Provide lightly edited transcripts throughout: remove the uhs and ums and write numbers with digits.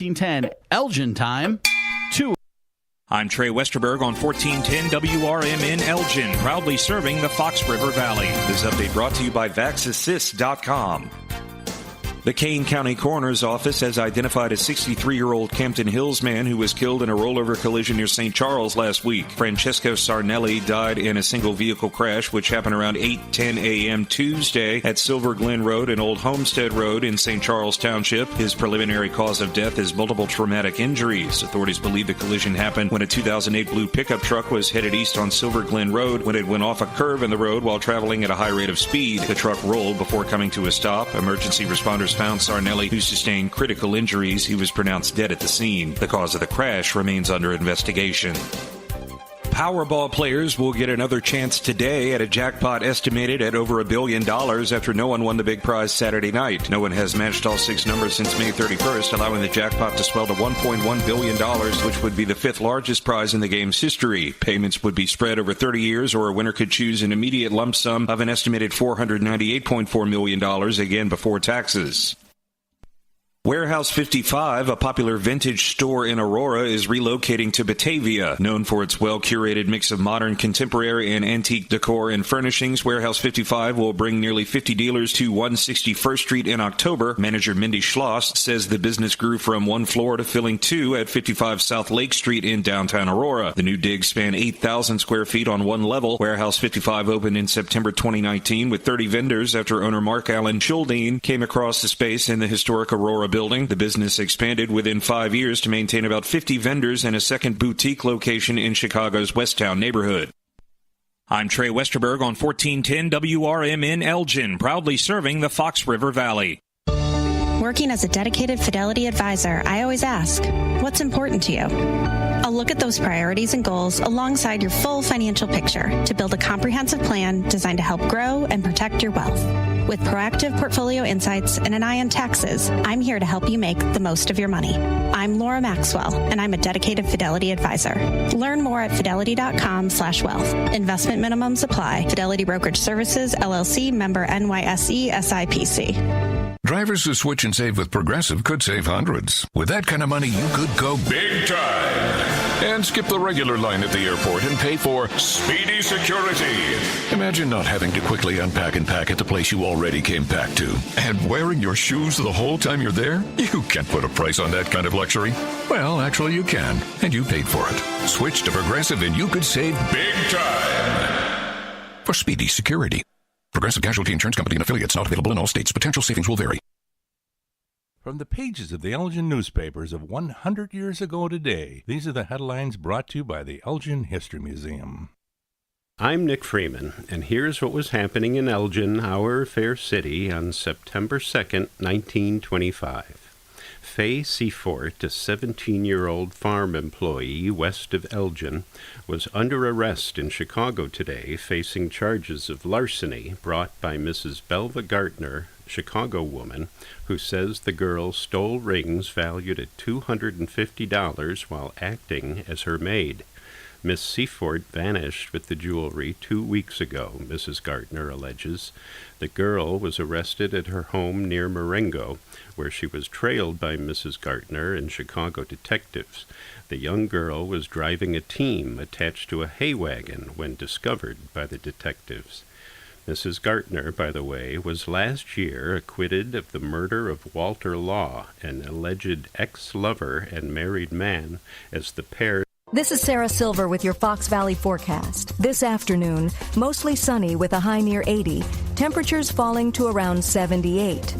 1410 Elgin time. 2. I'm Trey Westerberg on 1410 WRMN Elgin, proudly serving the Fox River Valley. This update brought to you by VaxAssist.com. The Kane County Coroner's Office has identified a 63-year-old Campton Hills man who was killed in a rollover collision near St. Charles last week. Francesco Sarnelli died in a single-vehicle crash, which happened around 8:10 a.m. Tuesday at Silver Glen Road and Old Homestead Road in St. Charles Township. His preliminary cause of death is multiple traumatic injuries. Authorities believe the collision happened when a 2008 blue pickup truck was headed east on Silver Glen Road when it went off a curve in the road while traveling at a high rate of speed. The truck rolled before coming to a stop. Emergency responders found Sarnelli, who sustained critical injuries. He was pronounced dead at the scene. The cause of the crash remains under investigation. Powerball players will get another chance today at a jackpot estimated at over $1 billion after no one won the big prize Saturday night. No one has matched all 6 numbers since May 31st, allowing the jackpot to swell to $1.1 billion, which would be the 5th largest prize in the game's history. Payments would be spread over 30 years, or a winner could choose an immediate lump sum of an estimated $498.4 million, again before taxes. Warehouse 55, a popular vintage store in Aurora, is relocating to Batavia. Known for its well-curated mix of modern, contemporary, and antique decor and furnishings, Warehouse 55 will bring nearly 50 dealers to 161st Street in October. Manager Mindy Schloss says the business grew from 1 floor to filling 2 at 55 South Lake Street in downtown Aurora. The new digs span 8,000 square feet on 1 level. Warehouse 55 opened in September 2019 with 30 vendors after owner Mark Allen Schuldine came across the space in the historic Aurora building. The business expanded within 5 years to maintain about 50 vendors and a second boutique location in Chicago's Westtown neighborhood. I'm Trey Westerberg on 1410 WRMN Elgin, proudly serving the Fox River Valley. Working as a dedicated Fidelity advisor, I always ask, what's important to you? I'll look at those priorities and goals alongside your full financial picture to build a comprehensive plan designed to help grow and protect your wealth. With proactive portfolio insights and an eye on taxes, I'm here to help you make the most of your money. I'm Laura Maxwell, and I'm a dedicated Fidelity advisor. Learn more at fidelity.com/wealth. Investment minimums apply. Fidelity Brokerage Services, LLC, member NYSE, SIPC. Drivers who switch and save with Progressive could save hundreds. With that kind of money, you could go big time and skip the regular line at the airport and pay for speedy security. Imagine not having to quickly unpack and pack at the place you already came packed to. And wearing your shoes the whole time you're there? You can't put a price on that kind of luxury. Well, actually you can, and you paid for it. Switch to Progressive and you could save big time for speedy security. Progressive Casualty Insurance Company and affiliates, not available in all states. Potential savings will vary. From the pages of the Elgin newspapers of 100 years ago today, these are the headlines brought to you by the Elgin History Museum. I'm Nick Freeman, and here's what was happening in Elgin, our fair city, on September 2nd, 1925. Faye Seafort, a 17-year-old farm employee west of Elgin, was under arrest in Chicago today, facing charges of larceny brought by Mrs. Belva Gartner, Chicago woman, who says the girl stole rings valued at $250 while acting as her maid. Miss Seafort vanished with the jewelry 2 weeks ago, Mrs. Gartner alleges. The girl was arrested at her home near Marengo, where she was trailed by Mrs. Gartner and Chicago detectives. The young girl was driving a team attached to a hay wagon when discovered by the detectives. Mrs. Gartner, by the way, was last year acquitted of the murder of Walter Law, an alleged ex-lover and married man, as the pair. This is Sarah Silver with your Fox Valley forecast. This afternoon, mostly sunny with a high near 80, temperatures falling to around 78.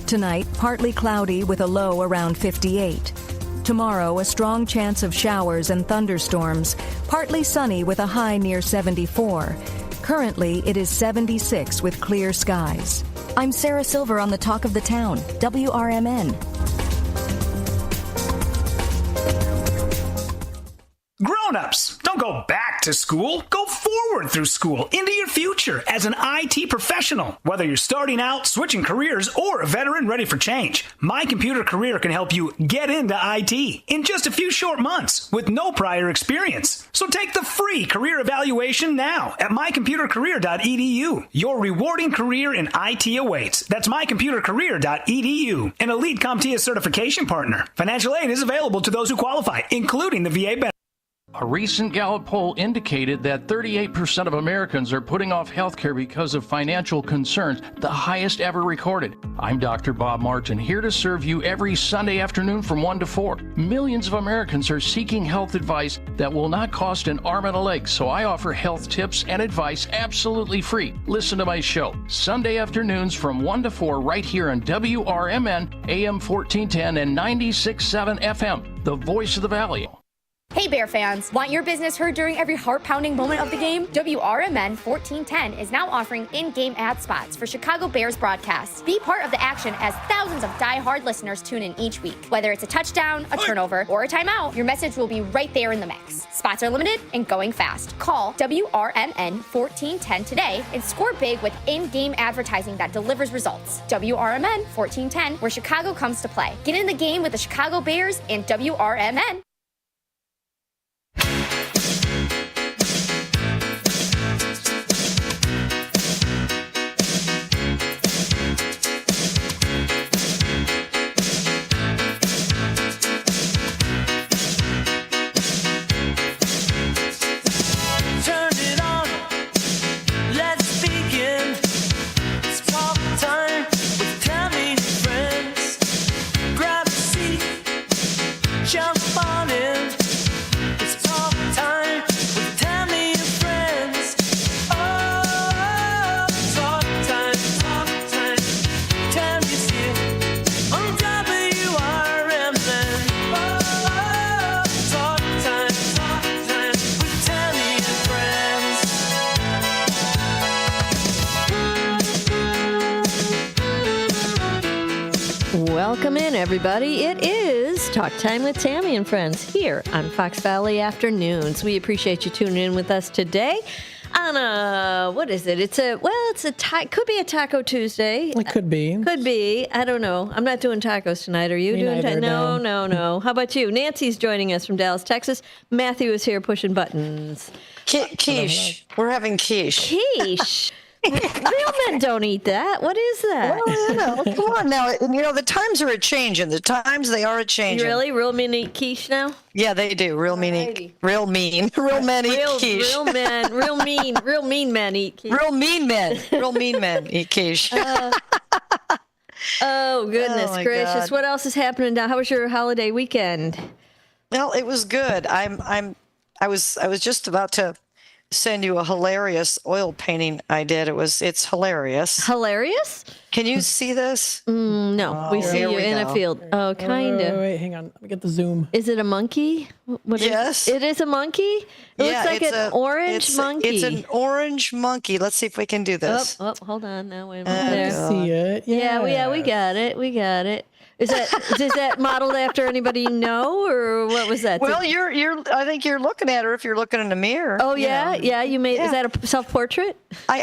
Tonight, partly cloudy with a low around 58. Tomorrow, a strong chance of showers and thunderstorms, partly sunny with a high near 74. Currently, it is 76 with clear skies. I'm Sarah Silver on the Talk of the Town, WRMN. Grown-ups, don't go back to school. Go forward. forward through school into your future as an IT professional. Whether you're starting out, switching careers, or a veteran ready for change, My Computer Career can help you get into IT in just a few short months with no prior experience. So take the free career evaluation now at mycomputercareer.edu. Your rewarding career in IT awaits. That's mycomputercareer.edu. An elite CompTIA certification partner. Financial aid is available to those who qualify, including the VA benefit. A recent Gallup poll indicated that 38% of Americans are putting off health care because of financial concerns, the highest ever recorded. I'm Dr. Bob Martin, here to serve you every Sunday afternoon from 1 to 4. Millions of Americans are seeking health advice that will not cost an arm and a leg, so I offer health tips and advice absolutely free. Listen to my show, Sunday afternoons from 1 to 4 right here on WRMN, AM 1410 and 96.7 FM, the voice of the Valley. Hey Bear fans, want your business heard during every heart-pounding moment of the game? WRMN 1410 is now offering in-game ad spots for Chicago Bears broadcasts. Be part of the action as thousands of die-hard listeners tune in each week. Whether it's a touchdown, a turnover, or a timeout, your message will be right there in the mix. Spots are limited and going fast. Call WRMN 1410 today and score big with in-game advertising that delivers results. WRMN 1410, where Chicago comes to play. Get in the game with the Chicago Bears and WRMN. Welcome in, everybody. It is Talk Time with Tammy and Friends here on Fox Valley Afternoons. We appreciate you tuning in with us today on what is it? Could be a Taco Tuesday. It could be. Could be. I don't know. I'm not doing tacos tonight. Are you doing tacos? No. How about you? Nancy's joining us from Dallas, Texas. Matthew is here pushing buttons. Quiche. We're having quiche. Quiche. Real men don't eat that. What is that? Well, come on now. The times are a-changing. The times, they are a-changing. Really? Real men eat quiche now? Yeah, they do. Real men eat quiche. Real mean men eat quiche. Real mean men eat quiche. Oh, goodness gracious. God. What else is happening now? How was your holiday weekend? Well, it was good. I was just about to send you a hilarious oil painting I did. It's hilarious. Hilarious? Can you see this? No, we see you in a field. Oh, kind of. Wait, hang on. Let me get the zoom. Is it a monkey? Yes. It is a monkey? It looks like an orange monkey. It's an orange monkey. Let's see if we can do this. Oh, hold on. Now, wait a minute. There. See it. Yeah, we got it. We got it. Is that modeled after anybody you know, or what was that? Well, I think you're looking at her if you're looking in the mirror. Oh yeah, you made. Yeah. Is that a self-portrait?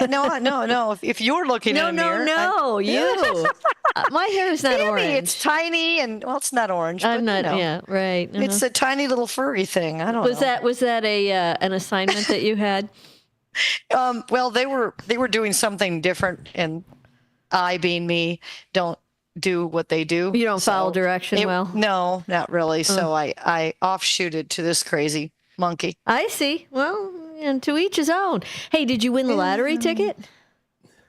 No. If you're looking in a mirror, you. My hair is not orange. It's tiny and it's not orange. I'm but, not. Yeah, right. Uh-huh. It's a tiny little furry thing. I don't know. Was that an assignment that you had? Well, they were doing something different, and I, being me, don't do what they do. You don't follow direction well? No, not really. So I offshooted to this crazy monkey. I see. Well, and to each his own. Hey, did you win the lottery ticket?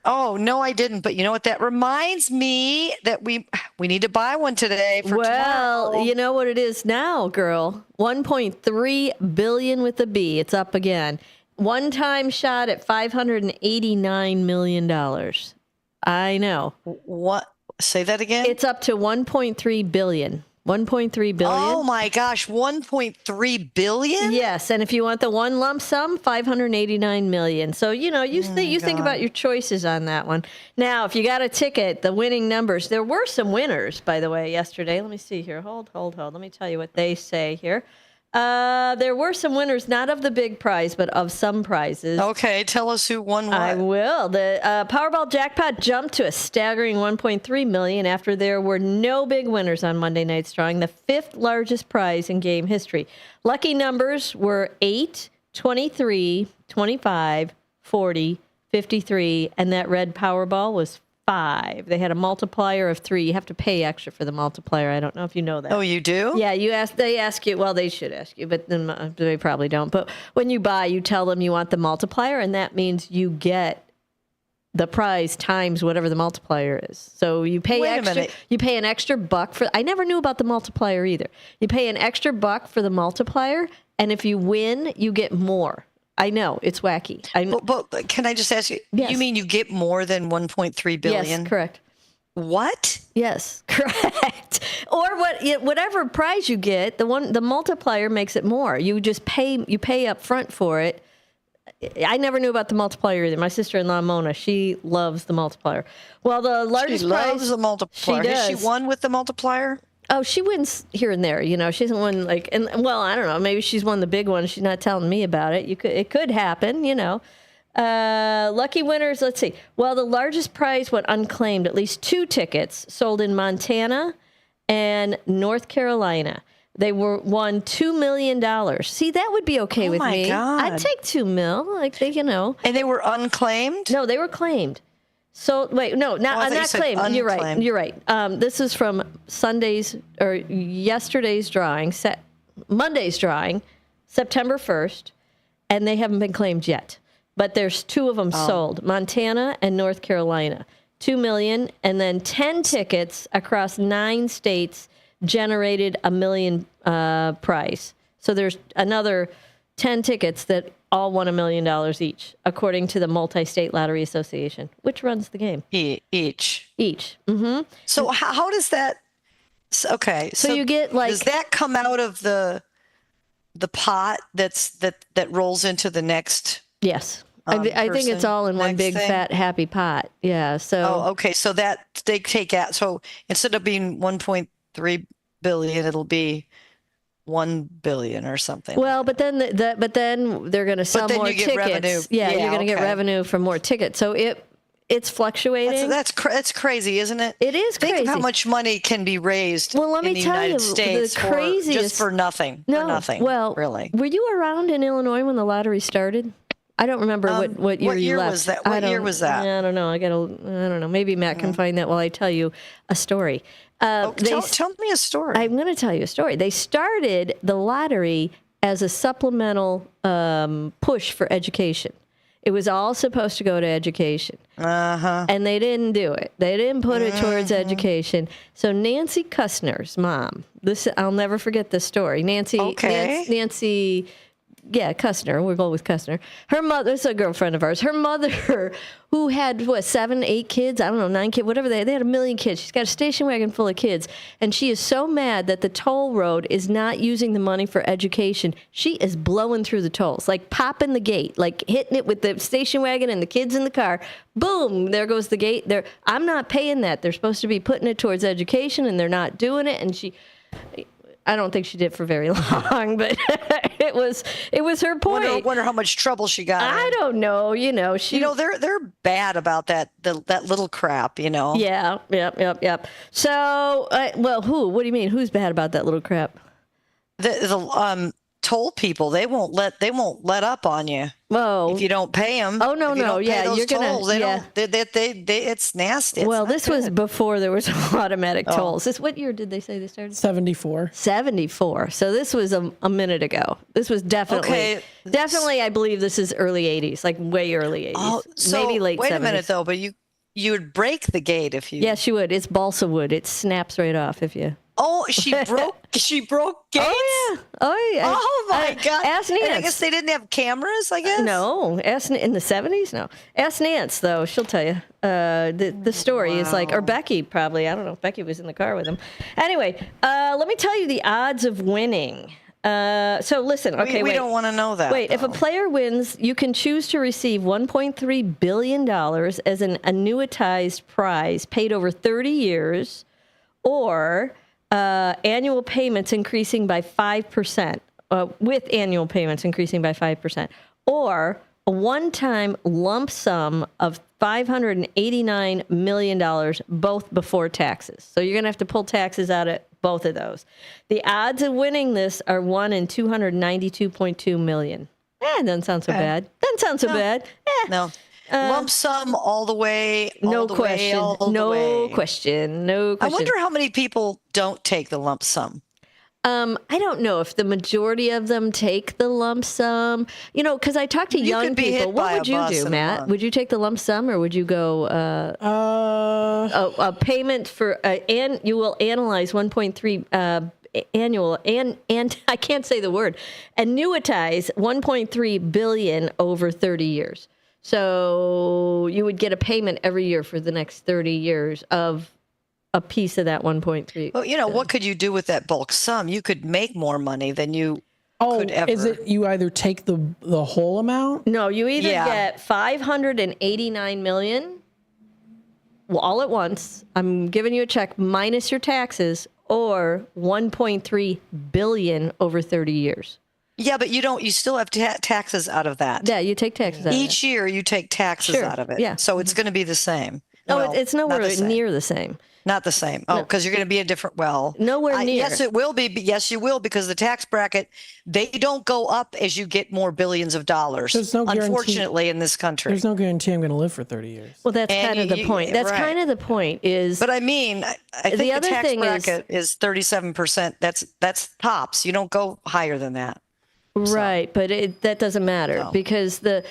Oh, no, I didn't. But you know what? That reminds me that we need to buy one today for tomorrow. Well, you know what it is now, girl. 1.3 billion with a B. It's up again. One-time shot at $589 million. I know. What? Say that again? It's up to 1.3 billion. 1.3 billion. Oh my gosh, 1.3 billion? Yes, and if you want the one lump sum, 589 million. So, you think about your choices on that one. Now, if you got a ticket, the winning numbers, there were some winners, by the way, yesterday. Let me see here. Hold. Let me tell you what they say here. There were some winners, not of the big prize, but of some prizes. Okay, tell us who won what. I will. The Powerball jackpot jumped to a staggering $1.3 million after there were no big winners on Monday night's drawing, the fifth largest prize in game history. Lucky numbers were 8, 23, 25, 40, 53, and that red Powerball was 5. They had a multiplier of 3. You have to pay extra for the multiplier. I don't know if you know that. Oh, you do? Yeah, they ask you. Well, they should ask you, but then they probably don't. But when you buy, you tell them you want the multiplier, and that means you get the prize times whatever the multiplier is. So you pay extra. You pay an extra $1 for. I never knew about the multiplier either. You pay an extra $1 for the multiplier, and if you win, you get more. I know, it's wacky. But can I just ask you, yes. You mean you get more than 1.3 billion? Yes, correct. What? Yes, correct. Or whatever prize you get, the multiplier makes it more. You just pay up front for it. I never knew about the multiplier either. My sister-in-law, Mona, she loves the multiplier. Well, the largest prize... She loves the multiplier. She does. Has she won with the multiplier? Oh, she wins here and there. You know, she hasn't won I don't know. Maybe she's won the big one. She's not telling me about it. It could happen. You know, lucky winners. Let's see. Well, the largest prize went unclaimed. At least 2 tickets sold in Montana and North Carolina. They won $2 million. See, that would be okay with me. God. I'd take $2 million. And they were unclaimed? No, they were claimed. So wait, no, not claimed. Unclaimed. You're right. This is from yesterday's drawing, Monday's drawing, September 1st, and they haven't been claimed yet. But there's 2 of them sold, Montana and North Carolina, $2 million, and then 10 tickets across 9 states generated $1 million prize. So there's another 10 tickets that all won $1 million each, according to the Multi-State Lottery Association, which runs the game. Each. Mm-hmm. So how does that? Okay. So you get does that come out of the pot that rolls into the next? Yes. I think it's all in one big fat happy pot. Yeah. So. Oh, okay. So that they take out. So instead of being 1.3 billion, it'll be 1 billion or something. Well, but then they're going to sell more tickets. Revenue. Yeah, you're going to get revenue from more tickets. So it's fluctuating. That's crazy, isn't it? It is crazy. Think of how much money can be raised in the United States just for nothing. No, for nothing. Well, really. Were you around in Illinois when the lottery started? I don't remember what year you left. Was that? What year was that? I don't know. I don't know. Maybe Matt can find that while I tell you a story. Tell me a story. I'm going to tell you a story. They started the lottery as a supplemental push for education. It was all supposed to go to education. And they didn't do it. They didn't put it towards education. So Nancy Kussner's mom, I'll never forget this story. Nancy Kussner. We'll go with Kussner. Her mother, this is a girlfriend of ours. Her mother, who had, 7, 8 kids? I don't know, 9 kids, whatever they had 1 million kids. She's got a station wagon full of kids. And she is so mad that the toll road is not using the money for education. She is blowing through the tolls, like popping the gate, like hitting it with the station wagon and the kids in the car. Boom, there goes the gate. I'm not paying that. They're supposed to be putting it towards education, and they're not doing it. And I don't think she did for very long, but it was her point. Wonder how much trouble she got. I don't know. They're bad about that little crap. Yeah. Yep. So, who? What do you mean? Who's bad about that little crap? The toll people. They won't let up on you. Whoa. If you don't pay them. Oh no. Yeah, you're tolls, gonna. It's nasty. This was before there was automatic tolls. What year did they say they started? 74. 74. So this was a minute ago. This was definitely. I believe this is early 80s, like way early 80s. Oh, maybe late 70s. Wait a minute though, but you would break the gate if you. Yes, you would. It's balsa wood. It snaps right off if you. Oh, she broke gates? Oh, yeah. Oh, my God. Ask Nance. I guess they didn't have cameras, I guess? No. In the 70s? No. Ask Nance, though. She'll tell you. The story is or Becky probably. I don't know if Becky was in the car with him. Anyway, let me tell you the odds of winning. So listen, okay, we don't want to know that. Wait, if a player wins, you can choose to receive $1.3 billion as an annuitized prize paid over 30 years, or annual payments increasing by 5% with annual payments increasing by 5%, or a one-time lump sum of $589 million, both before taxes. So you're going to have to pull taxes out of both of those. The odds of winning this are 1 in 292.2 million. Doesn't sound so bad. Doesn't sound so bad. No. Lump sum all the way. No question. No question. I wonder how many people don't take the lump sum. I don't know if the majority of them take the lump sum. Because I talk to young people. What would you do, Matt? Would you take the lump sum, or would you go a payment for and you will analyze 1.3 annual and I can't say the word, annuitize 1.3 billion over 30 years. So you would get a payment every year for the next 30 years of a piece of that 1.3. Well, what could you do with that bulk sum? You could make more money than you could ever. Is it you either take the whole amount? No, you either get 589 million all at once. I'm giving you a check minus your taxes, or 1.3 billion over 30 years. Yeah, but you still have taxes out of that. Yeah, you take taxes out of it. Each year you take taxes out of it. Yeah. So it's going to be the same. No, Well, it's nowhere near the same. Not the same. Oh, because you're going to be a different, nowhere near. Yes, it will be. Yes, you will, because the tax bracket, they don't go up as you get more billions of dollars. There's no guarantee, unfortunately, in this country. There's no guarantee I'm going to live for 30 years. Well, that's kind of the point. That's kind of the point is. But I mean, I think the tax bracket is 37%. That's tops. You don't go higher than that. Right, but that doesn't matter because the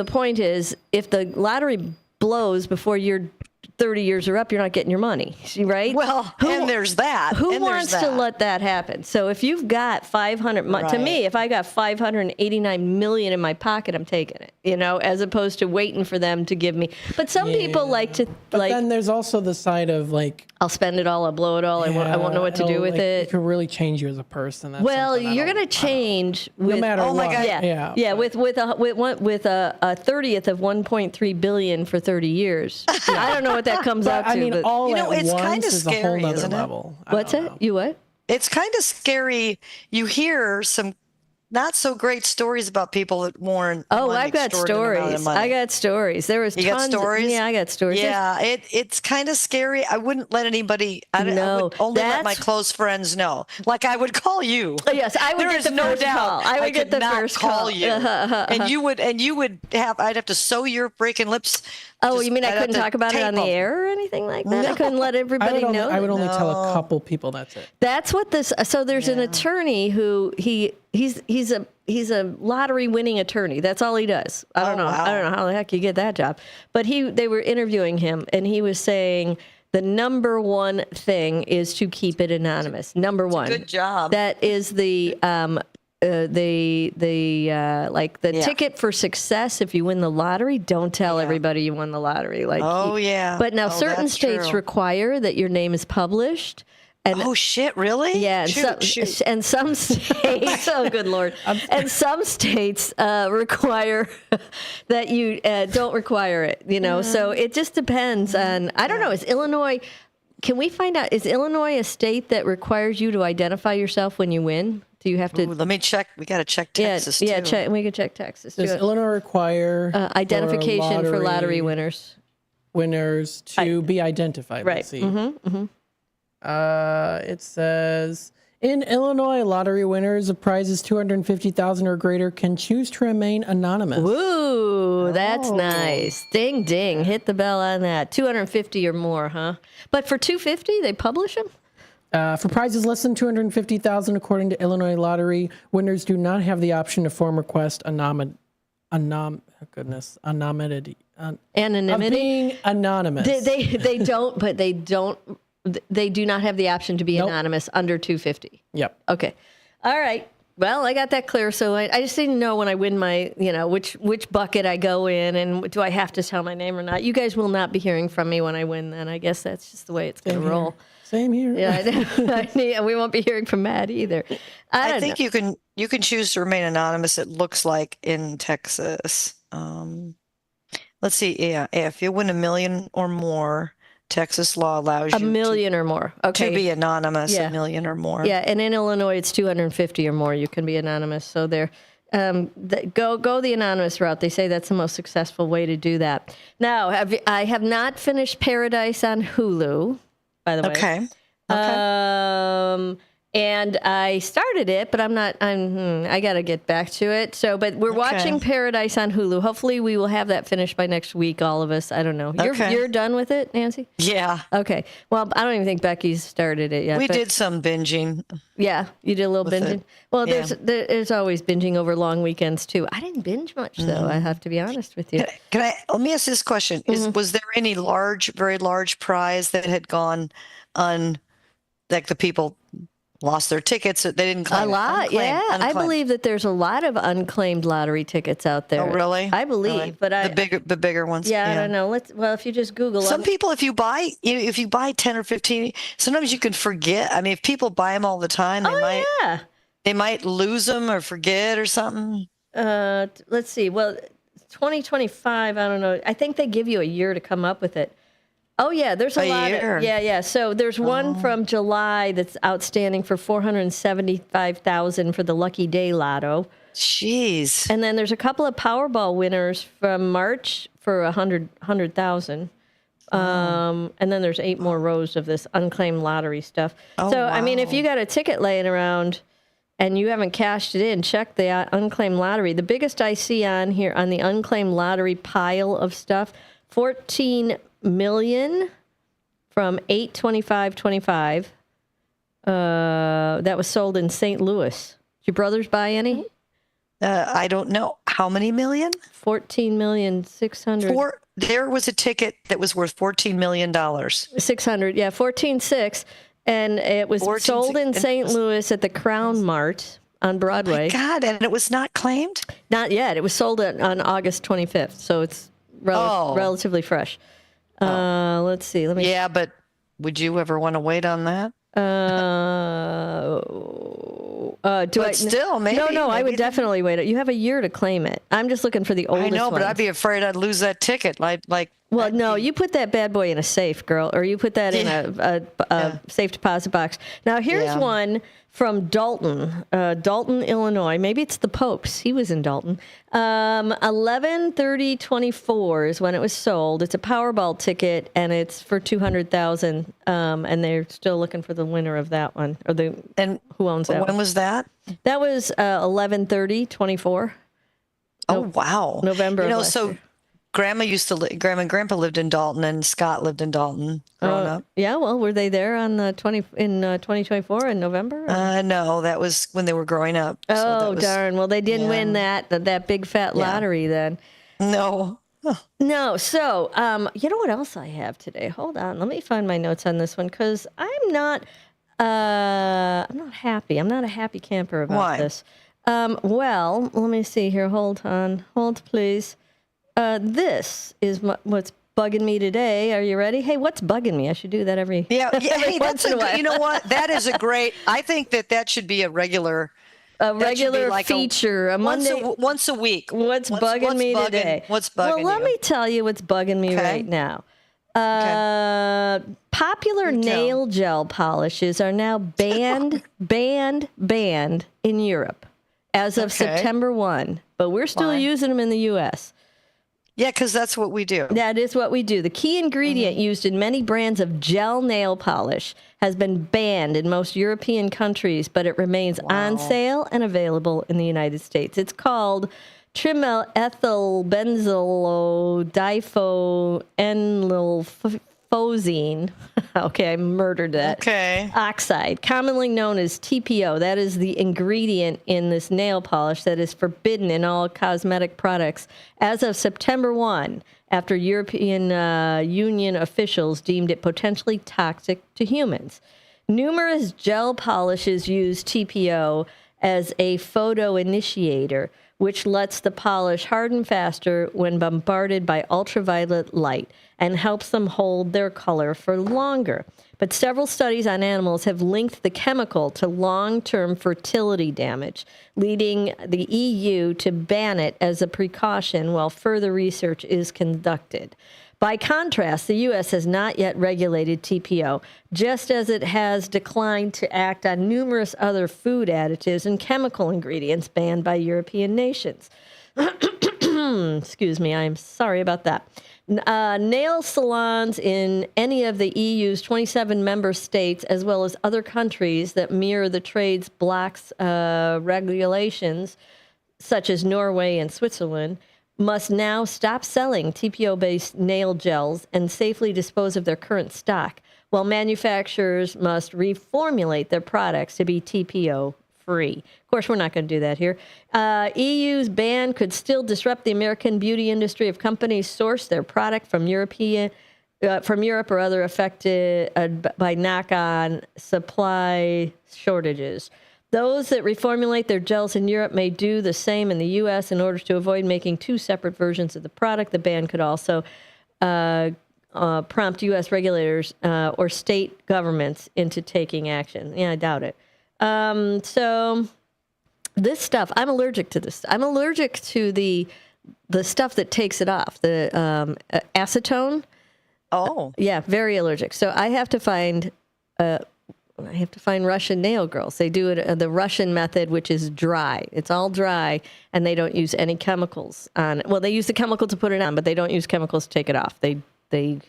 point is, if the lottery blows before your 30 years are up, you're not getting your money, right? Well, and there's that. Who wants to let that happen? So if you've got 500, to me, if I got 589 million in my pocket, I'm taking it, as opposed to waiting for them to give me. But some people like to, but then there's also the side of I'll spend it all, I'll blow it all, I won't know what to do with it. It could really change you as a person. That's you're going to change no matter what. My God. Yeah. With a 30th of 1.3 billion for 30 years. I don't know what that comes out to. I mean, all at it's once kind of is scary, a whole other isn't it? level. What's it? You what? It's kind of scary. You hear some not so great stories about people that won. I've got stories. I got stories. There was you tons. Got stories? Yeah, I got stories. Yeah, it's kind of scary. I wouldn't let anybody. I would only let my close friends know. Like I would call you. Yes, I would get the first call. I would get the first call. You, and you would have. I'd have to sew your breaking lips. Oh, you mean I couldn't talk about it on the air or anything like that? I couldn't let everybody know. I would only tell a couple people. That's it. That's what this. So there's an attorney who he's a lottery winning attorney. That's all he does. I don't know. Wow. I don't know how the heck you get that job. But they were interviewing him, and he was saying the number one thing is to keep it anonymous. Number one. Good job. That is the ticket for success. If you win the lottery, don't tell everybody you won the lottery. But now certain states require that your name is published. And, shit, really? Yeah, and some states, oh good Lord, and some states require that you don't require it, so it just depends on, I don't know, is Illinois, can we find out, is Illinois a state that requires you to identify yourself when you win? Do you have to? Let me check. We got to check Texas too. Yeah, we could check Texas too. Does Illinois require identification for lottery winners? Winners to be identified. Right. Let's see. It says in Illinois, lottery winners of prizes 250,000 or greater can choose to remain anonymous. Ooh, that's nice. Ding, ding. Hit the bell on that. 250 or more, huh? But for 250, they publish them? For prizes less than 250,000, according to Illinois Lottery, winners do not have the option to form request anonymity. Anonymity. Of being anonymous. They don't, but they don't. They do not have the option to be anonymous under 250. Yep. Okay. All right. Well, I got that clear. So I just didn't know when I win my, which bucket I go in, and do I have to tell my name or not? You guys will not be hearing from me when I win. Then I guess that's just the way it's going to roll. Same here. Yeah, we won't be hearing from Matt either. I think you can choose to remain anonymous. It looks like in Texas. Let's see. Yeah, if you win $1 million or more, Texas law allows you $1 million or more. Okay. to be anonymous, Yeah. $1 million or more. Yeah, and in Illinois, it's 250 or more. You can be anonymous. So there, go the anonymous route. They say that's the most successful way to do that. Now, I have not finished Paradise on Hulu, by the way. Okay. And I started it, but I got to get back to it. So, but we're watching Paradise on Hulu. Hopefully we will have that finished by next week, all of us. I don't know. You're done with it, Nancy? Yeah. Okay. Well, I don't even think Becky's started it yet. We did some binging. Yeah, you did a little binging. It. Well, there's always binging over long weekends too. I didn't binge much though. I have to be honest with you. Let me ask this question: was there any very large prize that had gone like the people lost their tickets? They didn't claim a lot. Unclaimed. I believe that there's a lot of unclaimed lottery tickets out there. Oh, really? I believe, really? But the bigger ones. Yeah, I don't know. If you just Google some people, if you buy 10 or 15, sometimes you can forget. I mean, if people buy them all the time, they might lose them or forget or something. Let's see. Well, 2025. I don't know. I think they give you a year to come up with it. Oh, yeah, there's a lot year. Yeah. So there's one from July that's outstanding for $475,000 for the Lucky Day Lotto. Jeez. And then there's a couple of Powerball winners from March for $100,000. And then there's 8 more rows of this unclaimed lottery stuff. Oh, so, wow. I mean, if you got a ticket laying around and you haven't cashed it in, check the unclaimed lottery. The biggest I see on here on the unclaimed lottery pile of stuff, 14 million from 8/25/25. That was sold in St. Louis. Did your brothers buy any? I don't know. How many million? 14,600,000. There was a ticket that was worth $14 million. 600, yeah, 14.6, and it was sold in St. Louis at the Crown Mart on Broadway. Oh my God, and it was not claimed? Not yet. It was sold on August 25th, so it's relatively fresh. Let's see. Yeah, but would you ever want to wait on that? Still, maybe. No, I would definitely wait. You have a year to claim it. I'm just looking for the oldest I know, but ones. I'd be afraid I'd lose that ticket. You put that bad boy in a safe, girl, or you put that in a safe deposit box. Now, here's one from Dalton, Illinois. Maybe it's the Popes. He was in Dalton. 11/30/24 is when it was sold. It's a Powerball ticket, and it's for $200,000. And they're still looking for the winner of that one, who owns that? When was that? That was 11/30/24. Oh, wow! November. So Grandma and Grandpa lived in Dalton, and Scott lived in Dalton growing up. Yeah, well, were they there in 2024 in November? No, that was when they were growing up. So darn! Well, they didn't win that big fat lottery then. No. Huh. No. So, you know what else I have today? Hold on, let me find my notes on this one because I'm not happy. I'm not a happy camper about this. Well, let me see here. Hold please. This is what's bugging me today. Are you ready? Hey, what's bugging me? I should do that every Hey, once in a while. You know what? That is a great. I think that should be a regular feature, a Monday, once a week. What's bugging me today? What's bugging you? Well, let me tell you what's bugging me right now. Popular nail gel polishes are now banned in Europe as of September 1, but we're still using them in the U.S. Yeah, because that's what we do. That is what we do. The key ingredient used in many brands of gel nail polish has been banned in most European countries, but it remains on sale and available in the United States. It's called trimethylbenzyldiphosphine. Okay, I murdered that. Okay. Oxide, commonly known as TPO. That is the ingredient in this nail polish that is forbidden in all cosmetic products as of September 1, after European Union officials deemed it potentially toxic to humans. Numerous gel polishes use TPO as a photo initiator, which lets the polish harden faster when bombarded by ultraviolet light and helps them hold their color for longer. But several studies on animals have linked the chemical to long-term fertility damage, leading the EU to ban it as a precaution while further research is conducted. By contrast, the U.S. has not yet regulated TPO, just as it has declined to act on numerous other food additives and chemical ingredients banned by European nations. Excuse me, I'm sorry about that. Nail salons in any of the EU's 27 member states, as well as other countries that mirror the trade's bloc's regulations, such as Norway and Switzerland, must now stop selling TPO-based nail gels and safely dispose of their current stock, while manufacturers must reformulate their products to be TPO-free. Of course, we're not going to do that here. EU's ban could still disrupt the American beauty industry if companies source their product from Europe or other affected by knock-on supply shortages. Those that reformulate their gels in Europe may do the same in the U.S. in order to avoid making two separate versions of the product. The ban could also prompt U.S. regulators or state governments into taking action. Yeah, I doubt it. So this stuff, I'm allergic to this. I'm allergic to the stuff that takes it off, the acetone. Oh. Yeah, very allergic. So I have to find Russian nail girls. They do it the Russian method, which is dry. It's all dry, and they don't use any chemicals on it. Well, they use the chemical to put it on, but they don't use chemicals to take it off. They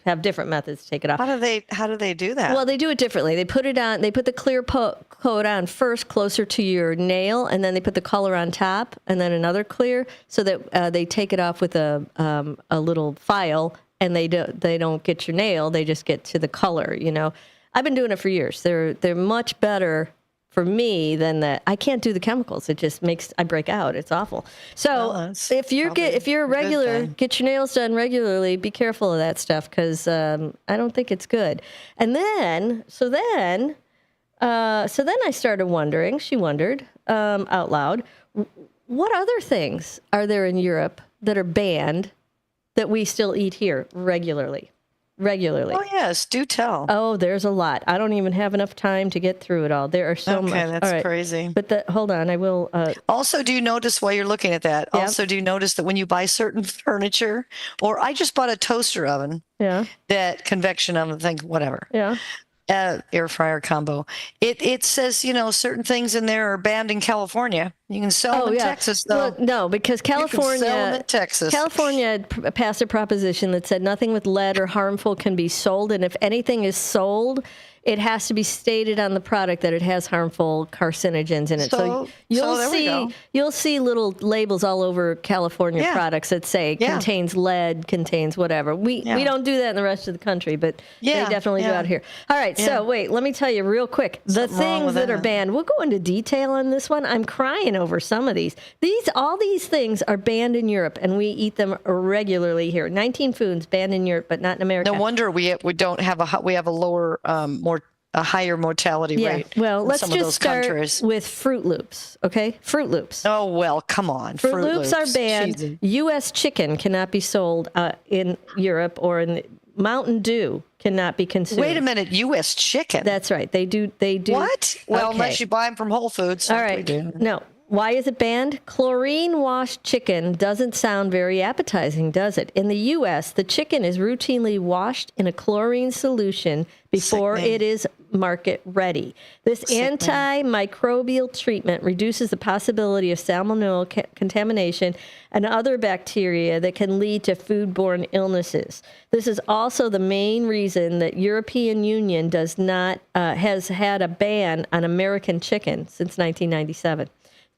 have different methods to take it off. How do they do that? Well, they do it differently. They put it on. They put the clear coat on first, closer to your nail, and then they put the color on top, and then another clear, so that they take it off with a little file, and they don't get your nail. They just get to the color. You know, I've been doing it for years. They're much better for me than that. I can't do the chemicals. It just makes I break out. It's awful. So if you're a regular, get your nails done regularly. Be careful of that stuff, because I don't think it's good. And then I started wondering. She wondered out loud, what other things are there in Europe that are banned that we still eat here regularly? Oh, yes. Do tell. Oh, there's a lot. I don't even have enough time to get through it all. There are so much. Okay, that's crazy. But hold on. I will. Also, do you notice while you're looking at that, also, do you notice that when you buy certain furniture, or I just bought a toaster oven, that convection oven thing, whatever. Yeah. Air fryer combo. It says, certain things in there are banned in California. You can sell them in Texas, though. Well, no, because California, you can sell them in Texas. California passed a proposition that said nothing with lead or harmful can be sold, and if anything is sold, it has to be stated on the product that it has harmful carcinogens in it. So you'll see little labels all over California products that say contains lead, contains whatever. We don't do that in the rest of the country, but they definitely do out here. All right, so wait, let me tell you real quick. The things that are banned, we'll go into detail on this one. I'm crying over some of these. All these things are banned in Europe, and we eat them regularly here. 19 foods banned in Europe, but not in America. No wonder we don't have we have a lower a higher mortality rate. Well, let's just start with Fruit Loops, okay? Fruit Loops. Oh, well, come on. Fruit Loops are banned. Jeez. U.S. chicken cannot be sold in Europe, or in Mountain Dew cannot be consumed. Wait a minute, U.S. chicken? That's right. They do. What? Well, unless you buy them from Whole Foods. All right. No. Why is it banned? Chlorine-washed chicken doesn't sound very appetizing, does it? In the U.S., the chicken is routinely washed in a chlorine solution before it is market ready. This antimicrobial treatment reduces the possibility of salmonella contamination and other bacteria that can lead to foodborne illnesses. This is also the main reason that European Union has had a ban on American chicken since 1997.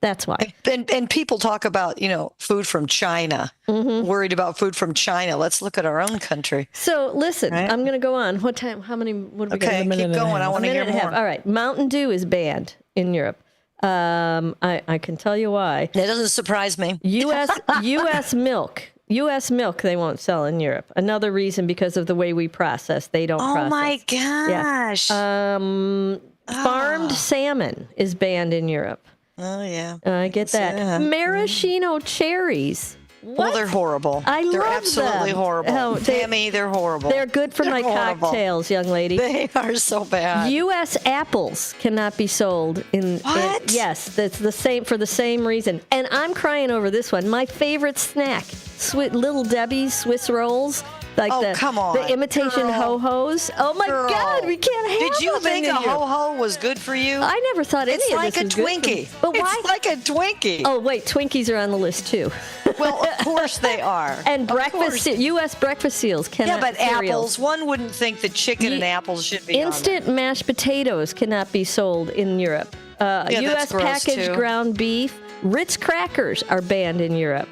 That's why. And people talk about, food from China, worried about food from China. Let's look at our own country. So listen, I'm going to go on. What time? How many? What have we got? Okay, keep going. I want to hear more. All right. Mountain Dew is banned in Europe. I can tell you why. That doesn't surprise me. U.S. milk. U.S. milk they won't sell in Europe. Another reason, because of the way we process. They don't process. Oh, my gosh. Yeah. Farmed salmon is banned in Europe. Oh, yeah. I get that. Maraschino cherries. What? Well, they're horrible. They're absolutely them. horrible. Oh, Tammy, they're horrible. They're good for my cocktails, young lady. They are so bad. U.S. apples cannot be sold in. What? Yes, that's the same for the same reason. And I'm crying over this one. My favorite snack, Little Debbie's Swiss rolls. Like come on. The imitation ho-hos. Oh, my God, we can't have Did you them think in a here. ho-ho was good for you? I never thought any of this was good. It's like a Twinkie. But why? It's like a Twinkie. Oh, wait, Twinkies are on the list, too. Well, of course they are. And U.S. breakfast cereals cannot. Yeah, but apples. One wouldn't think that chicken and apples should be instant mashed potatoes cannot be sold in Europe. U.S. packaged ground beef. Ritz crackers are banned in Europe.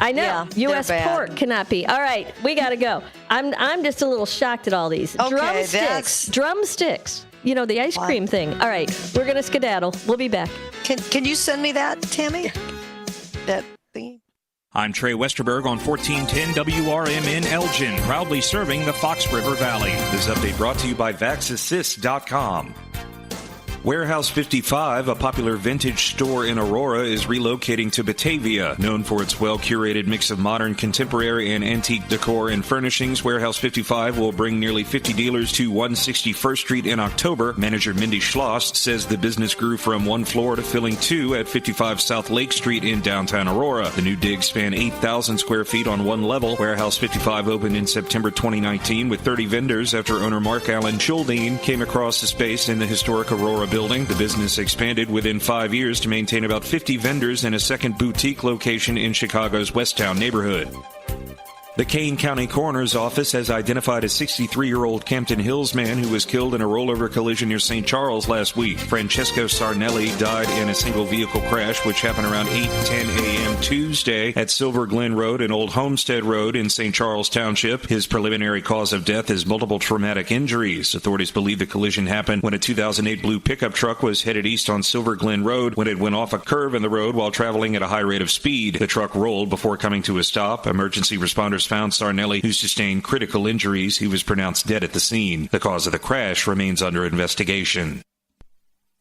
I know. Yeah, U.S. pork cannot be. All right, we got to go. I'm just a little shocked at all these. Okay, Drumsticks. You know, the ice cream thing. All right, we're going to skedaddle. We'll be back. Can you send me that, Tammy? That thing? I'm Trey Westerberg on 1410 WRMN Elgin, proudly serving the Fox River Valley. This update brought to you by VaxAssist.com. Warehouse 55, a popular vintage store in Aurora, is relocating to Batavia. Known for its well-curated mix of modern, contemporary, and antique decor and furnishings, Warehouse 55 will bring nearly 50 dealers to 161st Street in October. Manager Mindy Schloss says the business grew from one floor to filling two at 55 South Lake Street in downtown Aurora. The new digs span 8,000 square feet on one level. Warehouse 55 opened in September 2019 with 30 vendors after owner Mark Allen Schuldine came across the space in the historic Aurora building. The business expanded within 5 years to maintain about 50 vendors and a second boutique location in Chicago's Westtown neighborhood. The Kane County Coroner's Office has identified a 63-year-old Campton Hills man who was killed in a rollover collision near St. Charles last week. Francesco Sarnelli died in a single-vehicle crash which happened around 8:10 a.m. Tuesday at Silver Glen Road and Old Homestead Road in St. Charles Township. His preliminary cause of death is multiple traumatic injuries. Authorities believe the collision happened when a 2008 blue pickup truck was headed east on Silver Glen Road when it went off a curve in the road while traveling at a high rate of speed. The truck rolled before coming to a stop. Emergency responders found Sarnelli, who sustained critical injuries. He was pronounced dead at the scene. The cause of the crash remains under investigation.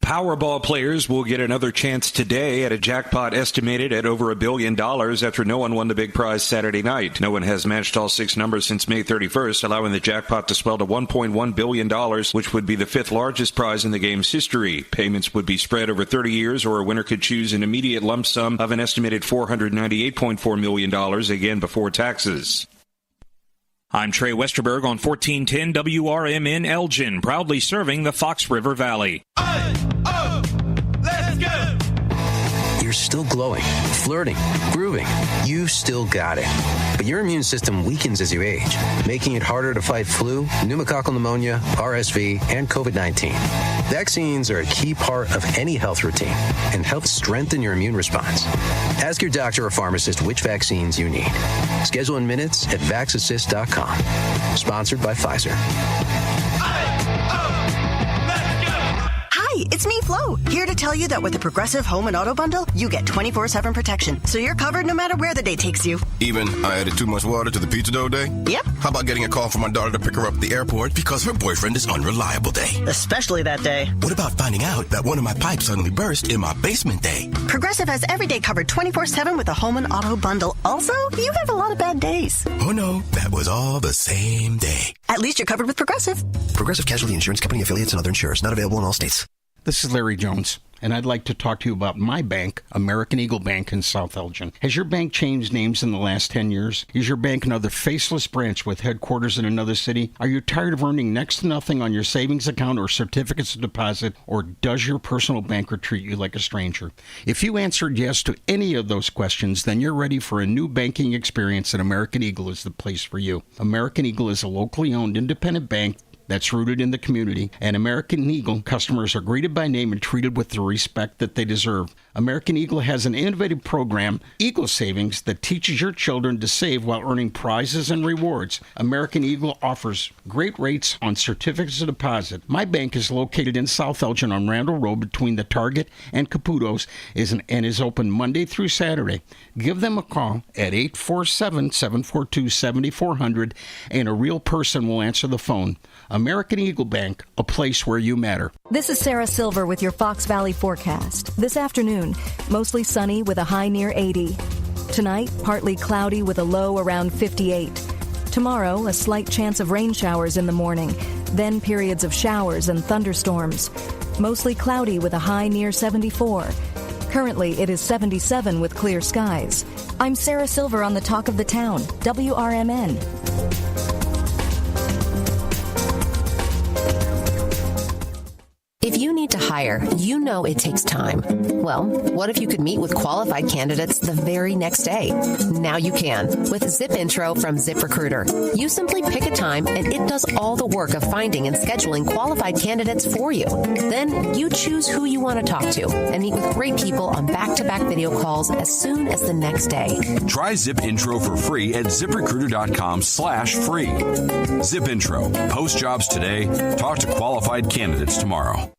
Powerball players will get another chance today at a jackpot estimated at over $1 billion after no one won the big prize Saturday night. No one has matched all six numbers since May 31st, allowing the jackpot to swell to $1.1 billion, which would be the fifth largest prize in the game's history. Payments would be spread over 30 years, or a winner could choose an immediate lump sum of an estimated $498.4 million, again before taxes. I'm Trey Westerberg on 1410 WRMN Elgin, proudly serving the Fox River Valley. Let's go! You're still glowing, flirting, grooving. You still got it. But your immune system weakens as you age, making it harder to fight flu, pneumococcal pneumonia, RSV, and COVID-19. Vaccines are a key part of any health routine and help strengthen your immune response. Ask your doctor or pharmacist which vaccines you need. Schedule in minutes at VaxAssist.com. Sponsored by Pfizer. Hi, it's me, Flo, here to tell you that with the Progressive Home and Auto Bundle, you get 24/7 protection, so you're covered no matter where the day takes you. Even I added too much water to the pizza dough day? Yep. How about getting a call from my daughter to pick her up at the airport because her boyfriend is unreliable day? Especially that day. What about finding out that one of my pipes suddenly burst in my basement day? Progressive has every day covered 24/7 with the Home and Auto Bundle. Also, you have a lot of bad days. Oh no, that was all the same day. At least you're covered with Progressive. Progressive Casualty Insurance Company, affiliates, and other insurers. Not available in all states. This is Larry Jones, and I'd like to talk to you about my bank, American Eagle Bank in South Elgin. Has your bank changed names in the last 10 years? Is your bank another faceless branch with headquarters in another city? Are you tired of earning next to nothing on your savings account or certificates of deposit, or does your personal banker treat you like a stranger? If you answered yes to any of those questions, then you're ready for a new banking experience, and American Eagle is the place for you. American Eagle is a locally owned independent bank that's rooted in the community, and American Eagle customers are greeted by name and treated with the respect that they deserve. American Eagle has an innovative program, Eagle Savings, that teaches your children to save while earning prizes and rewards. American Eagle offers great rates on certificates of deposit. My bank is located in South Elgin on Randall Road between the Target and Caputo's and is open Monday through Saturday. Give them a call at 847-742-7400, and a real person will answer the phone. American Eagle Bank, a place where you matter. This is Sarah Silver with your Fox Valley forecast. This afternoon, mostly sunny with a high near 80. Tonight, partly cloudy with a low around 58. Tomorrow, a slight chance of rain showers in the morning, then periods of showers and thunderstorms. Mostly cloudy with a high near 74. Currently, it is 77 with clear skies. I'm Sarah Silver on the Talk of the Town, WRMN. hire, you know it takes time. Well, what if you could meet with qualified candidates the very next day? Now you can with Zip Intro from ZipRecruiter. You simply pick a time and it does all the work of finding and scheduling qualified candidates for you. Then you choose who you want to talk to and meet with great people on back-to-back video calls as soon as the next day. Try Zip Intro for free at ZipRecruiter.com/free. Zip Intro. Post jobs today. Talk to qualified candidates tomorrow.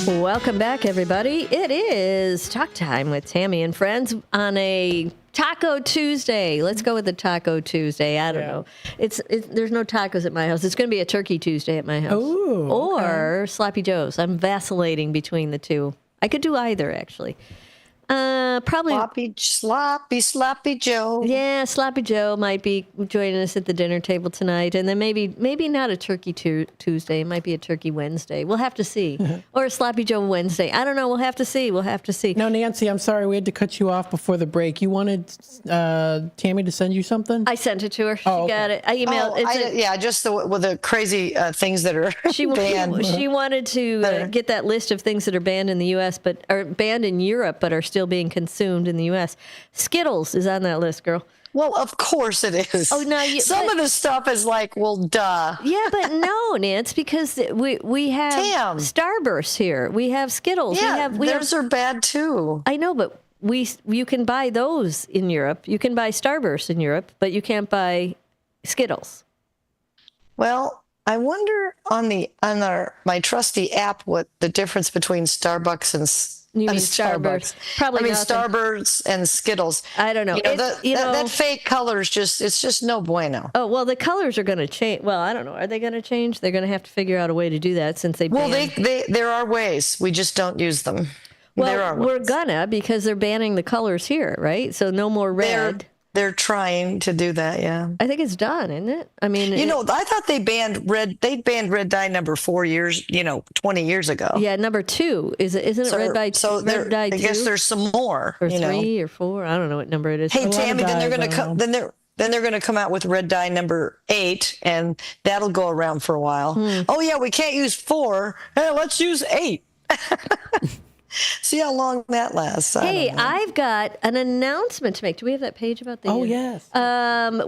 Welcome back, everybody. It is Talk Time with Tammy and Friends on a Taco Tuesday. Let's go with the Taco Tuesday. I don't know. There's no tacos at my house. It's going to be a Turkey Tuesday at my house. Ooh, or Sloppy Joe's. I'm vacillating between the two. I could do either, actually. Probably sloppy Joe. Yeah, Sloppy Joe might be joining us at the dinner table tonight, and then maybe not a Turkey Tuesday. It might be a Turkey Wednesday. We'll have to see, or a Sloppy Joe Wednesday. I don't know. We'll have to see. No, Nancy, I'm sorry we had to cut you off before the break. You wanted Tammy to send you something? I sent it to her. She got it. I emailed. Just with the crazy things that are banned. She wanted to get that list of things that are banned in the U.S. but are banned in Europe, but are still being consumed in the U.S. Skittles is on that list, girl. Well, of course it is. Oh, no, some of the stuff is like, well, duh. Yeah, but no, Nance, because we have Starburst here. We have Skittles. Yeah, those are bad too. I know, but you can buy those in Europe. You can buy Starburst in Europe, but you can't buy Skittles. Well, I wonder on my trusty app what the difference between Starbucks and Starburst? Probably Starburst and Skittles. I don't know. That fake color is just no bueno. Oh, well, the colors are going to change. Well, I don't know. Are they going to change? They're going to have to figure out a way to do that since they banned. Well, there are ways. We just don't use them. Well, we're gonna because they're banning the colors here, right? So no more red. They're trying to do that, yeah. I think it's done, isn't it? I mean, I thought they banned red. They banned red dye number 4 years, 20 years ago. Yeah, number 2 isn't it red dye? So red dye 2? I guess there's some more, or 3 or 4. I don't know what number it is. Hey, Tammy, then they're going to come. Then they're going to come out with red dye number 8, and that'll go around for a while. Oh yeah, we can't use 4. Hey, let's use 8. See how long that lasts. Hey, I've got an announcement to make. Do we have that page about the... Oh, yes.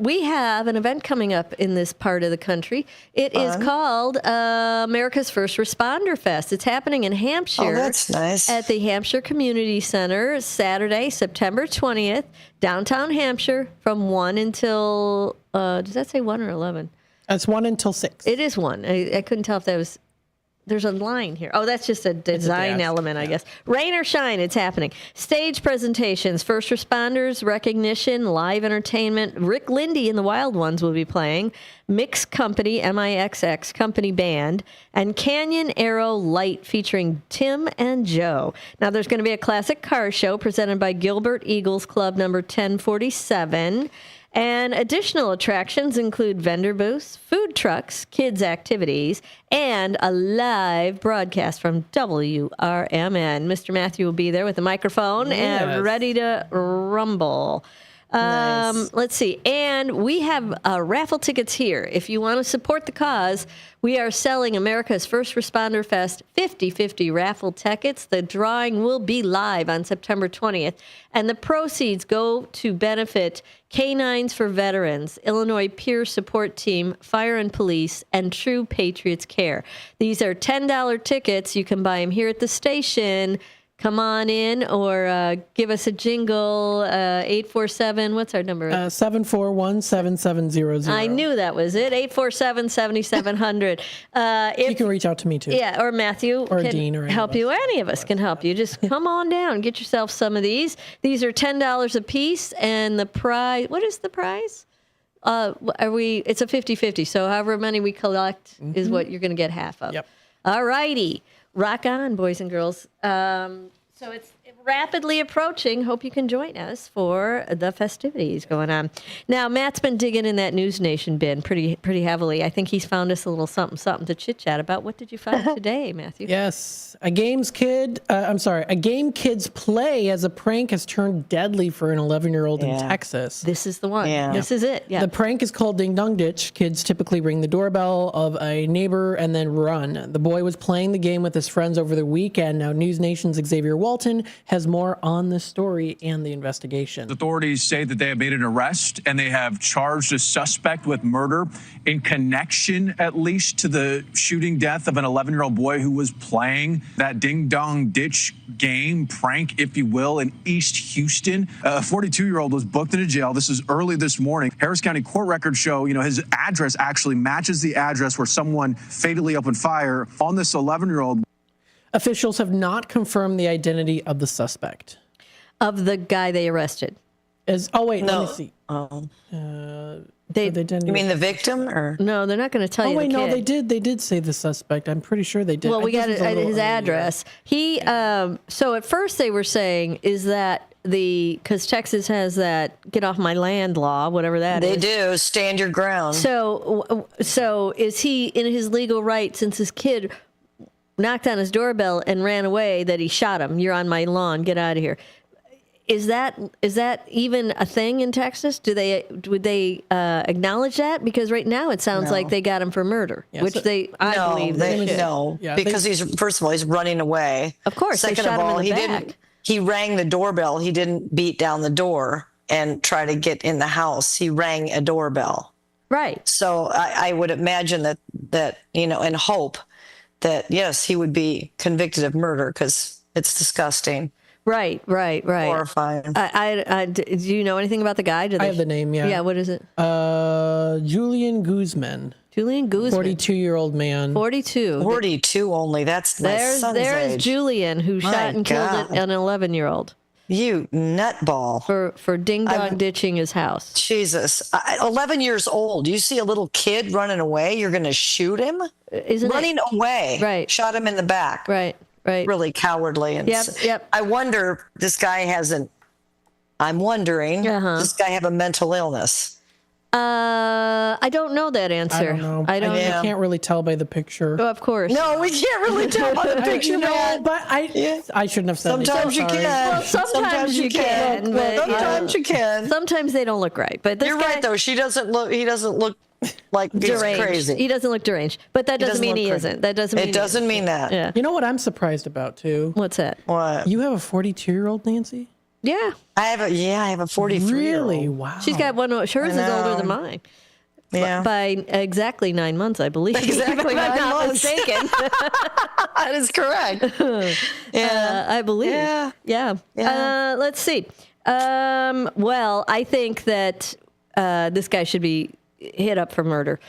We have an event coming up in this part of the country. It is called America's First Responder Fest. It's happening in Hampshire. Oh, that's nice. At the Hampshire Community Center, Saturday, September 20th, downtown Hampshire, from 1 until... does that say 1 or 11? It's 1 until 6. It is 1. I couldn't tell if that was... There's a line here. Oh, that's just a design element, I guess. Rain or shine, it's happening. Stage presentations, first responders, recognition, live entertainment. Rick Lindy and the Wild Ones will be playing. Mix Company, MIXX Company Band, and Canyon Arrow Light featuring Tim and Joe. Now, there's going to be a classic car show presented by Gilbert Eagles Club number 1047. And additional attractions include vendor booths, food trucks, kids' activities, and a live broadcast from WRMN. Mr. Matthew will be there with a microphone and ready to rumble. Nice. Let's see. And we have raffle tickets here. If you want to support the cause, we are selling America's First Responder Fest 50/50 raffle tickets. The drawing will be live on September 20th, and the proceeds go to benefit Canines for Veterans, Illinois Peer Support Team, Fire and Police, and True Patriots Care. These are $10 tickets. You can buy them here at the station. come on in or give us a jingle. 847, what's our number? 741-7700. I knew that was it. 847-7700. You can reach out to me too. Yeah, or Matthew or can Dean or help you. Any of us can help you. Just come on down, get yourself some of these. These are $10 a piece, and the prize. What is the prize? It's a 50-50. So however many we collect is what you're going to get half of. Yep. All righty. Rock on, boys and girls. So it's rapidly approaching. Hope you can join us for the festivities going on. Now, Matt's been digging in that News Nation bin pretty heavily. I think he's found us a little something to chit-chat about. What did you find today, Matthew? Yes. A game kids play as a prank has turned deadly for an 11-year-old in Texas. This is the one. Yeah. This is it. Yeah. The prank is called Ding Dong Ditch. Kids typically ring the doorbell of a neighbor and then run. The boy was playing the game with his friends over the weekend. Now, News Nation's Xavier Walton has more on this story and the investigation. Authorities say that they have made an arrest and they have charged a suspect with murder in connection, at least, to the shooting death of an 11-year-old boy who was playing that Ding Dong Ditch game, prank, if you will, in East Houston. A 42-year-old was booked into jail. This is early this morning. Harris County court records show, his address actually matches the address where someone fatally opened fire on this 11-year-old. Officials have not confirmed the identity of the suspect. Of the guy they arrested. Let me see. Oh. You mean the victim, or no? They're not going to tell you. Oh wait, the no, kid. they did say the suspect. I'm pretty sure they did. Well, we got his address. He so at first they were saying is that because Texas has that get off my land law, whatever that is. They do, stand your ground. So is he in his legal right since his kid knocked on his doorbell and ran away that he shot him? You're on my lawn. Get out of here. Is that even a thing in Texas? Would they acknowledge that? Because right now it sounds like they got him for murder, which I believe they should. No, because first of all, he's running away. Of course, Second they shot of all, him in the he back. didn't. He rang the doorbell. He didn't beat down the door and try to get in the house. He rang a doorbell. Right. So I would imagine that and hope that yes, he would be convicted of murder because it's disgusting. Right. Horrifying. Do you know anything about the guy? I have the name, yeah. Yeah, what is it? Julian Guzman. 42-year-old man. 42. 42 only. That's my son's There's age. Julian, who shot and killed an 11-year-old. You nutball. For ding-dong ditching his house. Jesus. 11 years old. You see a little kid running away, you're going to shoot him? Running away. Right. Shot him in the back. Right. Really cowardly. And Yep. I wonder, this guy I'm wondering, does this guy have a mental illness? I don't know that answer. I don't know. I can't really tell by the picture. Oh, of course. No, we can't really tell by the picture, man. But I shouldn't have said Sometimes you can. Well, sometimes you can. But, sometimes you can. Sometimes they don't look right. But you're right, though. He doesn't look like he's deranged. crazy. He doesn't look deranged. But that doesn't mean he isn't. That doesn't mean it doesn't mean that. Yeah. You know what I'm surprised about, too? What's that? What? You have a 42-year-old, Nancy? Yeah. I have a 43-year-old. Really? Wow. She's got one. Hers is older than mine. Yeah. By exactly 9 months, I believe. Exactly 9 I'm not months. mistaken. That is correct. Yeah. I believe. Yeah. Let's see. Well, I think that this guy should be hit up for murder.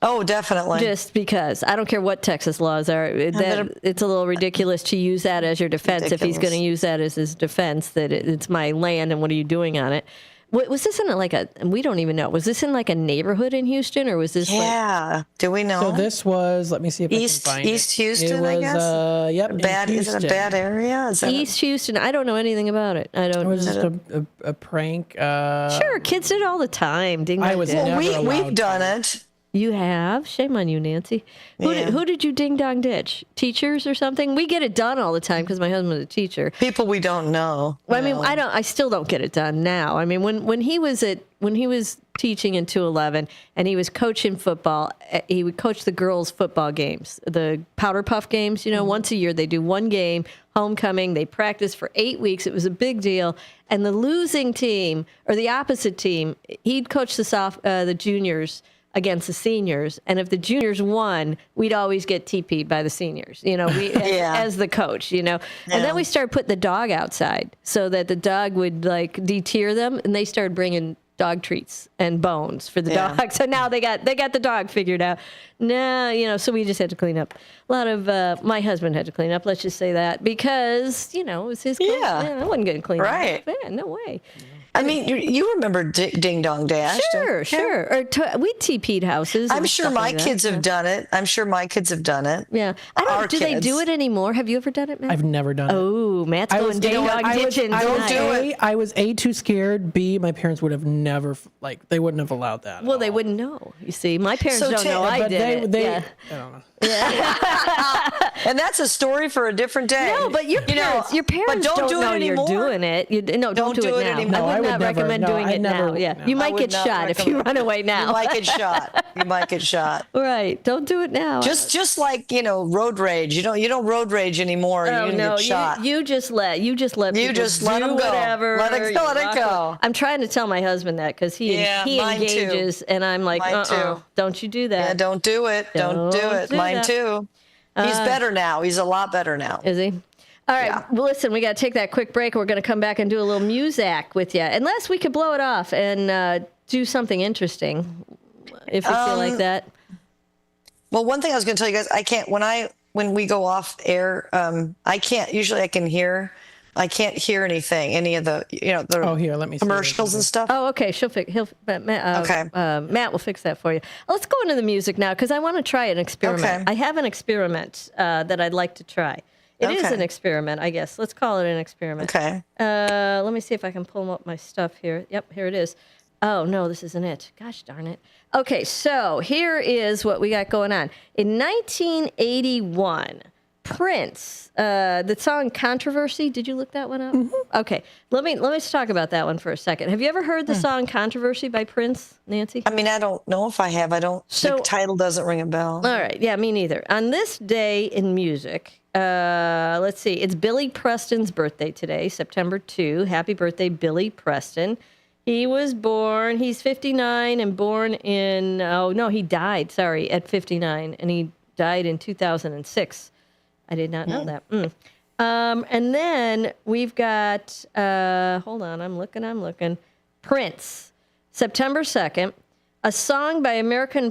Oh, definitely. Just because. I don't care what Texas laws are. It's a little ridiculous to use that as your defense if he's going to use that as his defense, that it's my land and what are you doing on it. Was this in we don't even know. Was this in like a neighborhood in Houston or was this do we know? So this was, let me see if I can find East Houston, it was, I guess? Yep, Is it a bad area? East Houston. I don't know anything about it. I don't. It was just a prank. Sure, kids did it all the time. We've done it. You have? Shame on you, Nancy. Who did you ding dong ditch? Teachers or something? We get it done all the time because my husband's a teacher. People we don't know. Well, I mean, I still don't get it done now. I mean, when he was teaching in 211 and he was coaching football, he would coach the girls' football games, the powder puff games. Once a year they do one game, homecoming. They practice for 8 weeks. It was a big deal. And the losing team or the opposite team, he'd coach the juniors. against the seniors, and if the juniors won, we'd always get TP'd by the seniors, as the coach, And then we started putting the dog outside so that the dog would like deter them, and they started bringing dog treats and bones for the dog. So now they got the dog figured out. No, so we just had to clean up. A lot of my husband had to clean up. Let's just say that because it was his. I wasn't going to clean up. Yeah, no way. I mean, you remember Ding Dong Dash? Sure. Or we TP'd houses. I'm sure my kids have done it. Yeah. They do it anymore? Have you ever done it, Matt? I've never done it. Oh, Matt's going Ding Dong ditching. Don't do it. I was A, too scared. B, my parents would have never, they wouldn't have allowed that. Well, they wouldn't know. You see, my parents don't know I did it. I don't know. Yeah. And that's a story for a different day. No, but your parents don't know you're doing it. Don't do it now. anymore. I would not recommend doing it now. Yeah, you might get shot if you run away now. You might get shot. Right. Don't do it now. Just like road rage. You don't road rage anymore. Oh, you're gonna get shot. You just let people them go. Whatever. Let it go. I'm trying to tell my husband that because he engages, too. and I'm like, don't you do that? Yeah, don't do it. Don't do it. Mine too. He's better now. He's a lot better now. Is he? All right. Well, listen, we got to take that quick break. We're going to come back and do a little music with you. Unless we could blow it off and do something interesting, if you feel like that. Well, one thing I was going to tell you guys, I can't, when we go off air, I can't, usually I can't hear anything, any of the, here, let me see commercials and stuff. Oh, okay. Matt will fix that for you. Let's go into the music now because I want to try an experiment. Okay. I have an experiment that I'd like to try. It is an experiment, I guess. Let's call it an experiment. Okay. Let me see if I can pull up my stuff here. Yep, here it is. Oh, no, this isn't it. Gosh darn it. Okay, so here is what we got going on. In 1981, Prince, the song Controversy, did you look that one up? Mm-hmm. Okay, let me talk about that one for a second. Have you ever heard the song Controversy by Prince, Nancy? I mean, I don't know if I have. The title doesn't ring a bell. All right, yeah, me neither. On this day in music, let's see, it's Billy Preston's birthday today, September 2. Happy birthday, Billy Preston. He was born, he's 59 and born in, he died, at 59, and he died in 2006. I did not know that. And then we've got, hold on, I'm looking. Prince, September 2nd, a song by American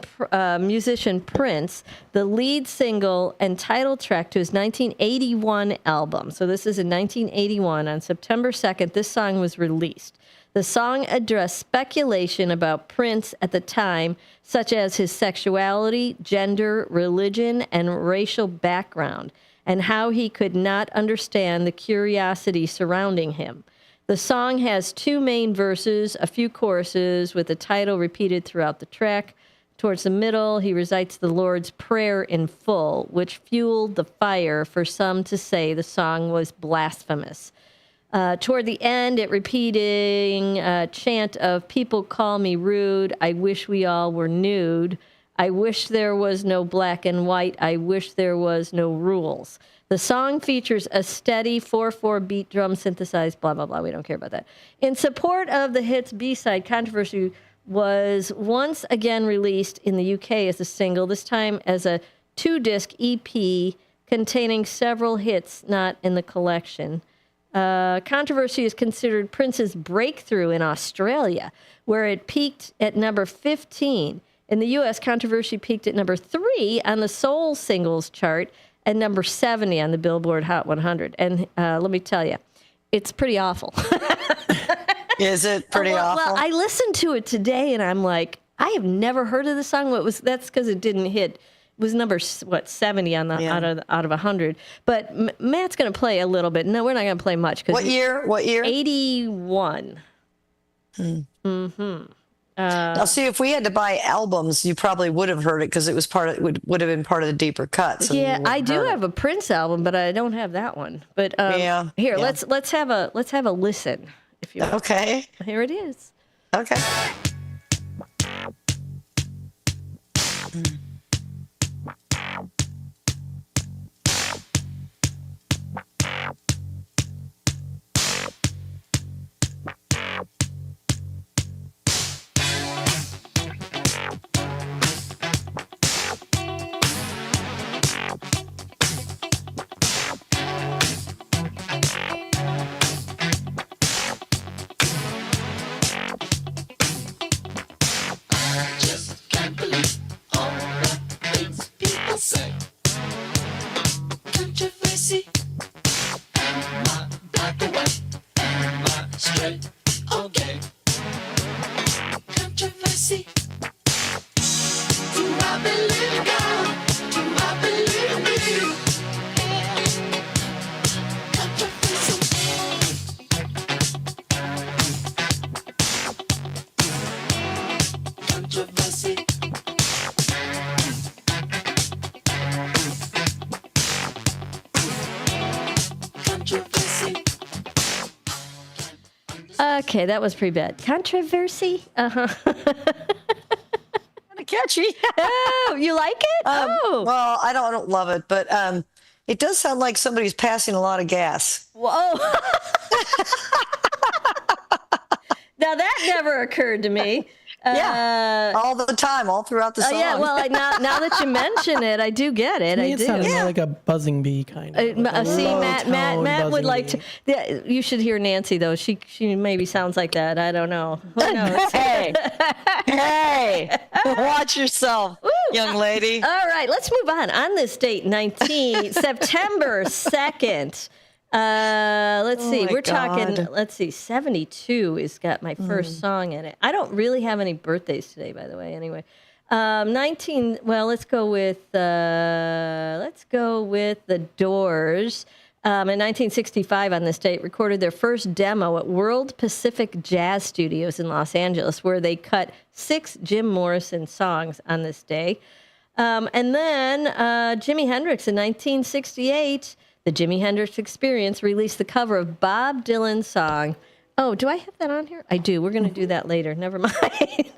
musician Prince, the lead single and title track to his 1981 album. So this is in 1981. On September 2nd, this song was released. The song addressed speculation about Prince at the time, such as his sexuality, gender, religion, and racial background, and how he could not understand the curiosity surrounding him. The song has two main verses, a few choruses, with the title repeated throughout the track. Towards the middle, he recites the Lord's Prayer in full, which fueled the fire for some to say the song was blasphemous. Toward the end, it repeating a chant of "People call me rude, I wish we all were nude. I wish there was no black and white, I wish there was no rules." The song features a steady 4/4 beat drum synthesized, blah, blah, blah. We don't care about that. In support of the hit's B-side, Controversy was once again released in the UK as a single, this time as a 2-disc EP containing several hits not in the collection. Controversy is considered Prince's breakthrough in Australia, where it peaked at number 15. In the U.S., Controversy peaked at number 3 on the Soul Singles chart and number 70 on the Billboard Hot 100. And let me tell you, it's pretty awful. Is it pretty awful? Well, I listened to it today, and I'm like, I have never heard of the song. That's because it didn't hit. It was number 70 on the out of 100. But Matt's going to play a little bit. No, we're not going to play much. What year? 81. Mm-hmm. Now, see, if we had to buy albums, you probably would have heard it because it was would have been part of the deeper cut. So yeah, I do have a Prince album, but I don't have that one. But here, let's have a listen. If you want. Okay. Here it is. Okay. Just can't believe all the things people say. Controversy. Am I black or white? Am I straight or gay? Controversy. Do I believe in God? Do I believe in me? Controversy. Controversy. Controversy. Okay, that was pretty bad. Controversy? Uh-huh. Kind of catchy. Oh, you like it? Well, I don't love it, but it does sound like somebody's passing a lot of gas. Whoa. Now that never occurred to me. Yeah, all the time, all throughout the song. Yeah, well, now that you mention it, I do get it. To me, I it do. sounded more like a buzzing bee kind of. See, Matt would like to. Yeah, you should hear Nancy though. She maybe sounds like that. I don't know. Who knows? Hey, watch yourself, young lady. All right, let's move on. On this date, September 2nd. Let's see. We're talking. Let's see. 72 has got my first song in it. I don't really have any birthdays today, by the way. Anyway, 19. Well, let's go with the Doors. In 1965, on this date, recorded their first demo at World Pacific Jazz Studios in Los Angeles, where they cut 6 Jim Morrison songs on this day. And then Jimi Hendrix in 1968. The Jimi Hendrix Experience released the cover of Bob Dylan's song. Oh, do I have that on here? I do. We're going to do that later. Never mind.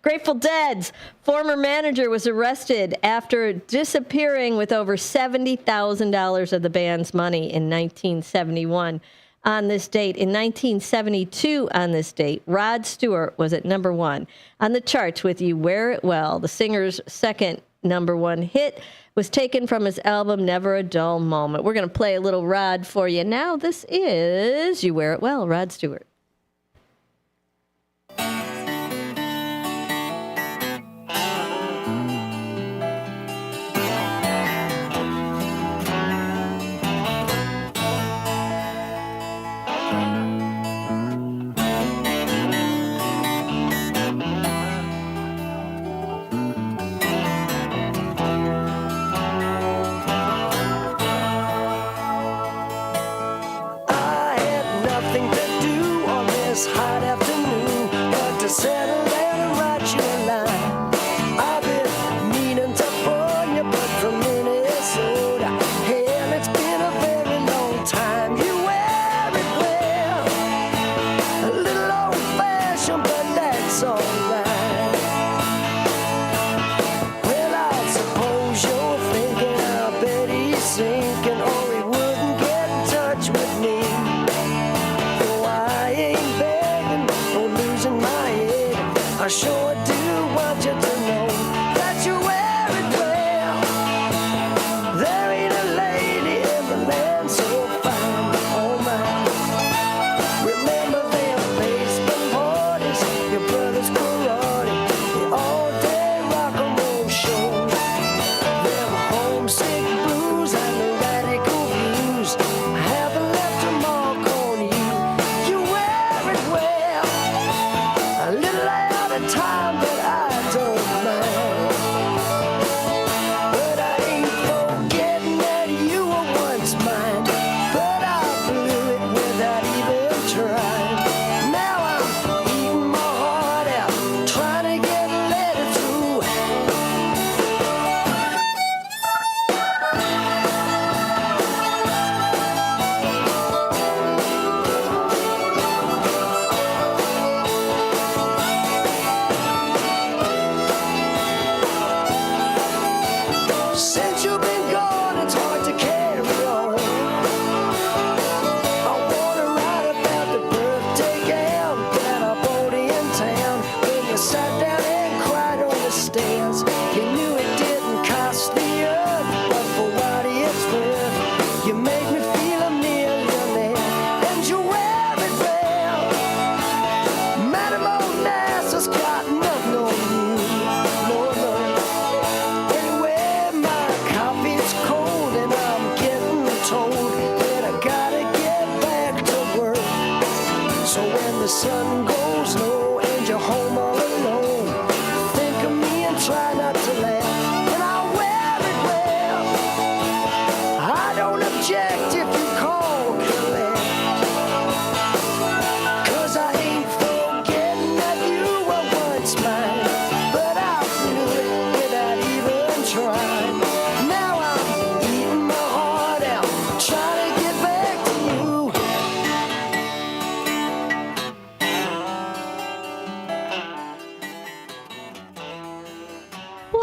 Grateful Dead's former manager was arrested after disappearing with over $70,000 of the band's money in 1971. On this date, in 1972, on this date, Rod Stewart was at number 1 on the charts with You Wear It Well. The singer's second number 1 hit was taken from his album Never a Dull Moment. We're going to play a little Rod for you now. This is You Wear It Well, Rod Stewart. Hot afternoon, but to settle down and write you a line. I've been meaning to phone you, but from Minnesota. Hell, it's been a very long time. You wear it well, a little old-fashioned, but that's alright. Well, I suppose you're thinking, I bet he's sinking, or he wouldn't get in touch with me. I sure do want you to know that you wear it well. There ain't a lady in the land so fine. Oh my. Remember them baseball parties, your brother's karate, the all-day rock and roll shows, them homesick blues and the radical views. I haven't left a mark on you. You wear it well. A little time, but I don't mind. But I ain't forgetting that you were once mine. But I blew it without even trying. Now I'm eating my heart out, trying to get a letter through. Since you've been gone, it's hard to carry on. I wanna write about the birthday gown that I bought in town. When you sat down and cried on the stairs, you knew it didn't cost the earth, but for what it's worth, you made me feel a millionaire, and you wear it well. Madam O'Nass has got nothing on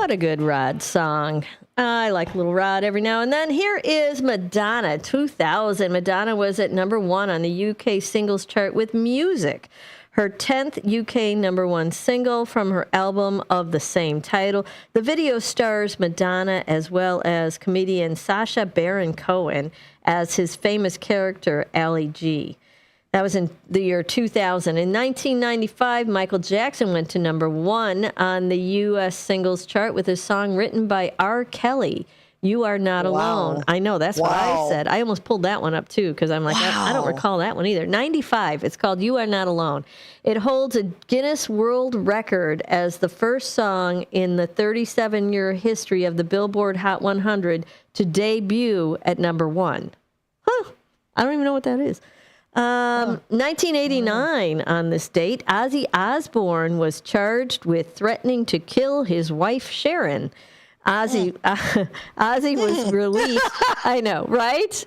What a good Rod song. I like Little Rod every now and then. Here is Madonna, 2000. Madonna was at number 1 on the UK singles chart with Music, her 10th UK number 1 single from her album of the same title. The video stars Madonna as well as comedian Sacha Baron Cohen as his famous character, Ali G. That was in the year 2000. In 1995, Michael Jackson went to number 1 on the U.S. singles chart with a song written by R. Kelly, You Are Not Alone. I know, that's what I said. I almost pulled that one up, too, because I'm like, I don't recall that one either. 95, it's called You Are Not Alone. It holds a Guinness World Record as the first song in the 37-year history of the Billboard Hot 100 to debut at number 1. Huh, I don't even know what that is. 1989, on this date, Ozzy Osbourne was charged with threatening to kill his wife, Sharon. Ozzy was released. I know, right?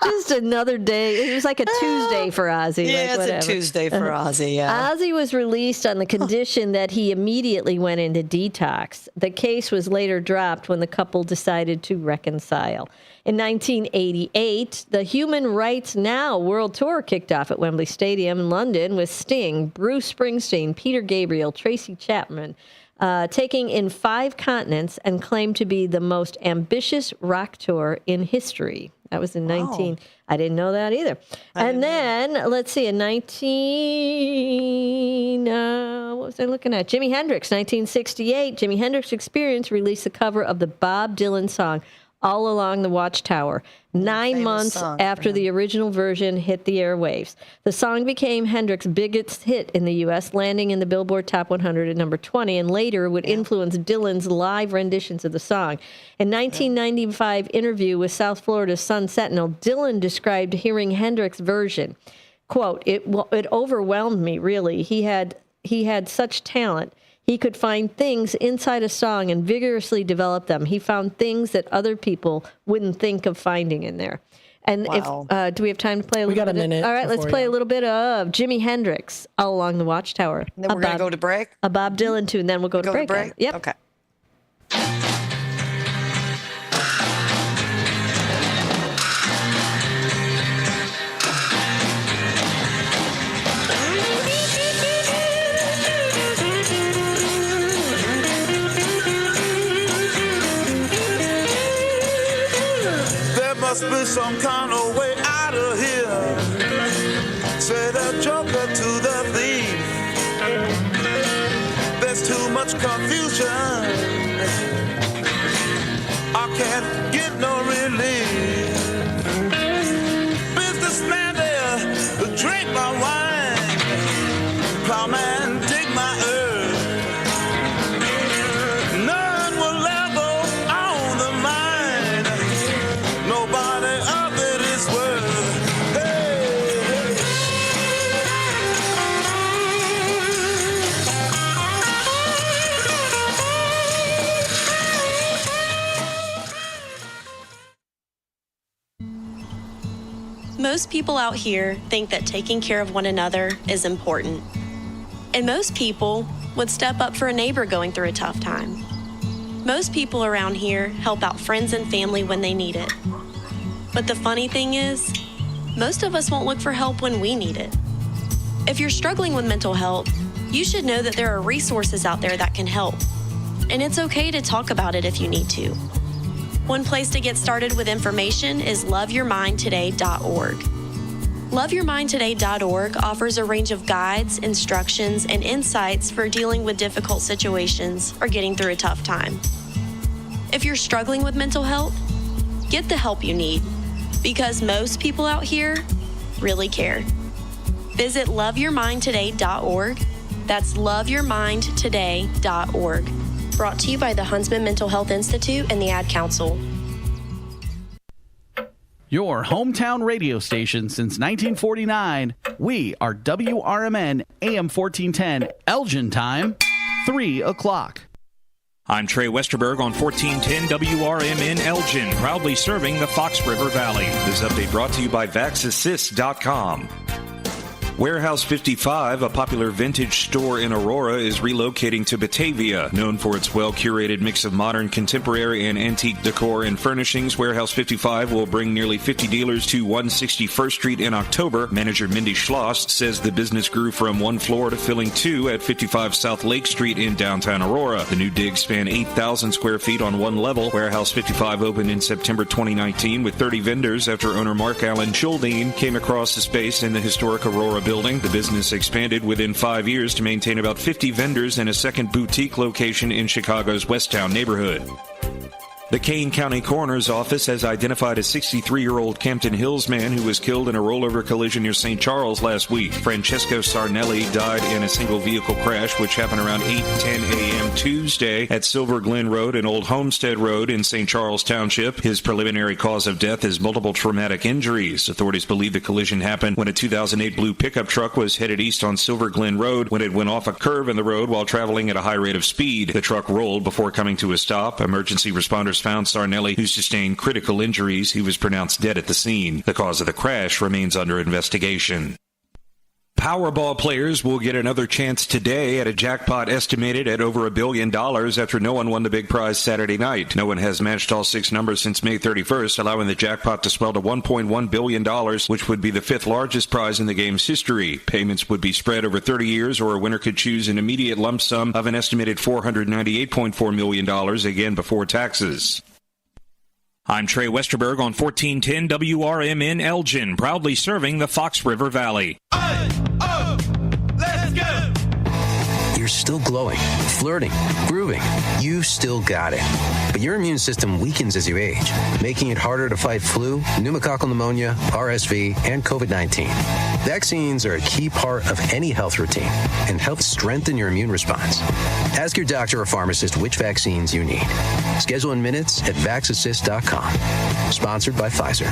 Just another day. It was like a Tuesday for Ozzy. Yeah, like it's a Tuesday for Ozzy, yeah. Ozzy was released on the condition that he immediately went into detox. The case was later dropped when the couple decided to reconcile. In 1988, the Human Rights Now World Tour kicked off at Wembley Stadium in London with Sting, Bruce Springsteen, Peter Gabriel, Tracy Chapman, taking in 5 continents and claimed to be the most ambitious rock tour in history. That was in 19... I didn't know that either. And then, let's see, in 19... what was I looking at? Jimi Hendrix, 1968. Jimi Hendrix Experience released the cover of the Bob Dylan song, All Along the Watchtower, 9 months after the original version hit the airwaves. The song became Hendrix's biggest hit in the U.S., landing in the Billboard Top 100 at number 20, and later would influence Dylan's live renditions of the song. In 1995 interview with South Florida's Sun Sentinel, Dylan described hearing Hendrix's version. Quote, it overwhelmed me, really. He had such talent. He could find things inside a song and vigorously develop them. He found things that other people wouldn't think of finding in there. And if do we have time to play a little bit? We got a minute. All right, let's play a little bit of Jimi Hendrix, All Along the Watchtower. And then we're going to go to break? A Bob Dylan tune, and then we'll go to break. Yep. Okay. Must be some kind of way out of here. Say the joker to the thief. There's too much confusion. I can't get no relief. Businessman there, drink my wine. Plowman, dig my earth. None will ever own the mine. Nobody of it is worth. Hey, Most people out here think that taking care of one another is important. And most people would step up for a neighbor going through a tough time. Most people around here help out friends and family when they need it. But the funny thing is, most of us won't look for help when we need it. If you're struggling with mental health, you should know that there are resources out there that can help. And it's okay to talk about it if you need to. One place to get started with information is loveyourmindtoday.org. Loveyourmindtoday.org offers a range of guides, instructions, and insights for dealing with difficult situations or getting through a tough time. If you're struggling with mental health, get the help you need, because most people out here really care. Visit loveyourmindtoday.org. That's loveyourmindtoday.org. Brought to you by the Huntsman Mental Health Institute and the Ad Council. Your hometown radio station since 1949. We are WRMN AM 1410, Elgin time, 3 o'clock. I'm Trey Westerberg on 1410 WRMN Elgin, proudly serving the Fox River Valley. This update brought to you by VaxAssist.com. Warehouse 55, a popular vintage store in Aurora, is relocating to Batavia. Known for its well-curated mix of modern, contemporary, and antique decor and furnishings, Warehouse 55 will bring nearly 50 dealers to 161st Street in October. Manager Mindy Schloss says the business grew from one floor to filling two at 55 South Lake Street in downtown Aurora. The new digs span 8,000 square feet on one level. Warehouse 55 opened in September 2019 with 30 vendors after owner Mark Allen Schuldine came across the space in the historic Aurora building. The business expanded within 5 years to maintain about 50 vendors and a second boutique location in Chicago's Westtown neighborhood. The Kane County Coroner's Office has identified a 63-year-old Campton Hills man who was killed in a rollover collision near St. Charles last week. Francesco Sarnelli died in a single-vehicle crash, which happened around 8:10 a.m. Tuesday at Silver Glen Road and Old Homestead Road in St. Charles Township. His preliminary cause of death is multiple traumatic injuries. Authorities believe the collision happened when a 2008 blue pickup truck was headed east on Silver Glen Road when it went off a curve in the road while traveling at a high rate of speed. The truck rolled before coming to a stop. Emergency responders found Sarnelli, who sustained critical injuries. He was pronounced dead at the scene. The cause of the crash remains under investigation. Powerball players will get another chance today at a jackpot estimated at over $1 billion after no one won the big prize Saturday night. No one has matched all six numbers since May 31st, allowing the jackpot to swell to $1.1 billion, which would be the fifth largest prize in the game's history. Payments would be spread over 30 years, or a winner could choose an immediate lump sum of an estimated $498.4 million, again before taxes. I'm Trey Westerberg on 1410 WRMN Elgin, proudly serving the Fox River Valley. Let's go! You're still glowing, flirting, grooving. You still got it. But your immune system weakens as you age, making it harder to fight flu, pneumococcal pneumonia, RSV, and COVID-19. Vaccines are a key part of any health routine and help strengthen your immune response. Ask your doctor or pharmacist which vaccines you need. Schedule in minutes at vaxassist.com. Sponsored by Pfizer.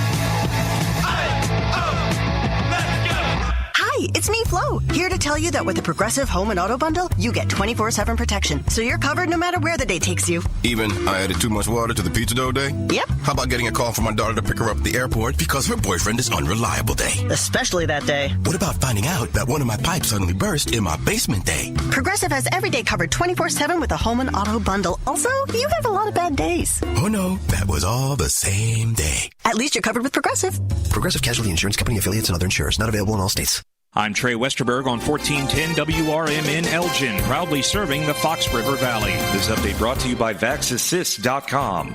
Hi, it's me, Flo, here to tell you that with the Progressive Home and Auto Bundle, you get 24/7 protection, so you're covered no matter where the day takes you. Even I added too much water to the pizza dough day? Yep. How about getting a call from my daughter to pick her up at the airport because her boyfriend is unreliable day? Especially that day. What about finding out that one of my pipes suddenly burst in my basement day? Progressive has every day covered 24/7 with the Home and Auto Bundle. Also, you have a lot of bad days. Oh no, that was all the same day. At least you're covered with Progressive. Progressive Casualty Insurance Company affiliates and other insurers. Not available in all states. I'm Trey Westerberg on 1410 WRMN Elgin, proudly serving the Fox River Valley. This update brought to you by VaxAssist.com.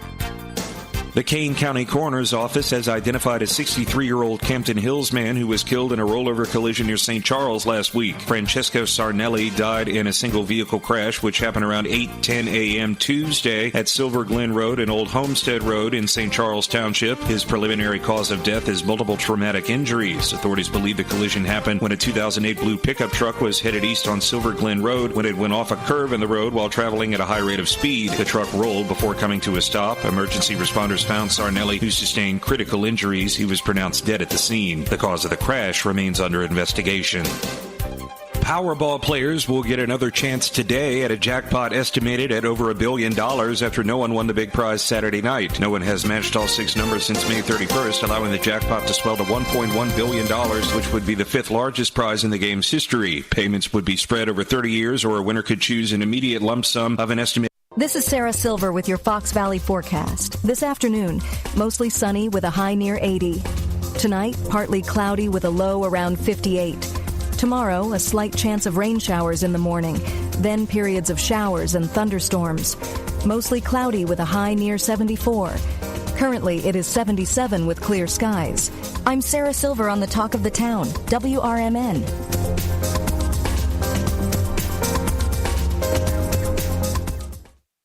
The Kane County Coroner's Office has identified a 63-year-old Campton Hills man who was killed in a rollover collision near St. Charles last week. Francesco Sarnelli died in a single-vehicle crash, which happened around 8:10 a.m. Tuesday at Silver Glen Road and Old Homestead Road in St. Charles Township. His preliminary cause of death is multiple traumatic injuries. Authorities believe the collision happened when a 2008 blue pickup truck was headed east on Silver Glen Road when it went off a curve in the road while traveling at a high rate of speed. The truck rolled before coming to a stop. Emergency responders found Sarnelli, who sustained critical injuries. He was pronounced dead at the scene. The cause of the crash remains under investigation. Powerball players will get another chance today at a jackpot estimated at over $1 billion after no one won the big prize Saturday night. No one has matched all six numbers since May 31st, allowing the jackpot to swell to $1.1 billion, which would be the fifth largest prize in the game's history. Payments would be spread over 30 years, or a winner could choose an immediate lump sum of an estimated. This is Sarah Silver with your Fox Valley forecast. This afternoon, mostly sunny with a high near 80. Tonight, partly cloudy with a low around 58. Tomorrow, a slight chance of rain showers in the morning, then periods of showers and thunderstorms. Mostly cloudy with a high near 74. Currently, it is 77 with clear skies. I'm Sarah Silver on the Talk of the Town, WRMN.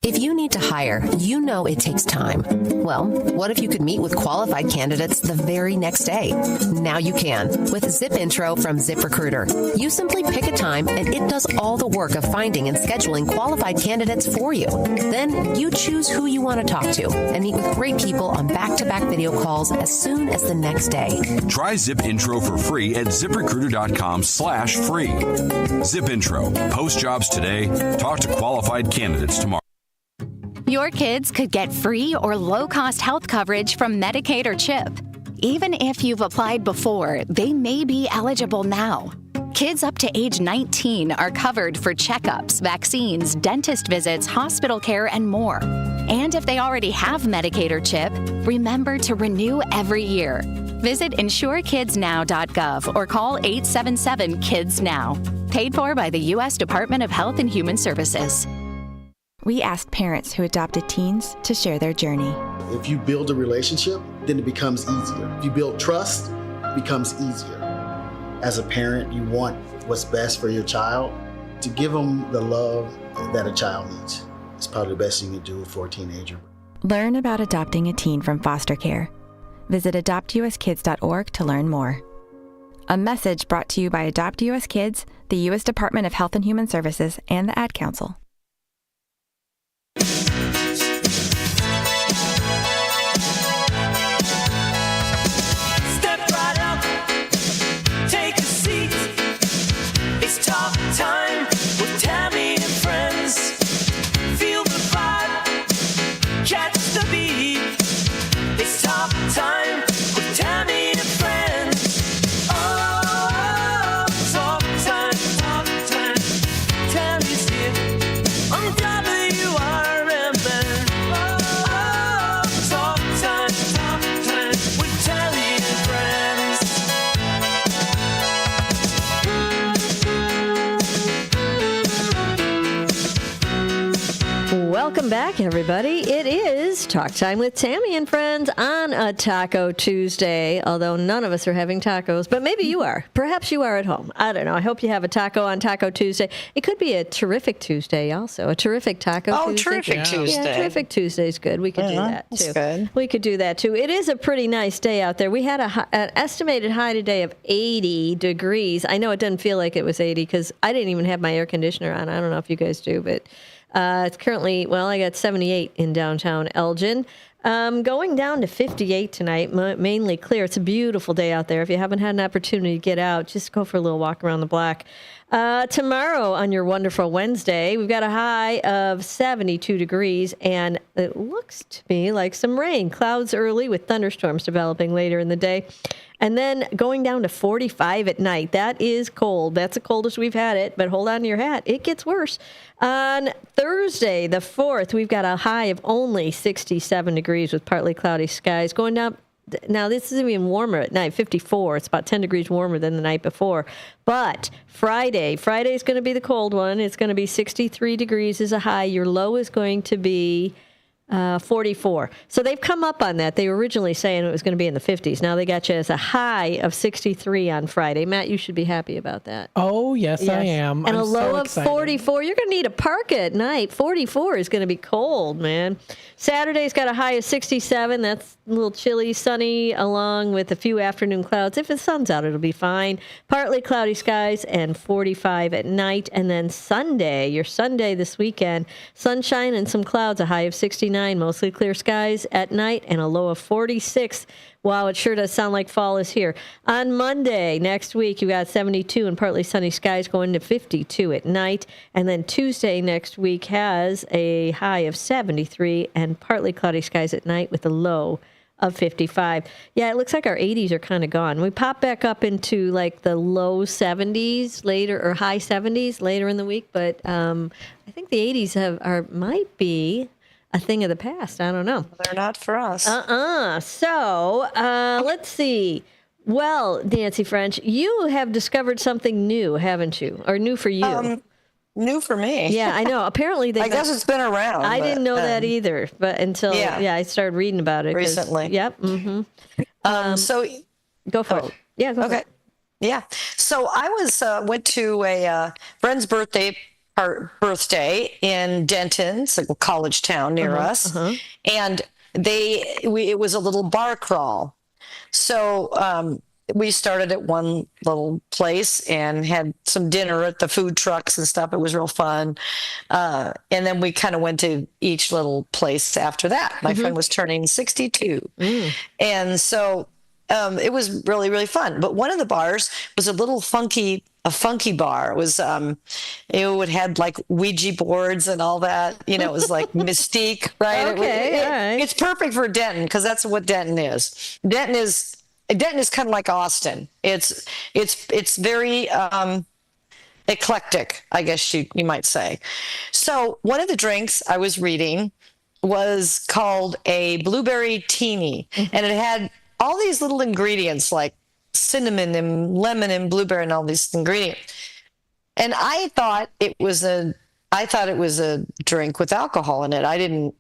If you need to hire, you know it takes time. Well, what if you could meet with qualified candidates the very next day? Now you can with Zip Intro from ZipRecruiter. You simply pick a time and it does all the work of finding and scheduling qualified candidates for you. Then you choose who you want to talk to and meet with great people on back-to-back video calls as soon as the next day. Try Zip Intro for free at ZipRecruiter.com/free. Zip Intro. Post jobs today. Talk to qualified candidates tomorrow. Your kids could get free or low-cost health coverage from Medicaid or CHIP. Even if you've applied before, they may be eligible now. Kids up to age 19 are covered for checkups, vaccines, dentist visits, hospital care, and more. And if they already have Medicaid or CHIP, remember to renew every year. Visit insurekidsnow.gov or call 877-KIDS-NOW. Paid for by the U.S. Department of Health and Human Services. We asked parents who adopted teens to share their journey. If you build a relationship, then it becomes easier. If you build trust, it becomes easier. As a parent, you want what's best for your child. To give them the love that a child needs is probably the best thing you can do for a teenager. Learn about adopting a teen from foster care. Visit adoptuskids.org to learn more. A message brought to you by Adopt U.S. Kids, the U.S. Department of Health and Human Services, and the Ad Council. Step right up, take a seat. It's talk time with Tammy and friends. Feel the vibe, catch the beat. It's talk time with Tammy and friends. Oh, talk time, Tammy's here on WRMN. Oh, talk time with Tammy and friends. Welcome back, everybody. It is Talk Time with Tammy and Friends on a Taco Tuesday, although none of us are having tacos, but maybe you are. Perhaps you are at home. I don't know. I hope you have a taco on Taco Tuesday. It could be a terrific Tuesday also, a terrific Taco Tuesday. Terrific Tuesday. Yeah, terrific Tuesday is good. We could do that, too. That's good. We could do that, too. It is a pretty nice day out there. We had an estimated high today of 80 degrees. I know it doesn't feel like it was 80 because I didn't even have my air conditioner on. I don't know if you guys do, but it's currently, I got 78 in downtown Elgin. Going down to 58 tonight, mainly clear. It's a beautiful day out there. If you haven't had an opportunity to get out, just go for a little walk around the block. Tomorrow on your wonderful Wednesday, we've got a high of 72 degrees, and it looks to me like some rain. Clouds early with thunderstorms developing later in the day. And then going down to 45 at night. That is cold. That's the coldest we've had it, but hold on to your hat. It gets worse. On Thursday, the 4th, we've got a high of only 67 degrees with partly cloudy skies. Going down. Now, this is even warmer at night, 54. It's about 10 degrees warmer than the night before. But Friday is going to be the cold one. It's going to be 63 degrees as a high. Your low is going to be 44. So they've come up on that. They were originally saying it was going to be in the 50s. Now they got you as a high of 63 on Friday. Matt, you should be happy about that. Oh, yes. I am. And I'm a low so of excited. 44. You're going to need a parka at night. 44 is going to be cold, man. Saturday's got a high of 67. That's a little chilly, sunny, along with a few afternoon clouds. If the sun's out, it'll be fine. Partly cloudy skies and 45 at night. And then Sunday, your Sunday this weekend, sunshine and some clouds, a high of 69. Mostly clear skies at night and a low of 46. Wow, it sure does sound like fall is here. On Monday, next week, you got 72 and partly sunny skies going to 52 at night. And then Tuesday next week has a high of 73 and partly cloudy skies at night with a low of 55. Yeah, it looks like our 80s are kind of gone. We pop back up into like the low 70s later or high 70s later in the week. But I think the 80s might be a thing of the past. I don't know. They're not for us. So let's see. Well, Nancy French, you have discovered something new, haven't you? Or new for you? New for me. Yeah, I know. Apparently, I guess it's been around. I didn't know that either, but until I started reading about it recently. Yep. Mm-hmm. So go for it. Yeah. Go for it. Yeah. So I went to a friend's birthday in Denton, it's a college town near us, and it was a little bar crawl. So we started at one little place and had some dinner at the food trucks and stuff. It was real fun. And then we kind of went to each little place after that. My friend was turning 62. And so it was really, really fun. But one of the bars was a funky bar. It was, it had like Ouija boards and all that. It was like mystique, right? Okay, all right. It's perfect for Denton because that's what Denton is. Denton is Denton is kind of like Austin. It's very eclectic, I guess you might say. So one of the drinks I was reading was called a blueberry teeny, and it had all these little ingredients like cinnamon and lemon and blueberry and all these ingredients. And I thought it was a drink with alcohol in it.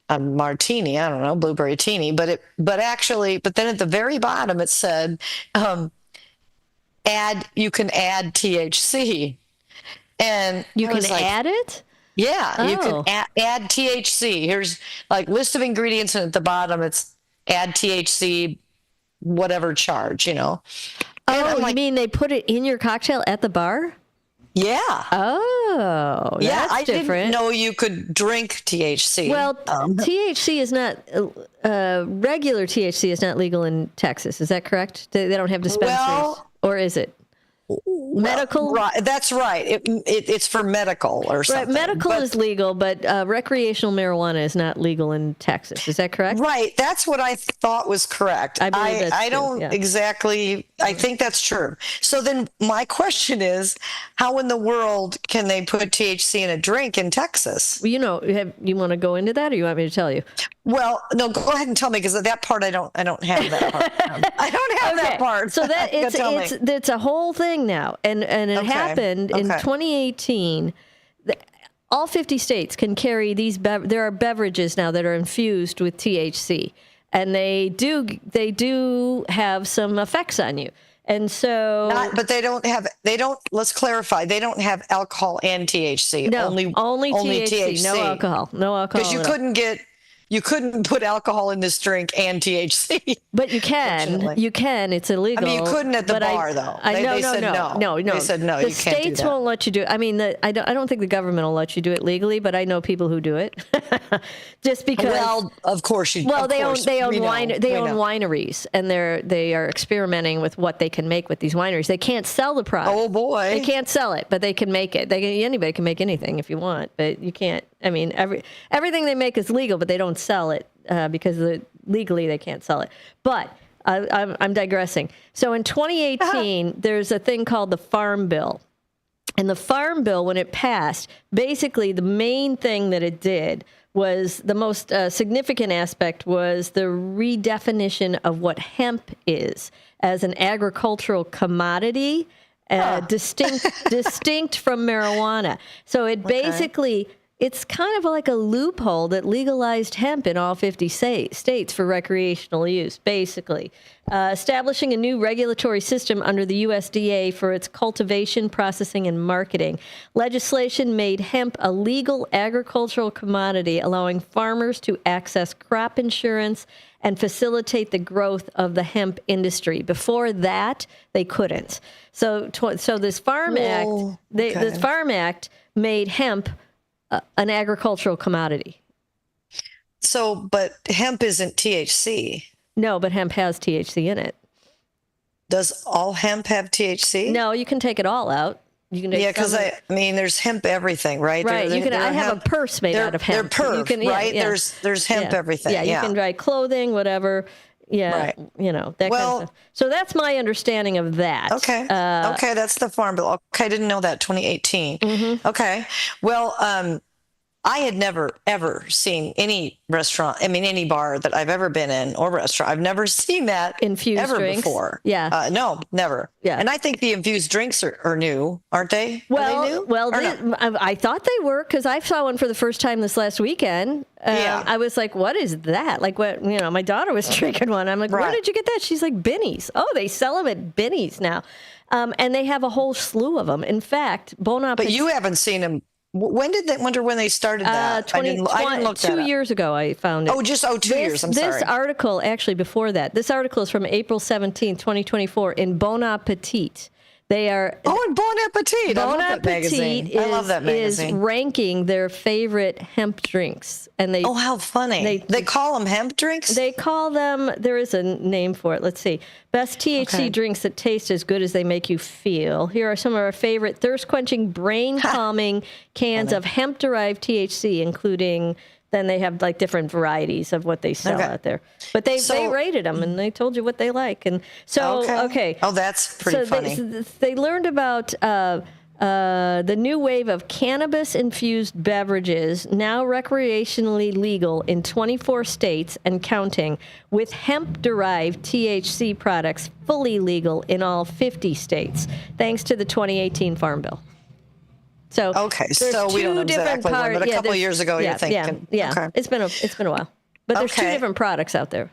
A martini, I don't know, blueberry teeny, but then at the very bottom it said, you can add THC. And you can add it? Yeah, you can add THC. Here's like list of ingredients, and at the bottom it's add THC, whatever charge, Oh, you mean they put it in your cocktail at the bar? Yeah. Oh, yeah. That's I different. didn't know you could drink THC. Well, THC is not regular THC is not legal in Texas. Is that correct? They don't have dispensaries, or is it? Medical? Right, that's right. It's for medical or something. Right, medical is legal, but recreational marijuana is not legal in Texas. Is that correct? Right. That's what I thought was correct. I believe that's I true, don't yeah. exactly. I think that's true. So then my question is, how in the world can they put THC in a drink in Texas? Well, you want to go into that, or you want me to tell you? Well, no, go ahead and tell me, because that part I don't have that part. I don't have that part. So that it's a whole thing now, and it happened in 2018. All 50 states can carry these. There are beverages now that are infused with THC, and they do have some effects on you. And so, but they don't. Let's clarify. They don't have alcohol and THC. No, only THC. No alcohol. Because you couldn't put alcohol in this drink and THC. But you can. You can. It's illegal. I mean, you couldn't at the bar, though. They said no. They said no. The you can't do states that. won't let you do it. I mean, I don't think the government will let you do it legally, but I know people who do it. Just because. Well, of course you. Well, they own know. wineries, and they are experimenting with what they can make with these wineries. They can't sell the product. Oh boy. They can't sell it, but they can make it. Anybody can make anything if you want, but you can't. I mean, everything they make is legal, but they don't sell it because legally they can't sell it. But I'm digressing. So in 2018, there's a thing called the Farm Bill. And the Farm Bill, when it passed, basically the main thing that it did was the most significant aspect was the redefinition of what hemp is as an agricultural commodity, distinct from marijuana. So it basically... It's kind of like a loophole that legalized hemp in all 50 states for recreational use, basically. Establishing a new regulatory system under the USDA for its cultivation, processing, and marketing. Legislation made hemp a legal agricultural commodity, allowing farmers to access crop insurance and facilitate the growth of the hemp industry. Before that, they couldn't. So this Farm this Farm Act made hemp an agricultural commodity. So, but hemp isn't THC. No, but hemp has THC in it. Does all hemp have THC? No, you can take it all out. You can take because I mean, there's hemp everything, right? Right. I have a purse made out of hemp. They're perf, right? Yeah. There's hemp everything. Yeah, you can dry clothing, whatever. Yeah, that kind of stuff. So that's my understanding of that. Okay. Okay, that's the Farm Bill. Okay, I didn't know that, 2018. Mm-hmm. Okay. Well, I had never, ever seen any restaurant, any bar that I've ever been in or restaurant. I've never seen that infused ever drinks before. Yeah. No, never. Yeah. And I think the infused drinks are new, aren't they? Well, are they new? I thought they were, because I saw one for the first time this last weekend. I was like, what is that? Like, what, my daughter was drinking one. I'm like, where did you get that? She's like, Binny's. Oh, they sell them at Binny's now. And they have a whole slew of them. In fact, Bon Appetit. But you haven't seen them. When they started that? I didn't look that 2 years ago, I found it. 2 years. I'm sorry. This article, actually, before that, this article is from April 17th, 2024, in Bon Appetit. They are. Oh, and Bon Appetit. I love that magazine. I love that magazine. Is ranking their favorite hemp drinks, and they. Oh, how funny! They call them hemp drinks. They call them. There is a name for it. Let's see. Best THC drinks that taste as good as they make you feel. Here are some of our favorite thirst-quenching, brain-calming cans of hemp-derived THC, including Then they have like different varieties of what they sell out there. But they rated them and they told you what they like. And so, okay. Oh, that's pretty funny. They learned about the new wave of cannabis-infused beverages, now recreationally legal in 24 states and counting, with hemp-derived THC products fully legal in all 50 states, thanks to the 2018 Farm Bill. So so we don't know exactly when, but a couple of years ago, you're thinking. Yeah. Okay. It's been a while, but there's 2 different products out there.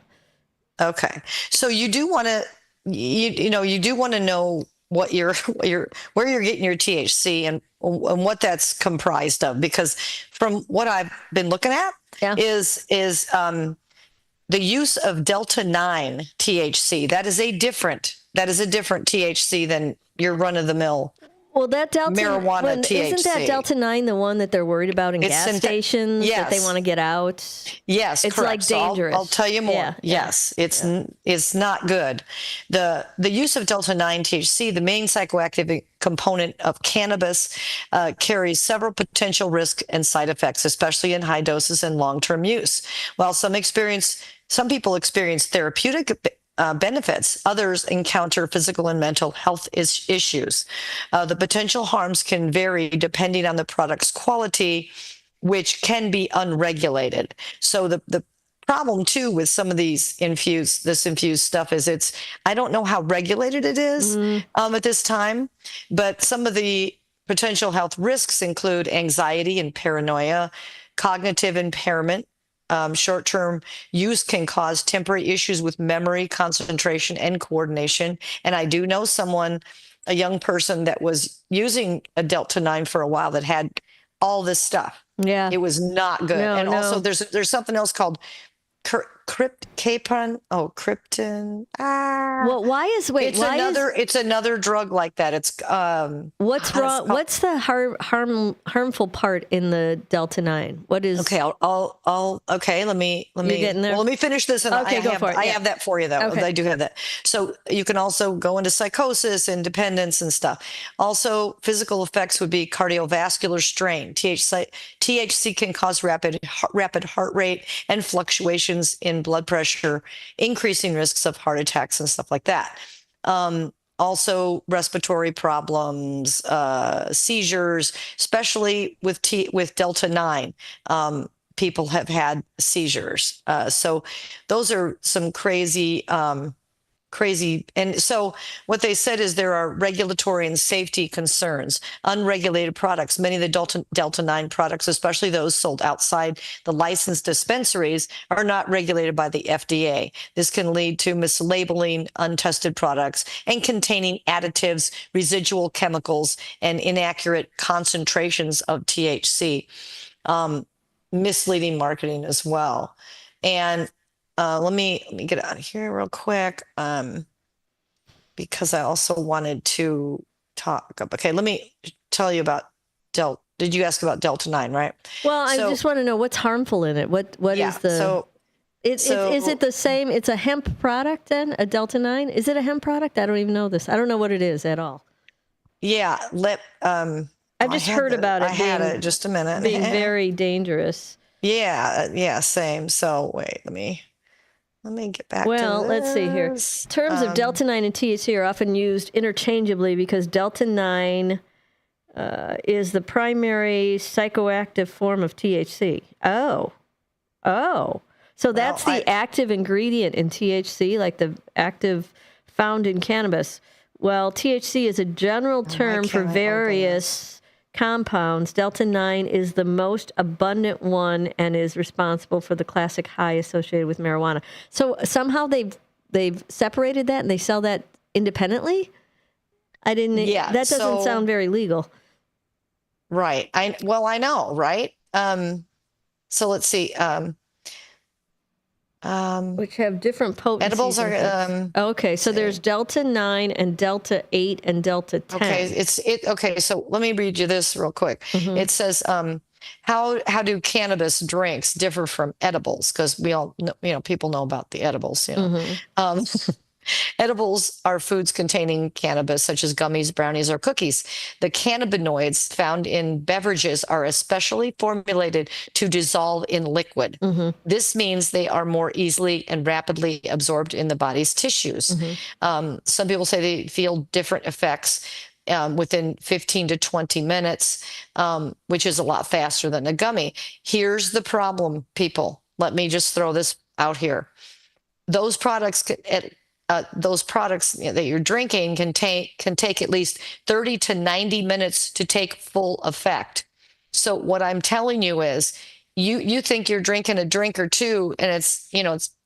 Okay, so you do want to, you do want to know where you're getting your THC and what that's comprised of, because from what I've been looking at is the use of Delta 9 THC. That is a different THC than your run of the mill. Well, that marijuana THC. Isn't that Delta 9 the one that they're worried about in gas stations that they want to get out? Yes, it's correct. Like dangerous. So I'll tell you more. Yes, it's not good. The use of Delta 9 THC, the main psychoactive component of cannabis, carries several potential risks and side effects, especially in high doses and long-term use. While some people experience therapeutic benefits, others encounter physical and mental health issues. The potential harms can vary depending on the product's quality, which can be unregulated. So the problem too with some of these infused stuff is I don't know how regulated it is at this time, but some of the potential health risks include anxiety and paranoia, cognitive impairment. Short-term use can cause temporary issues with memory, concentration, and coordination. And I do know a young person that was using a Delta 9 for a while that had all this stuff. Yeah. It was not good. Also there's something else called Krypton. Well, it's another drug like that. It's what's wrong? What's the harmful part in the Delta 9? What is? Okay, let me getting there? Well, let me finish this and I have that for you though. Okay. I do have that. So you can also go into psychosis and dependence and stuff. Also, physical effects would be cardiovascular strain. THC can cause rapid heart rate and fluctuations in blood pressure, increasing risks of heart attacks and stuff like that. Also, respiratory problems, seizures, especially with Delta 9. People have had seizures. So those are some crazy. And so what they said is there are regulatory and safety concerns. Unregulated products, many of the Delta 9 products, especially those sold outside the licensed dispensaries, are not regulated by the FDA. This can lead to mislabeling untested products and containing additives, residual chemicals, and inaccurate concentrations of THC. Misleading marketing as well. And let me get out of here real quick because I also wanted to talk. Okay, let me tell you about Delta. Did you ask about Delta 9, right? Well, I just want to know what's harmful in it. What is the? Is it the same? It's a hemp product then? A Delta 9? Is it a hemp product? I don't even know this. I don't know what it is at all. Yeah, I've just heard about it. I had it just a minute. Being very dangerous. Yeah, same. So wait, let me get back to this. Well, let's see here. Terms of Delta 9 and THC are often used interchangeably because Delta 9 is the primary psychoactive form of THC. Oh. So that's the active ingredient in THC, like the active found in cannabis. Well, THC is a general term for various compounds. Delta 9 is the most abundant one and is responsible for the classic high associated with marijuana. So somehow they've separated that and they sell that independently? I didn't. Yeah, that doesn't sound very legal. Right. I know. Right. So let's see. Which have different potencies. Edibles are okay. So there's Delta 9 and Delta 8 and Delta 10. Okay, so let me read you this real quick. Mm-hmm. It says, how do cannabis drinks differ from edibles? Because we all know, people know about the edibles. Mm-hmm. Edibles are foods containing cannabis, such as gummies, brownies, or cookies. The cannabinoids found in beverages are especially formulated to dissolve in liquid. This means they are more easily and rapidly absorbed in the body's tissues. Some people say they feel different effects within 15 to 20 minutes, which is a lot faster than a gummy. Here's the problem, people. Let me just throw this out here. Those products that you're drinking can take at least 30 to 90 minutes to take full effect. So what I'm telling you is, you think you're drinking a drink or two, and it's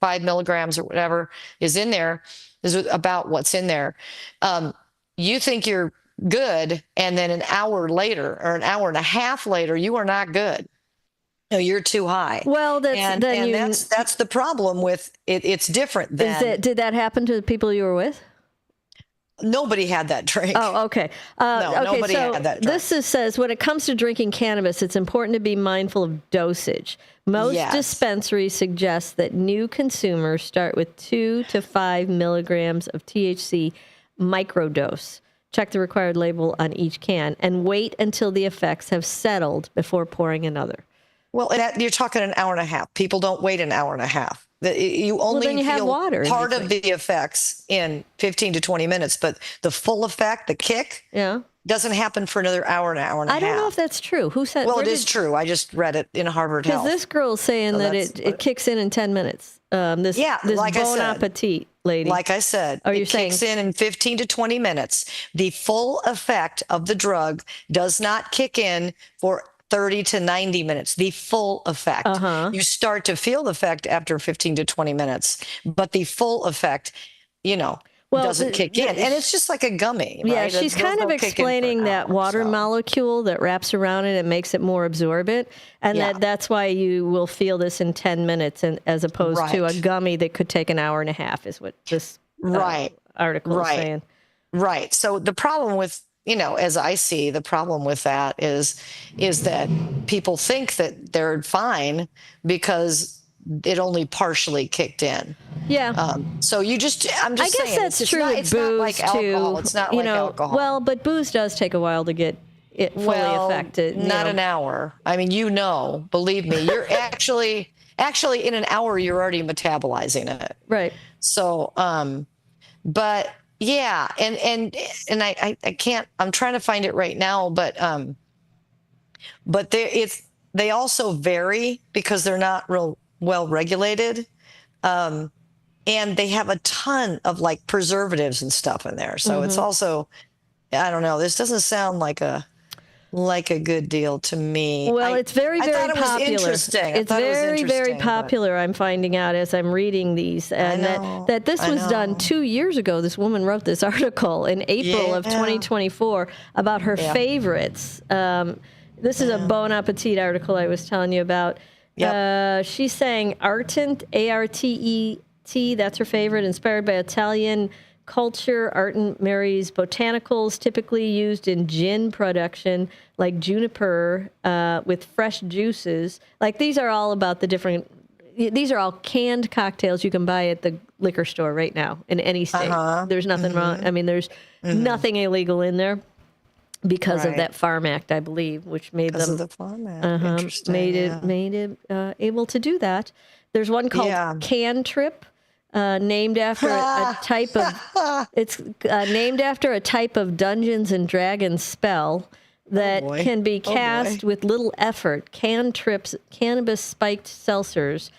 5 milligrams or whatever is in there, is about what's in there. You think you're good, and then an hour later or an hour and a half later, you are not good. No, you're too high. Well, that's the problem with it. It's different than. Did that happen to the people you were with? Nobody had that drink. Oh, okay. Nobody had that drink. This says, when it comes to drinking cannabis, it's important to be mindful of dosage. Most dispensaries suggest that new consumers start with 2 to 5 milligrams of THC microdose. Check the required label on each can and wait until the effects have settled before pouring another. Well, you're talking an hour and a half. People don't wait an hour and a half. You only then you have feel water part of the effects in 15 to 20 minutes, but the full effect, the kick, doesn't happen for another hour and a half. I don't know if that's true. Who said? Well, it is true. I just read it in Harvard Health. Because this girl's saying that it kicks in 10 minutes. This like Bon Appetit lady. Like I said, it kicks in 15 to 20 minutes. The full effect of the drug does not kick in for 30 to 90 minutes, the full effect. You start to feel the effect after 15 to 20 minutes, but the full effect, doesn't kick in. And it's just like a gummy, right? Yeah, she's kind of explaining that water molecule that wraps around it and makes it more absorbent, and that's why you will feel this in 10 minutes as opposed to a gummy that could take an hour and a half, is what this article is saying. Right. So the problem with as I see, the problem with that is that people think that they're fine because it only partially kicked in. Yeah. So I'm just saying. I guess that's true with booze, not like alcohol. too. It's not like alcohol. Well, but booze does take a while to get it fully affected. Not an hour. I mean, believe me, you're actually in an hour, you're already metabolizing it. Right. So, but yeah, and I can't. I'm trying to find it right now, but they also vary because they're not real well regulated, and they have a ton of like preservatives and stuff in there. So it's also, I don't know. This doesn't sound like a good deal to me. Well, it's very, very popular. It's very, very popular. I'm finding out as I'm reading these, and that this was done 2 years ago. This woman wrote this article in April of 2024 about her favorites. This is a Bon Appetit article I was telling you about. She's saying Artent, A-R-T-E-T, that's her favorite, inspired by Italian culture. Artent marries botanicals typically used in gin production, like juniper, with fresh juices. Like, these are all about these are all canned cocktails you can buy at the liquor store right now in any state. There's nothing wrong. I mean, there's nothing illegal in there because of that Farm Act, I believe, which made them the Farm Act. made it able to do that. There's one called Can Trip. Named after a type of named after a type of Dungeons and Dragons spell that can be cast with little effort. Can Trips cannabis spiked seltzers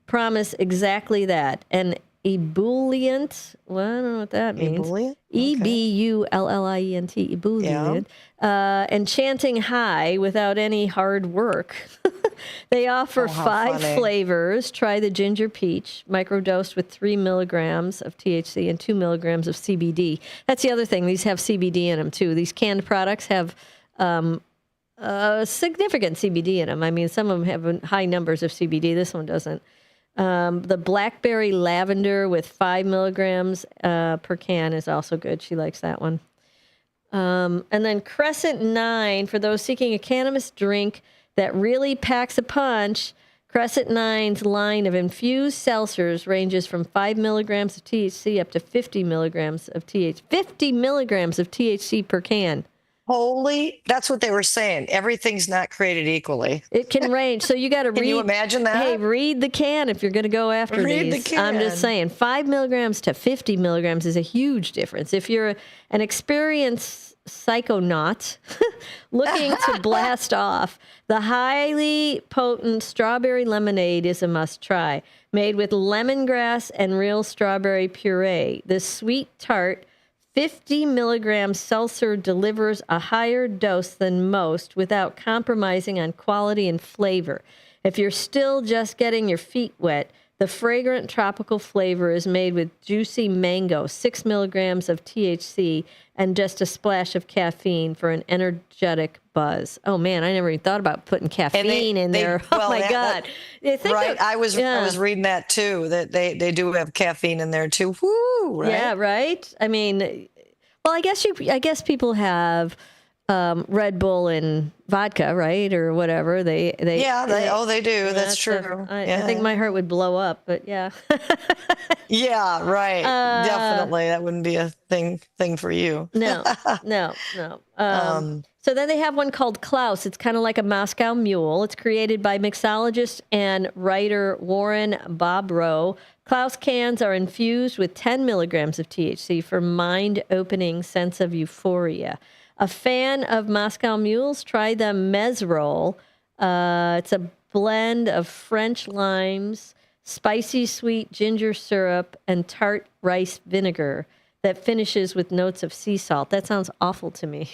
promise exactly that. An ebullient, well, I don't know what that means. Ebullient? Ebullient, ebullient. Enchanting high without any hard work. They offer 5 flavors. Try the ginger peach, microdosed with 3 milligrams of THC and 2 milligrams of CBD. That's the other thing. These have CBD in them, too. These canned products have significant CBD in them. I mean, some of them have high numbers of CBD. This one doesn't. The blackberry lavender with 5 milligrams per can is also good. She likes that one. And then Crescent 9, for those seeking a cannabis drink that really packs a punch, Crescent 9's line of infused seltzers ranges from 5 milligrams of THC up to 50 milligrams of THC. 50 milligrams of THC per can. That's what they were saying. Everything's not created equally. It can range. So you got to read. Can you imagine that? Hey, read the can if you're going to go after Read these. the can. I'm just saying, 5 milligrams to 50 milligrams is a huge difference. If you're an experienced psychonaut looking to blast off, the highly potent strawberry lemonade is a must-try. Made with lemongrass and real strawberry puree, this sweet tart 50 milligram seltzer delivers a higher dose than most without compromising on quality and flavor. If you're still just getting your feet wet, the fragrant tropical flavor is made with juicy mango, 6 milligrams of THC, and just a splash of caffeine for an energetic buzz. Oh, man, I never even thought about putting caffeine in there. Oh, my God. Right. I was reading that, too, that they do have caffeine in there, too. Woo, right? Yeah, right? I mean, well, I guess people have Red Bull and vodka, right, or whatever. They do. That's true. I think my heart would blow up, but yeah. Yeah, right. Definitely, that wouldn't be a thing for you. No. So then they have one called Klaus. It's kind of like a Moscow Mule. It's created by mixologist and writer Warren Bobrow. Klaus cans are infused with 10 milligrams of THC for mind-opening sense of euphoria. A fan of Moscow Mules, try the Mezrol. It's a blend of French limes, spicy sweet ginger syrup, and tart rice vinegar that finishes with notes of sea salt. That sounds awful to me.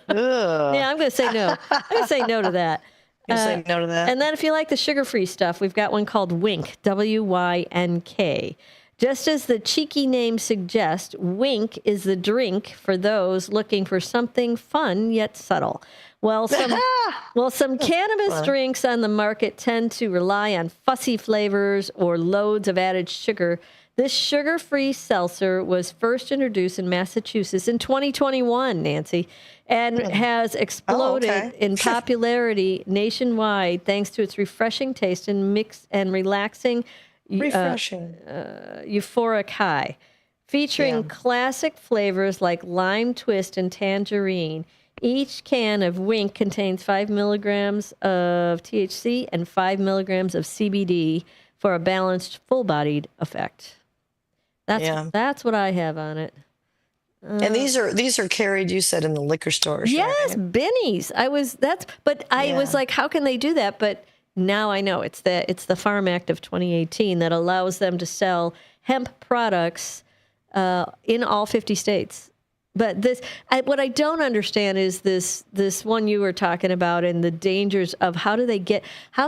Yeah, I'm going to say no. I'm going to say no to that. Say no to that. And then if you like the sugar-free stuff, we've got one called Wink, W-Y-N-K. Just as the cheeky name suggests, Wink is the drink for those looking for something fun yet subtle. Well, some cannabis drinks on the market tend to rely on fussy flavors or loads of added sugar. This sugar-free seltzer was first introduced in Massachusetts in 2021, Nancy, and has exploded in popularity nationwide thanks to its refreshing taste and relaxing euphoric high, featuring classic flavors like lime twist and tangerine. Each can of Wink contains 5 milligrams of THC and 5 milligrams of CBD for a balanced, full-bodied effect. That's what I have on it. And these are carried, you said, in the liquor stores. Yes, right? Benny's. I was like, how can they do that? But now I know it's the Farm Act of 2018 that allows them to sell hemp products in all 50 states. But what I don't understand is this one you were talking about and the dangers of how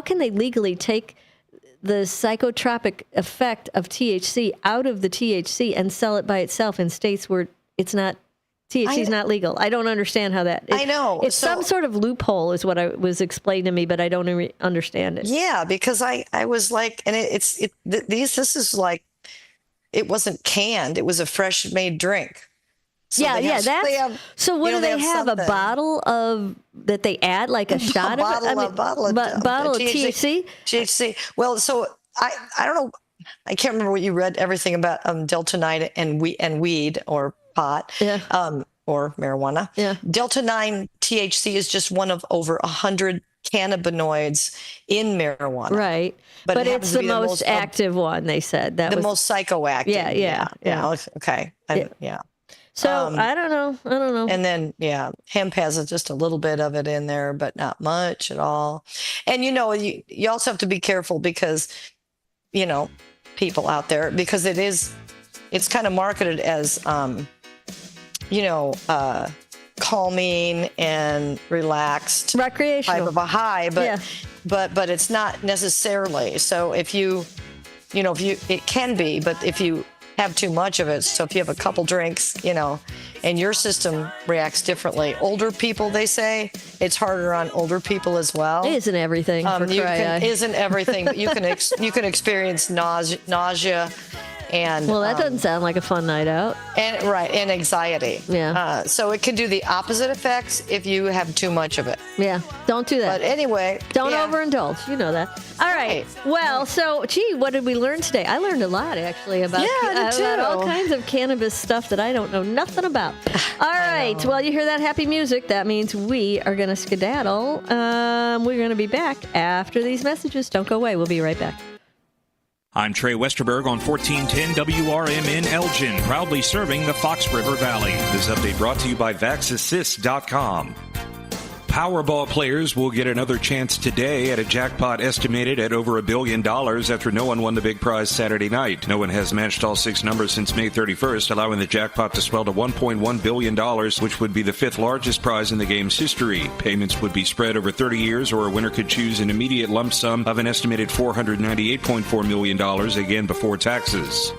can they legally take the psychotropic effect of THC out of the THC and sell it by itself in states where it's not. THC is not legal. I don't understand how that. I know. It's some sort of loophole, is what I was explained to me, but I don't understand it. Yeah, because I was like, and this is like, it wasn't canned. It was a fresh made drink. So so what do they have? A bottle of that they add like a shot of it? A bottle of THC? THC. Well, so I don't know. I can't remember what you read everything about Delta-9 and weed or pot or marijuana. Yeah. Delta-9 THC is just one of over 100 cannabinoids in marijuana. Right. But it's the most active one, they said. That was most psychoactive. Yeah. Okay. So I don't know. And then, hemp has just a little bit of it in there, but not much at all. And, you also have to be careful because, people out there, because it's kind of marketed as, calming and relaxed. Recreational. Type of a high, but it's not necessarily. So if it can be, but if you have too much of it, so if you have a couple drinks, and your system reacts differently. Older people, they say, it's harder on older people as well. It isn't everything. Isn't everything, but you can experience nausea and well, that doesn't sound like a fun night out. And anxiety. Yeah. So it can do the opposite effects if you have too much of it. Yeah, don't do that. But anyway, don't overindulge. You know that. All right. Well, so what did we learn today? I learned a lot actually about all kinds of cannabis stuff that I don't know nothing about. All right. Well, you hear that happy music? That means we are going to skedaddle. We're going to be back after these messages. Don't go away. We'll be right back. I'm Trey Westerberg on 1410 WRMN Elgin, proudly serving the Fox River Valley. This update brought to you by VaxAssist.com. Powerball players will get another chance today at a jackpot estimated at over $1 billion after no one won the big prize Saturday night. No one has matched all 6 numbers since May 31st, allowing the jackpot to swell to $1.1 billion, which would be the 5th largest prize in the game's history. Payments would be spread over 30 years, or a winner could choose an immediate lump sum of an estimated $498.4 million, again before taxes.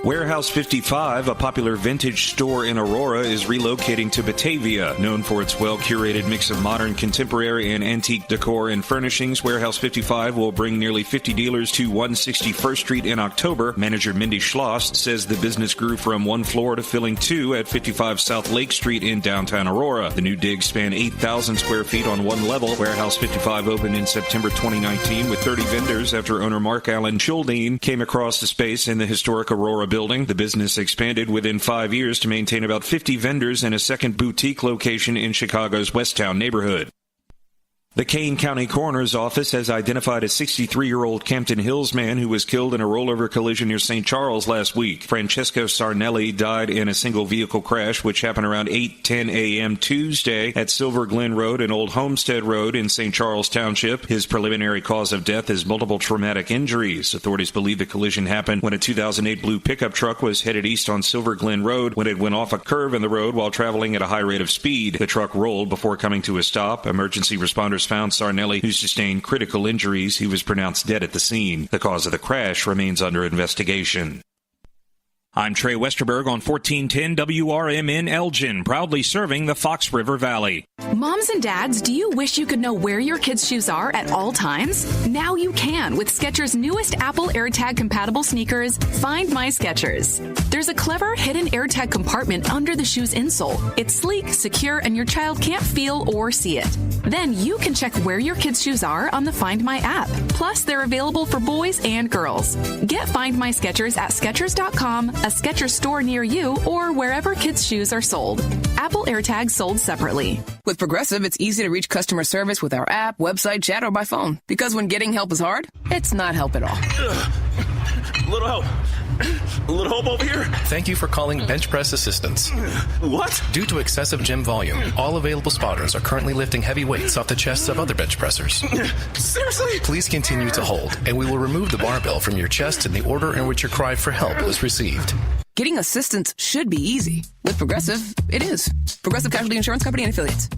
Warehouse 55, a popular vintage store in Aurora, is relocating to Batavia. Known for its well-curated mix of modern, contemporary, and antique decor and furnishings, Warehouse 55 will bring nearly 50 dealers to 161st Street in October. Manager Mindy Schloss says the business grew from 1 floor to filling 2 at 55 South Lake Street in downtown Aurora. The new digs span 8,000 square feet on 1 level. Warehouse 55 opened in September 2019 with 30 vendors after owner Mark Allen Childine came across the space in the historic Aurora building. The business expanded within 5 years to maintain about 50 vendors and a second boutique location in Chicago's Westtown neighborhood. The Kane County Coroner's Office has identified a 63-year-old Campton Hills man who was killed in a rollover collision near St. Charles last week. Francesco Sarnelli died in a single-vehicle crash, which happened around 8:10 a.m. Tuesday at Silver Glen Road and Old Homestead Road in St. Charles Township. His preliminary cause of death is multiple traumatic injuries. Authorities believe the collision happened when a 2008 blue pickup truck was headed east on Silver Glen Road when it went off a curve in the road while traveling at a high rate of speed. The truck rolled before coming to a stop. Emergency responders found Sarnelli, who sustained critical injuries. He was pronounced dead at the scene. The cause of the crash remains under investigation. I'm Trey Westerberg on 1410 WRMN Elgin, proudly serving the Fox River Valley. Moms and dads, do you wish you could know where your kids' shoes are at all times? Now you can with Skechers' newest Apple AirTag compatible sneakers, Find My Skechers. There's a clever hidden AirTag compartment under the shoe's insole. It's sleek, secure, and your child can't feel or see it. Then you can check where your kids' shoes are on the Find My app. Plus, they're available for boys and girls. Get Find My Skechers at Skechers.com, a Skechers store near you, or wherever kids' shoes are sold. Apple AirTags sold separately. With Progressive, it's easy to reach customer service with our app, website, chat, or by phone. Because when getting help is hard, it's not help at all. Little help. A little hope over here. Thank you for calling Bench Press Assistance. What? Due to excessive gym volume, all available spotters are currently lifting heavy weights off the chests of other bench pressers. Seriously? Please continue to hold, and we will remove the barbell from your chest in the order in which your cry for help was received. Getting assistance should be easy. With Progressive, it is. Progressive Casualty Insurance Company and Affiliates.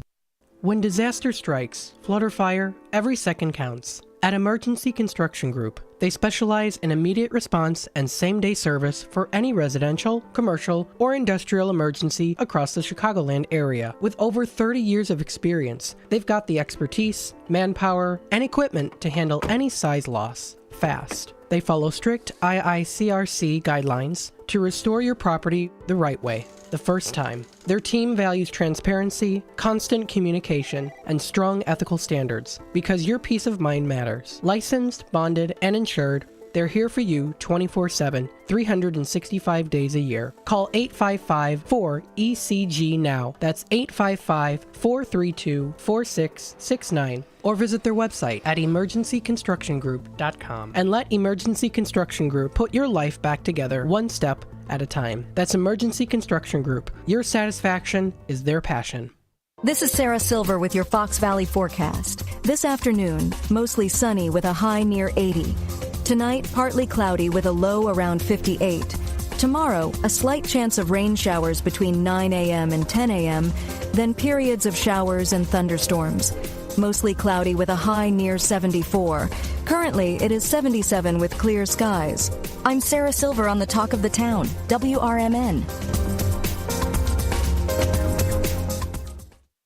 When disaster strikes, flood or fire, every second counts. At Emergency Construction Group, they specialize in immediate response and same-day service for any residential, commercial, or industrial emergency across the Chicagoland area. With over 30 years of experience, they've got the expertise, manpower, and equipment to handle any size loss fast. They follow strict IICRC guidelines to restore your property the right way, the first time. Their team values transparency, constant communication, and strong ethical standards because your peace of mind matters. Licensed, bonded, and insured, they're here for you 24/7, 365 days a year. Call 855-4ECG now. That's 855-432-4669. Or visit their website at emergencyconstructiongroup.com and let Emergency Construction Group put your life back together one step at a time. That's Emergency Construction Group. Your satisfaction is their passion. This is Sarah Silver with your Fox Valley forecast. This afternoon, mostly sunny with a high near 80. Tonight, partly cloudy with a low around 58. Tomorrow, a slight chance of rain showers between 9 a.m. and 10 a.m., then periods of showers and thunderstorms. Mostly cloudy with a high near 74. Currently, it is 77 with clear skies. I'm Sarah Silver on the Talk of the Town, WRMN.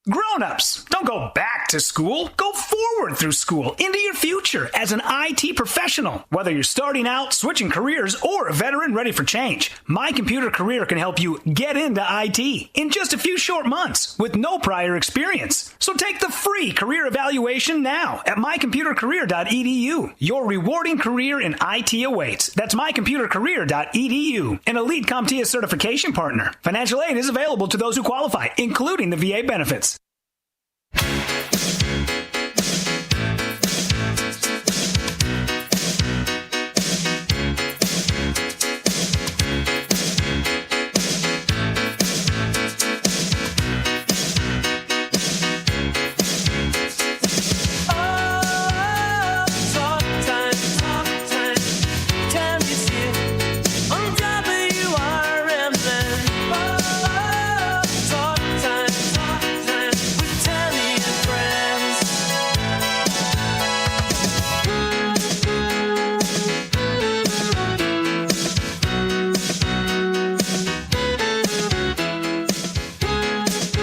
Grown-ups, don't go back back to school. Go forward through school into your future as an IT professional. Whether you're starting out, switching careers, or a veteran ready for change, My Computer Career can help you get into IT in just a few short months with no prior experience. So take the free career evaluation now at mycomputercareer.edu. Your rewarding career in IT awaits. That's mycomputercareer.edu. An Elite CompTIA certification partner. Financial aid is available to those who qualify, including the VA benefits.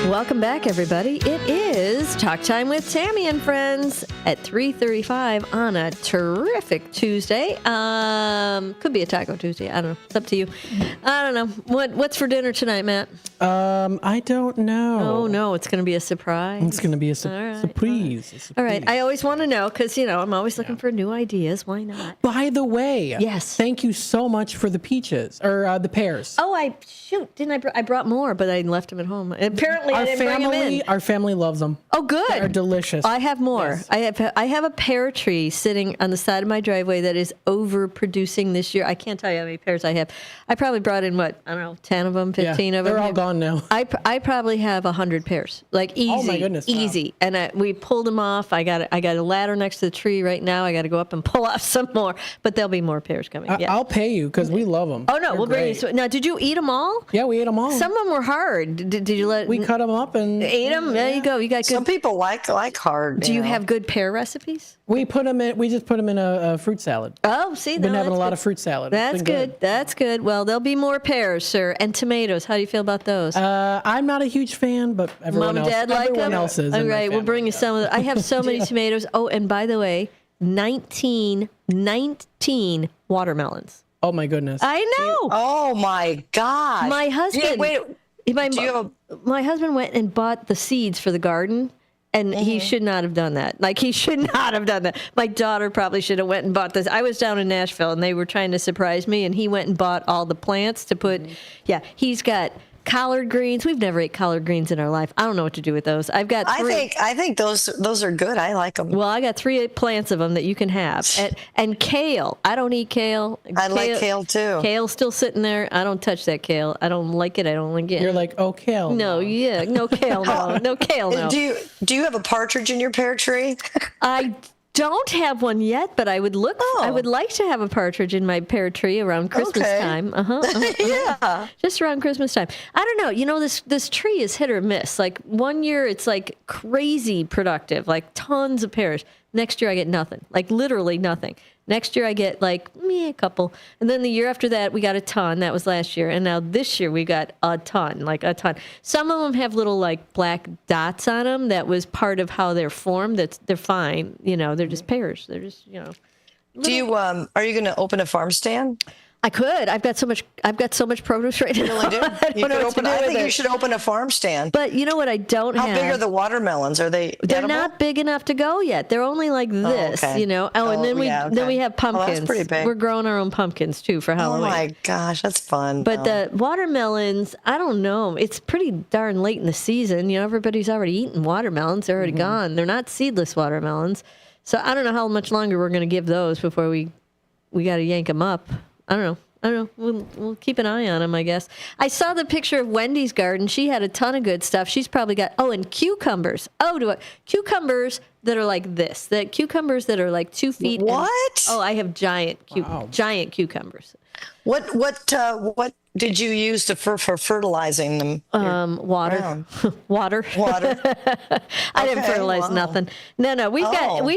Welcome back, everybody. It is Talk Time with Tammy and Friends at 3:35 on a terrific Tuesday. Could be a Taco Tuesday. I don't know. It's up to you. I don't know. What's for dinner tonight, Matt? I don't know. Oh, no. It's going to be a surprise. It's going to be a surprise. All right. I always want to know because, I'm always looking for new ideas. Why not? By the way. Yes. Thank you so much for the peaches or the pears. Oh, didn't I brought more, but I left them at home. Apparently, I didn't bring them in. Our family loves them. Oh, good. They're delicious. I have more. Yes. I have a pear tree sitting on the side of my driveway that is overproducing this year. I can't tell you how many pears I have. I probably brought in 10 of them, 15 of them. They're all gone now. I probably have 100 pears, like easy. Oh my goodness, easy. wow. And we pulled them off. I got a ladder next to the tree right now. I got to go up and pull off some more, but there'll be more pears coming. I'll pay you because we love them. Oh no, we'll bring you. Now, did you eat them all? Yeah, we ate them all. Some of them were hard. Did you let? We cut them up and ate them. There you go. You got good. Some people like hard. Do you have good pear recipes? We put them in. We just put them in a fruit salad. Oh, see, been having a lot of fruit salad. That's good. That's good. Well, there'll be more pears, sir, and tomatoes. How do you feel about those? I'm not a huge fan, but everyone else. Mom and Dad like them. Everyone else is. All right, we'll bring you some of them. I have so many tomatoes. Oh, and by the way, 19 watermelons. Oh my goodness! I know. Oh my gosh! My husband. My husband went and bought the seeds for the garden. And he should not have done that. Like, he should not have done that. My daughter probably should have went and bought this. I was down in Nashville, and they were trying to surprise me, and he went and bought all the plants to put. Yeah, he's got collard greens. We've never ate collard greens in our life. I don't know what to do with those. I've got 3. I think those are good. I like them. Well, I got 3 plants of them that you can have. And kale. I don't eat kale. I like kale too. Kale's still sitting there. I don't touch that kale. I don't like it. I don't like it. You're like, oh, kale. No, yeah. No kale, no. No kale, no. Do you have a partridge in your pear tree? I don't have one yet, but I would look. I would like to have a partridge in my pear tree around Christmas time. Yeah, just around Christmas time. I don't know. This tree is hit or miss. Like one year, it's like crazy productive, like tons of pears. Next year, I get nothing. Like literally nothing. Next year, I get like a couple. And then the year after that, we got a ton. That was last year. And now this year, we got a ton, like a ton. Some of them have little like black dots on them. That was part of how they're formed. They're fine. They're just pears. They're just, Do you, are you going to open a farm stand? I could. I've got so much produce right now. I think you should open a farm stand. But you know what I don't have? How big are the watermelons? Are they They're edible? not big enough to go yet. They're only like this, and then we have pumpkins. Oh, that's pretty big. We're growing our own pumpkins too for Halloween. Oh my gosh, that's fun. But the watermelons, I don't know. It's pretty darn late in the season. Everybody's already eaten watermelons. They're already gone. They're not seedless watermelons. So I don't know how much longer we're going to give those before we got to yank them up. I don't know. We'll keep an eye on them, I guess. I saw the picture of Wendy's garden. She had a ton of good stuff. She's probably got, and cucumbers. Cucumbers that are like this. The cucumbers that are like 2 feet. What? I have giant cucumbers. What did you use for fertilizing them? Water. Water. I didn't fertilize nothing. No. We've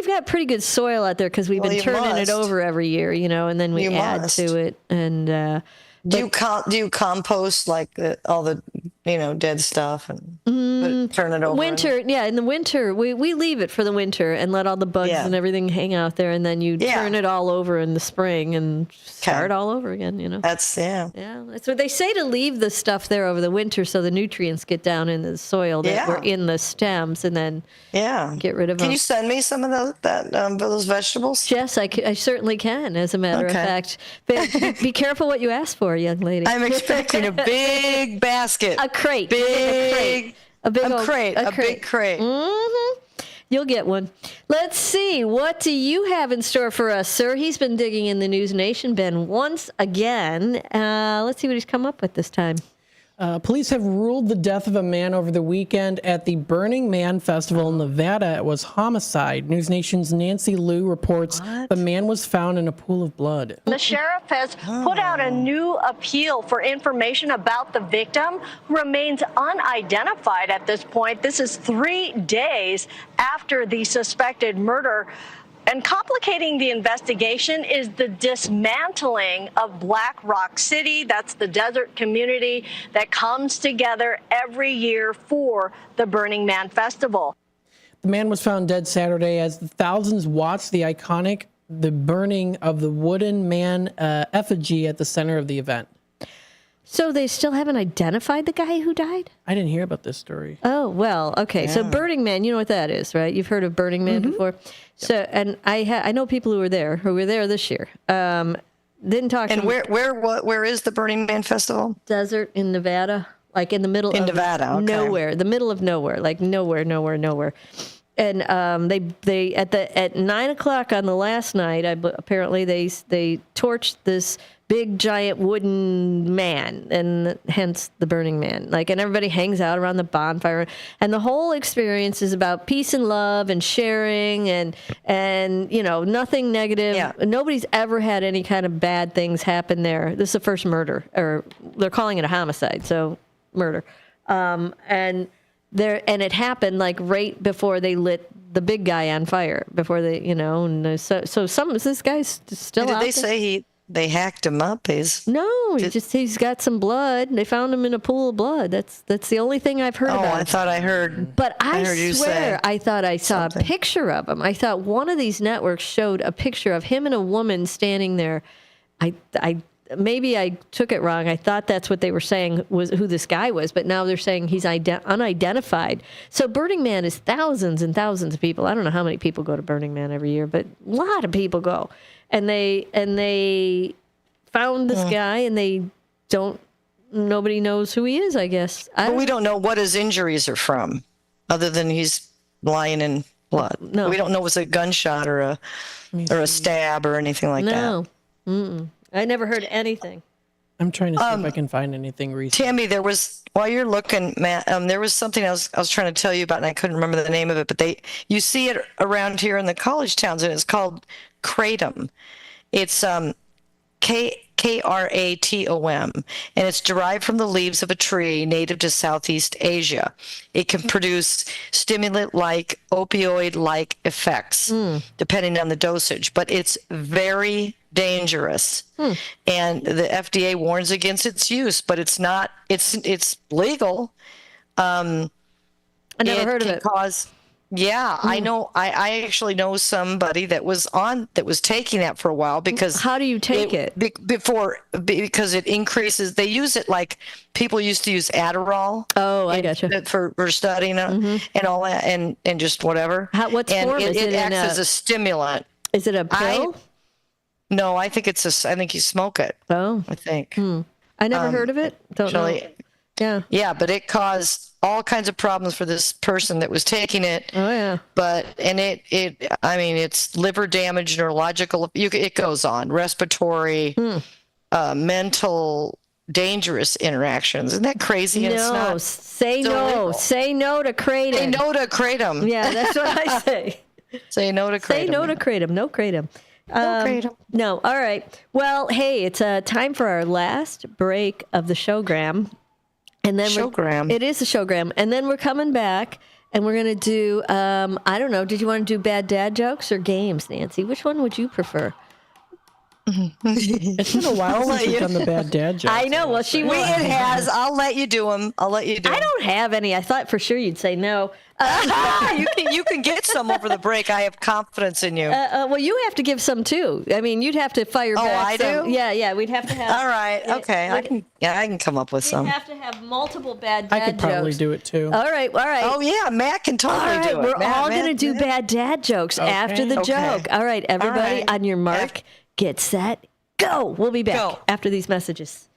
got pretty good soil out there because we've been turning it over every year, and then we add to it. And do you compost like all the dead stuff and turn it over. Winter, in the winter, we leave it for the winter and let all the bugs and everything hang out there, and then you turn it all over in the spring and start all over again, That's, that's what they say, to leave the stuff there over the winter so the nutrients get down in the soil that were in the stems, and then get rid of them. Can you send me some of those vegetables? Yes, I certainly can, as a matter of fact. But be careful what you ask for, young lady. I'm expecting a big basket. A crate. A big crate. Mm-hmm. You'll get one. Let's see. What do you have in store for us, sir? He's been digging in the News Nation bin once again. Let's see what he's come up with this time. Police have ruled the death of a man over the weekend at the Burning Man Festival in Nevada. It was homicide. News Nation's Nancy Liu reports the man was found in a pool of blood. The sheriff has put out a new appeal for information about the victim, who remains unidentified at this point. This is 3 days after the suspected murder. And complicating the investigation is the dismantling of Black Rock City. That's the desert community that comes together every year for the Burning Man Festival. The man was found dead Saturday as the thousands watched the burning of the wooden man effigy at the center of the event. So they still haven't identified the guy who died? I didn't hear about this story. Oh, well, okay. Yeah. So Burning Man, you know what that is, right? You've heard of Burning Man before? So, and I know people who were there this year. Didn't talk. And where is the Burning Man Festival? Desert in Nevada, like in the middle of Nevada, nowhere, the middle of nowhere, like nowhere. And they at 9 o'clock on the last night, apparently they torched this big giant wooden man, and hence the Burning Man. And everybody hangs out around the bonfire, and the whole experience is about peace and love and sharing and nothing negative. Yeah. Nobody's ever had any kind of bad things happen there. This is the first murder, or they're calling it a homicide, so murder. And it happened right before they lit the big guy on fire. Before they, and so this guy's still out there. Did they say they hacked him up? He's got some blood. They found him in a pool of blood. That's the only thing I've heard about. Oh, I thought I heard. But I swear, I thought I saw a picture of him. I thought one of these networks showed a picture of him and a woman standing there. Maybe I took it wrong. I thought that's what they were saying was who this guy was, but now they're saying he's unidentified. So Burning Man is thousands and thousands of people. I don't know how many people go to Burning Man every year, but a lot of people go. And they found this guy, and nobody knows who he is, I guess. But we don't know what his injuries are from, other than he's lying in blood. No. We don't know if it was a gunshot or a stab or anything like that. No. I never heard anything. I'm trying to see if I can find anything recent. Tammy, while you're looking, Matt, there was something I was trying to tell you about, and I couldn't remember the name of it, but you see it around here in the college towns, and it's called kratom. It's Kratom, and it's derived from the leaves of a tree native to Southeast Asia. It can produce stimulant-like, opioid-like effects, depending on the dosage, but it's very dangerous. And the FDA warns against its use, but it's not. It's legal. I never heard of it. I know. I actually know somebody that was taking that for a while because. How do you take it? Because it increases. They use it like people used to use Adderall. Oh, I gotcha. For studying and all that and just whatever. What form is it? It acts as a stimulant. Is it a pill? No, I think I think you smoke it. Oh, I think. I never heard of it. Don't know. Yeah. Yeah, but it caused all kinds of problems for this person that was taking it. Oh yeah. It's liver damage, neurological. It goes on, respiratory, mental, dangerous interactions. Isn't that crazy? No, say no. Say no to kratom. Say no to kratom. Yeah, that's what I say. Say no to kratom. Say no to kratom. No kratom. No. All right. Well, hey, it's time for our last break of the showgram. And then it is a showgram. And then we're coming back, and we're going to do, I don't know, did you want to do bad dad jokes or games, Nancy? Which one would you prefer? It's been a while since we've done the bad dad jokes. I know. Well, she will. It has. I'll let you do them. I don't have any. I thought for sure you'd say no. You can get some over the break. I have confidence in you. Well, you have to give some too. I mean, you'd have to fire back. Oh, I some. do? Yeah. We'd have to have. All right. Okay. I can come up with some. We'd have to have multiple bad dad I could probably jokes. do it too. All right. Oh yeah, Matt can totally do it. We're all going to do bad dad jokes after the joke. All right, everybody, on your mark, get set, go. We'll be back after these messages.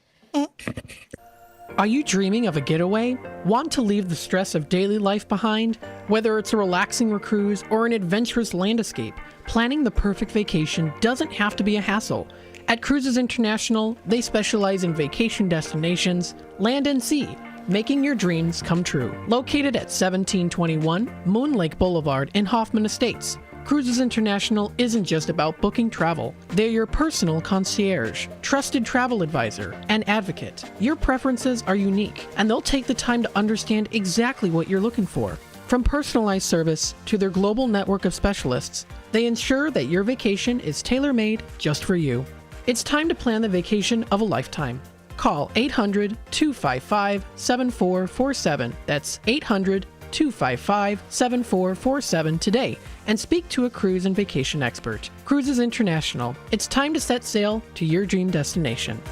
Are you dreaming of a getaway? Want to leave the stress of daily life behind? Whether it's a relaxing cruise or an adventurous land escape, planning the perfect vacation doesn't have to be a hassle. At Cruises International, they specialize in vacation destinations, land and sea, making your dreams come true. Located at 1721 Moon Lake Boulevard in Hoffman Estates, Cruises International isn't just about booking travel. They're your personal concierge, trusted travel advisor, and advocate. Your preferences are unique, and they'll take the time to understand exactly what you're looking for. From personalized service to their global network of specialists, they ensure that your vacation is tailor-made just for you. It's time to plan the vacation of a lifetime. Call 800-255-7447. That's 800-255-7447 today and speak to a cruise and vacation expert. Cruises International. It's time to set sail to your dream destination.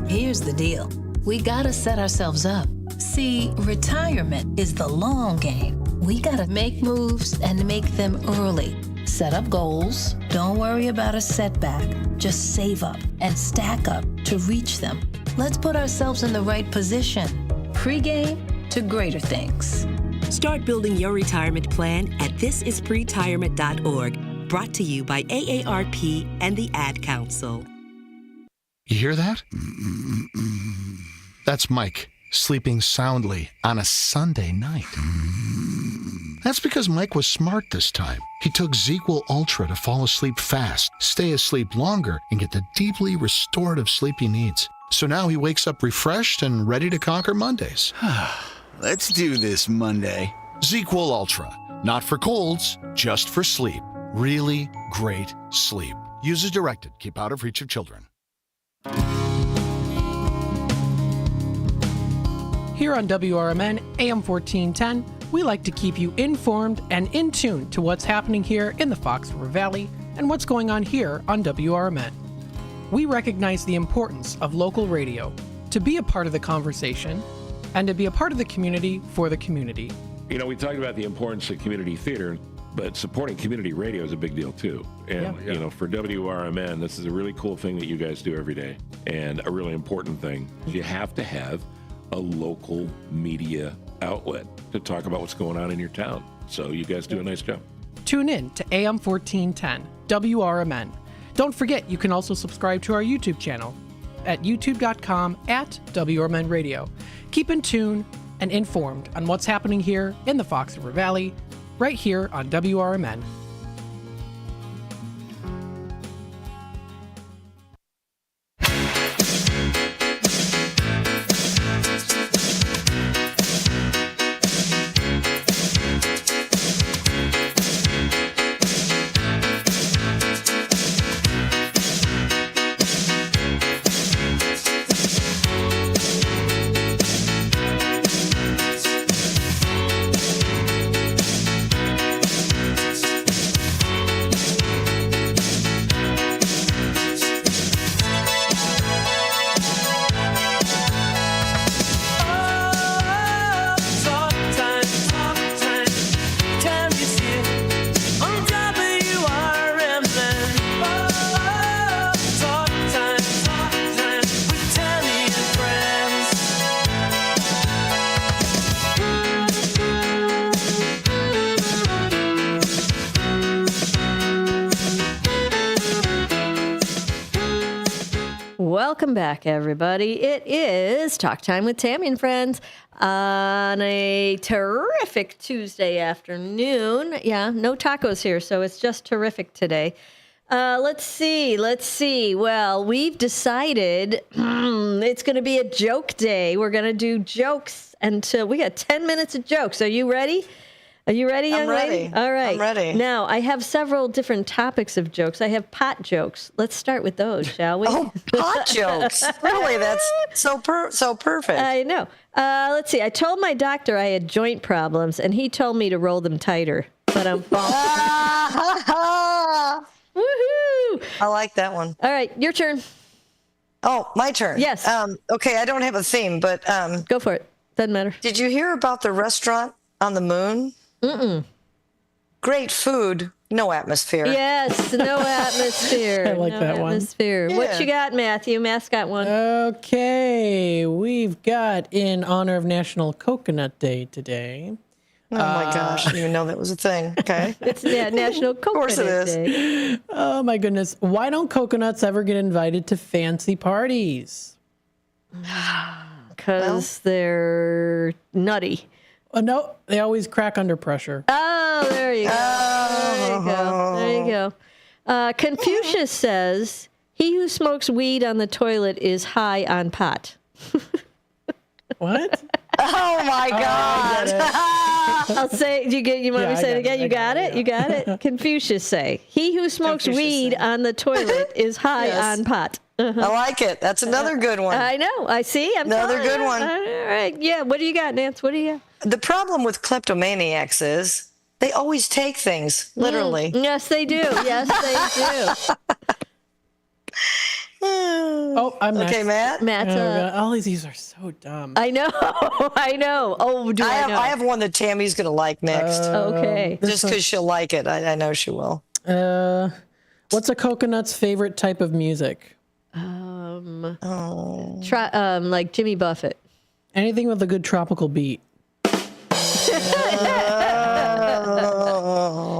Here's the deal. We gotta set ourselves up. See, retirement is the long game. We gotta make moves and make them early. Set up goals. Don't worry about a setback. Just save up and stack up to reach them. Let's put ourselves in the right position. Pre-game to greater things. Start building your retirement plan at thisispretirement.org. Brought to you by AARP and the Ad Council. You hear that? That's Mike sleeping soundly on a Sunday night. That's because Mike was smart this time. He took ZQL Ultra to fall asleep fast, stay asleep longer, and get the deeply restorative sleep he needs. So now he wakes up refreshed and ready to conquer Mondays. Let's do this Monday. ZQL Ultra. Not for colds, just for sleep. Really great sleep. Use as directed. Keep out of reach of children. Here on WRMN AM 1410, we like to keep you informed and in tune to what's happening here in the Fox River Valley and what's going on here on WRMN. We recognize the importance of local radio to be a part of the conversation and to be a part of the community for the community. You know, we talked about the importance of community theater, but supporting community radio is a big deal too. And, you know, for WRMN, this is a really cool thing that you guys do every day, and a really important thing. You have to have a local media outlet to talk about what's going on in your town. So you guys do a nice job. Tune in to AM 1410, WRMN. Don't forget, you can also subscribe to our YouTube channel at youtube.com/WRMN Radio. Keep in tune and informed on what's happening here in the Fox River Valley, right here on WRMN. Welcome back, everybody. It is Talk Time with Tammy and Friends on a terrific Tuesday afternoon. Yeah, no tacos here, so it's just terrific today. Let's see. Well, we've decided it's going to be a joke day. We're going to do jokes until we got 10 minutes of jokes. Are you ready? Are you ready, young I'm ready. lady? All right. I'm ready. Now, I have several different topics of jokes. I have pot jokes. Let's start with those, shall we? Oh, pot jokes. Really? That's so perfect. I know. Let's see. I told my doctor I had joint problems, and he told me to roll them tighter. But I'm Woohoo! I like that one. All right, your turn. Oh, my turn. Yes. Okay, I don't have a theme, but go for it. Doesn't matter. Did you hear about the restaurant on the moon? Mm-mm. Great food, no atmosphere. Yes, no atmosphere. I like no that one. atmosphere. Yeah. What you got, Matthew? Matt's got one. Okay, we've got in honor of National Coconut Day today. Oh my gosh, I didn't even know that was a thing. Okay. It's National Coconut it is. Day. Oh my goodness. Why don't coconuts ever get invited to fancy parties? Because they're nutty. No, they always crack under pressure. Oh, there you go. There you go. Confucius says, he who smokes weed on the toilet is high on pot. What? Oh my God. I'll say, you want me to say it again? You got it? You got it? Confucius say, he who smokes weed on the toilet is high on pot. I like it. That's another good one. I know. I see. Another good one. All right. Yeah. What do you got, Nance? What do you got? The problem with kleptomaniacs is they always take things, literally. Yes, they do. Yes, they do. Oh, I'm next. Okay, Matt. Matt's all these are so dumb. I know. I know. Oh, do I know? I have one that Tammy's going to like next. Okay. Just because she'll like it. I know she will. What's a coconut's favorite type of music? Like Jimmy Buffett. Anything with a good tropical beat.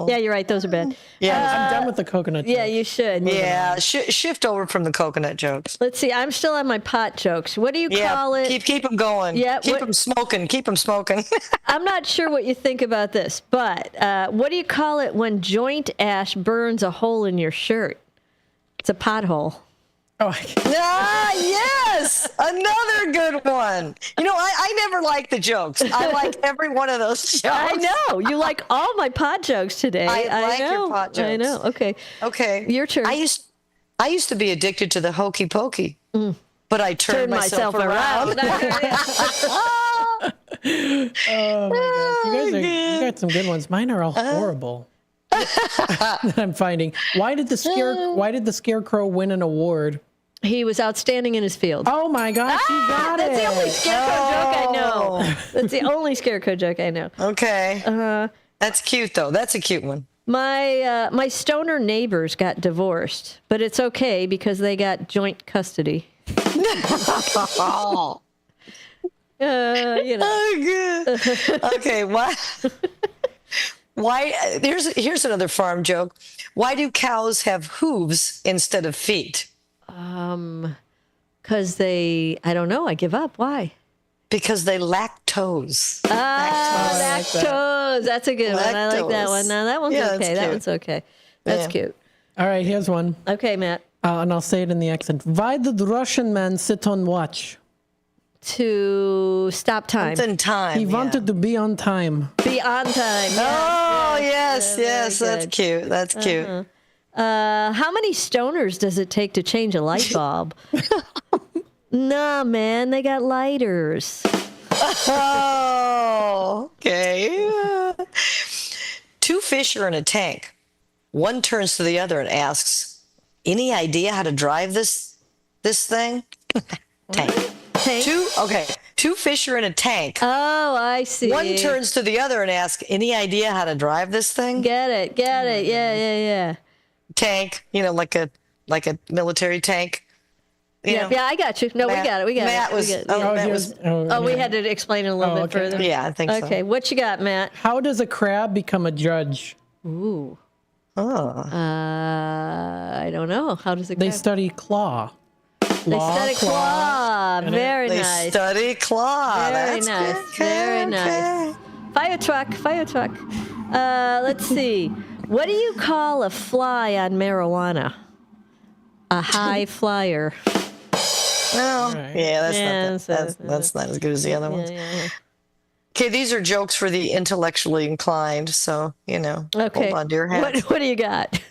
Yeah, you're right. Those are bad. Yeah, I'm done with the coconut Yeah, jokes. you should. Yeah, shift over from the coconut jokes. Let's see. I'm still on my pot jokes. What do you call it? Keep them going. Yeah, keep them smoking. Keep them smoking. I'm not sure what you think about this, but what do you call it when joint ash burns a hole in your shirt? It's a pothole. Oh, yes, another good one. You know, I never like the jokes. I like every one of those jokes. I know. You like all my pot jokes today. I like know. your pot jokes. I know. Okay. Okay. Your turn. I used to be addicted to the hokey pokey, but I turned myself around. Oh my gosh, you got some good ones. Mine are all horrible. that I'm finding. Why did the scarecrow win an award? He was outstanding in his field. Oh my gosh, you got that's it. the only scarecrow joke I know. That's the only scarecrow joke I know. Okay. That's cute though. That's a cute one. My stoner neighbors got divorced, but it's okay because they got joint custody. Oh. You know. Oh, good. Okay, why here's another farm joke. Why do cows have hooves instead of feet? Because I don't know. I give up. Why? Because they lack toes. Lactose. That's a good one. I like that one. Now that one's okay. That one's okay. That's cute. All right, here's one. Okay, Matt. And I'll say it in the accent. Why did Russian man sit on watch? To stop time. It's in time. He wanted to be on time. Be on time. Oh, yes. That's cute. That's cute. How many stoners does it take to change a light bulb? Nah, man, they got lighters. Oh, okay. Two fish are in a tank. One turns to the other and asks, "Any idea how to drive this thing?" Tank. Two fish are in a tank. Oh, I see. One turns to the other and asks, "Any idea how to drive this thing?" Get it. Yeah. Tank, like a military tank. Yeah, I got you. No, we got it. We had to explain it a little bit further. Yeah, I think so. Okay, what you got, Matt? How does a crab become a judge? Ooh. Oh. I don't know. How does it? They study claw. They study claw. Very nice. They study claw. Very nice. Very nice. Fire truck. Let's see. What do you call a fly on marijuana? A high flyer. Oh, yeah, that's not as good as the other ones. Yeah. Okay, these are jokes for the intellectually inclined, so, Okay. hold on to your hats. What do you got?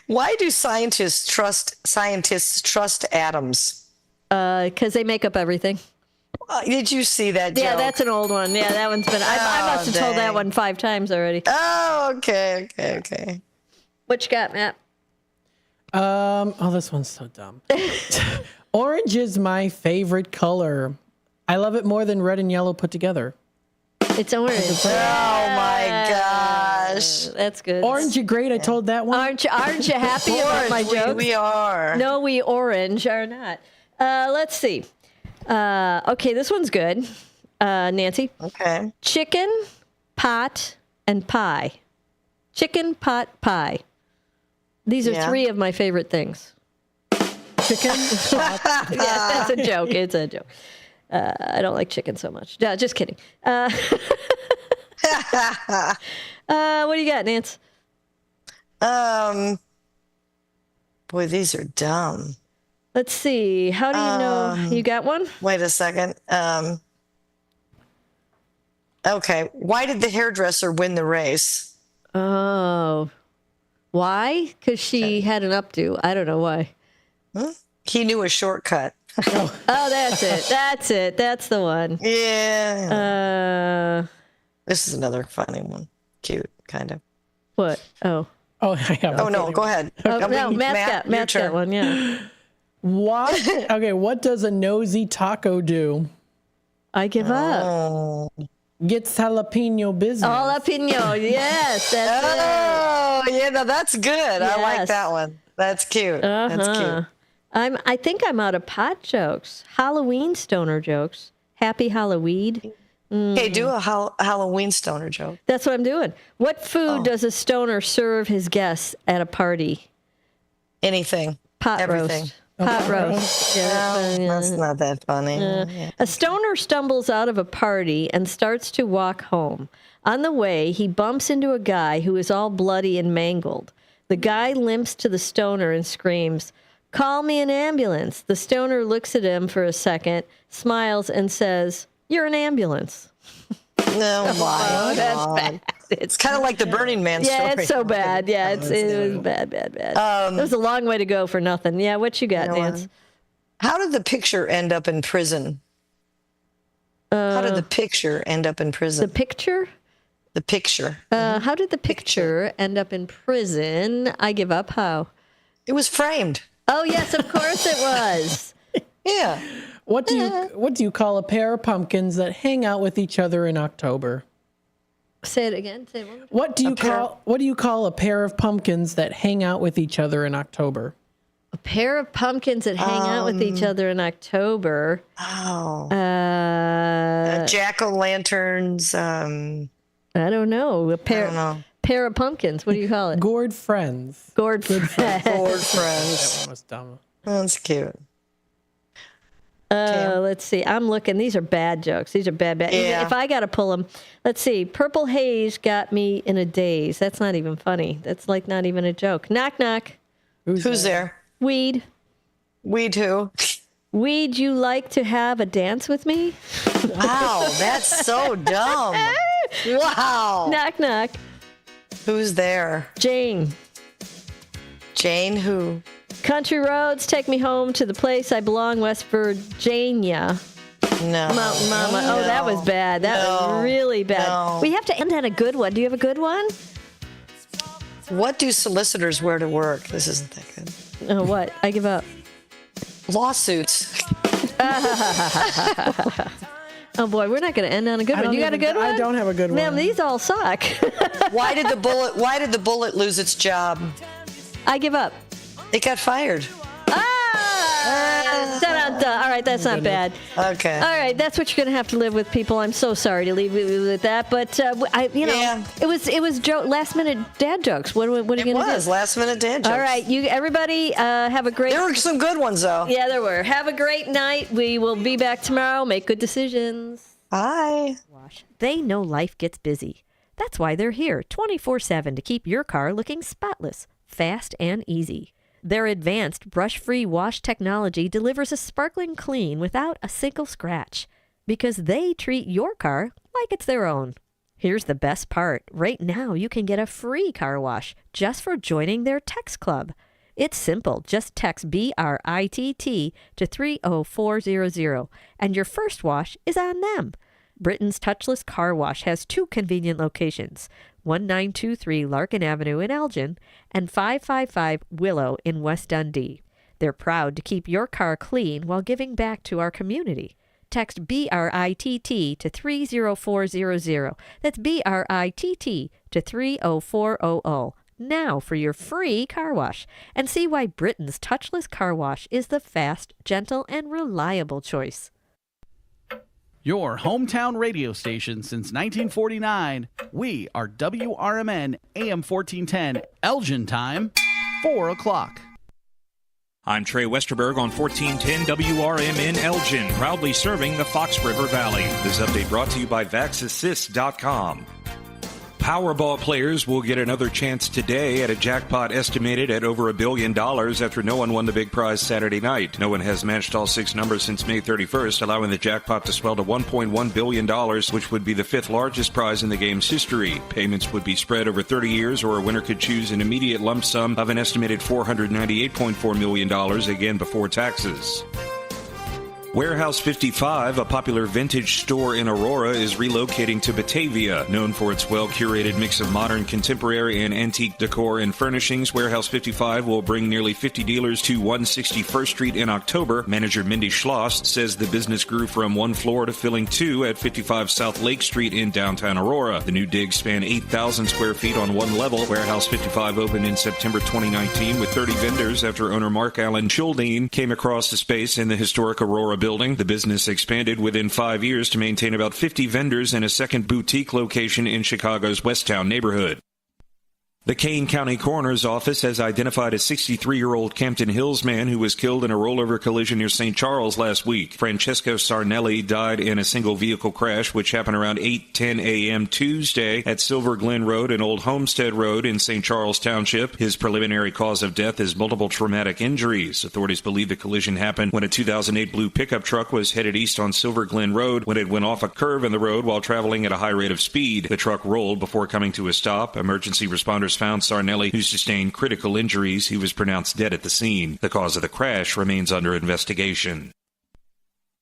Why do scientists trust atoms? Because they make up everything. Did you see that joke? Yeah, that's an old one. Yeah, that one's been. I must have told that one 5 times already. Oh, okay. What you got, Matt? This one's so dumb. Orange is my favorite color. I love it more than red and yellow put together. It's orange. Oh my gosh. That's good. Orange, you great. I told that one. Aren't you happy about my jokes? We are. No, we orange are not. Let's see. Okay, this one's good. Nancy. Okay. Chicken, pot, and pie. Chicken, pot, pie. These are 3 of my favorite things. Chicken, pot. Yeah, that's a joke. It's a joke. I don't like chicken so much. Just kidding. What do you got, Nance? Boy, these are dumb. Let's see. How do you know? You got one? Wait a second. Okay. Why did the hairdresser win the race? Oh. Why? Because she had an updo. I don't know why. He knew a shortcut. Oh, that's it. That's the one. Yeah. This is another funny one. Cute, kind of. What? Oh. Oh, I have. Oh, no. Go ahead. No, Matt's got one, yeah. What? Okay, what does a nosy taco do? I give up. Gets jalapeno business. Jalapeno, yes. That's yeah, no, that's good. I like that one. That's cute. That's cute. I think I'm out of pot jokes. Halloween stoner jokes. Happy Halloween. Okay, do a Halloween stoner joke. That's what I'm doing. What food does a stoner serve his guests at a party? Anything. Everything. Roast. Pot roast. Yeah, that's not that funny. Yeah. A stoner stumbles out of a party and starts to walk home. On the way, he bumps into a guy who is all bloody and mangled. The guy limps to the stoner and screams, "Call me an ambulance." The stoner looks at him for a second, smiles, and says, "You're an ambulance." No, my that's bad. It's kind of like the Burning Man story. Yeah, it's so bad. Yeah, it was bad. It was a long way to go for nothing. Yeah, what you got, Nance? How did the picture end up in prison? How did the picture end up in prison? The picture? The picture. How did the picture end up in prison? I give up. How? It was framed. Oh, yes, of course it was. Yeah. What do you call a pair of pumpkins that hang out with each other in October? Say it again. Say it one more time. What do you call a pair of pumpkins that hang out with each other in October? A pair of pumpkins that hang out with each other in October. Oh. Jack-o'-lanterns. I don't know. A pair. I don't know. Pair of pumpkins. What do you call it? Gourd friends. Gourd friends. Gourd friends. That one was dumb. That's cute. Let's see. I'm looking. These are bad jokes. These are bad. Yeah. If I got to pull them, let's see. Purple haze got me in a daze. That's not even funny. That's like not even a joke. Knock, knock. Who's there? Weed. Weed who? Weed, you like to have a dance with me? Wow, that's so dumb. Wow. Knock, knock. Who's there? Jane. Jane who? Country roads take me home to the place I belong, West Virginia. No. Mountain Mama. Oh, that was bad. That was really bad. No. We have to end on a good one. Do you have a good one? What do solicitors wear to work? This isn't that good. Oh, what? I give up. Lawsuits. Oh boy, we're not going to end on a good one. You got a good one? I don't have a good one. Man, these all suck. Why did the bullet lose its job? I give up. It got fired. All right, that's not bad. Okay. All right, that's what you're going to have to live with, people. I'm so sorry to leave you with that, but it was last minute dad jokes. What are you going to do? It was last minute dad jokes. All right, everybody have a great. There were some good ones though. Yeah, there were. Have a great night. We will be back tomorrow. Make good decisions. Bye. They know life gets busy. That's why they're here 24/7 to keep your car looking spotless, fast, and easy. Their advanced brush-free wash technology delivers a sparkling clean without a single scratch. because they treat your car like it's their own. Here's the best part. Right now, you can get a free car wash just for joining their text club. It's simple. Just text BRITT to 30400, and your first wash is on them. Britain's Touchless Car Wash has 2 convenient locations, 1923 Larkin Avenue in Elgin and 555 Willow in West Dundee. They're proud to keep your car clean while giving back to our community. Text BRITT to 30400. That's BRITT to 30400. Now for your free car wash, and see why Britain's Touchless Car Wash is the fast, gentle, and reliable choice. Your hometown radio station since 1949. We are WRMN AM 1410, Elgin time, 4 o'clock. I'm Trey Westerberg on 1410 WRMN Elgin, proudly serving the Fox River Valley. This update brought to you by VaxAssist.com. Powerball players will get another chance today at a jackpot estimated at over $1 billion after no one won the big prize Saturday night. No one has matched all 6 numbers since May 31st, allowing the jackpot to swell to $1.1 billion, which would be the 5th largest prize in the game's history. Payments would be spread over 30 years, or a winner could choose an immediate lump sum of an estimated $498.4 million, again before taxes. Warehouse 55, a popular vintage store in Aurora, is relocating to Batavia. Known for its well-curated mix of modern, contemporary, and antique decor and furnishings, Warehouse 55 will bring nearly 50 dealers to 161st Street in October. Manager Mindy Schloss says the business grew from 1 floor to filling 2 at 55 South Lake Street in downtown Aurora. The new digs span 8,000 square feet on 1 level. Warehouse 55 opened in September 2019 with 30 vendors after owner Mark Allen Childine came across the space in the historic Aurora building. The business expanded within 5 years to maintain about 50 vendors and a second boutique location in Chicago's Westtown neighborhood. The Kane County Coroner's Office has identified a 63-year-old Campton Hills man who was killed in a rollover collision near St. Charles last week. Francesco Sarnelli died in a single-vehicle crash, which happened around 8:10 a.m. Tuesday at Silver Glen Road and Old Homestead Road in St. Charles Township. His preliminary cause of death is multiple traumatic injuries. Authorities believe the collision happened when a 2008 blue pickup truck was headed east on Silver Glen Road when it went off a curve in the road while traveling at a high rate of speed. The truck rolled before coming to a stop. Emergency responders found Sarnelli, who sustained critical injuries. He was pronounced dead at the scene. The cause of the crash remains under investigation.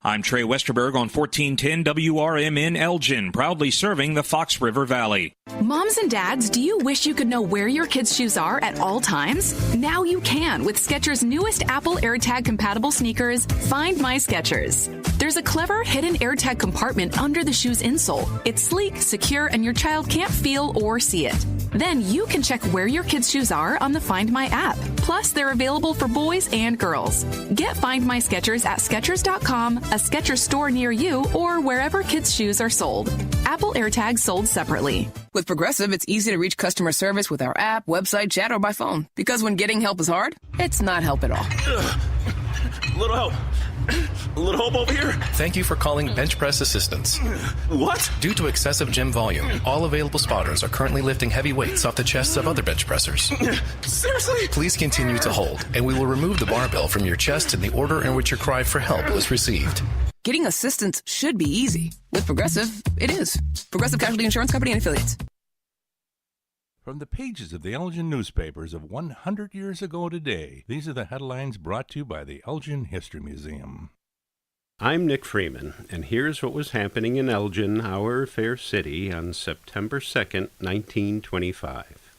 I'm Trey Westerberg on 1410 WRMN Elgin, proudly serving the Fox River Valley. Moms and dads, do you wish you could know where your kids' shoes are at all times? Now you can with Skechers' newest Apple AirTag compatible sneakers, Find My Skechers. There's a clever hidden AirTag compartment under the shoe's insole. It's sleek, secure, and your child can't feel or see it. Then you can check where your kids' shoes are on the Find My app. Plus, they're available for boys and girls. Get Find My Skechers at Skechers.com, a Skechers store near you, or wherever kids' shoes are sold. Apple AirTags sold separately. With Progressive, it's easy to reach customer service with our app, website, chat, or by phone. Because when getting help is hard, it's not help at all. Little help. A little help over here. Thank you for calling Bench Press Assistance. What? Due to excessive gym volume, all available spotters are currently lifting heavy weights off the chests of other bench pressers. Seriously? Please continue to hold, and we will remove the barbell from your chest in the order in which your cry for help was received. Getting assistance should be easy. With Progressive, it is. Progressive Casualty Insurance Company and Affiliates. From the pages of the Elgin newspapers of 100 years ago today, these are the headlines brought to you by the Elgin History Museum. I'm Nick Freeman, and here's what was happening in Elgin, our fair city, on September 2nd, 1925.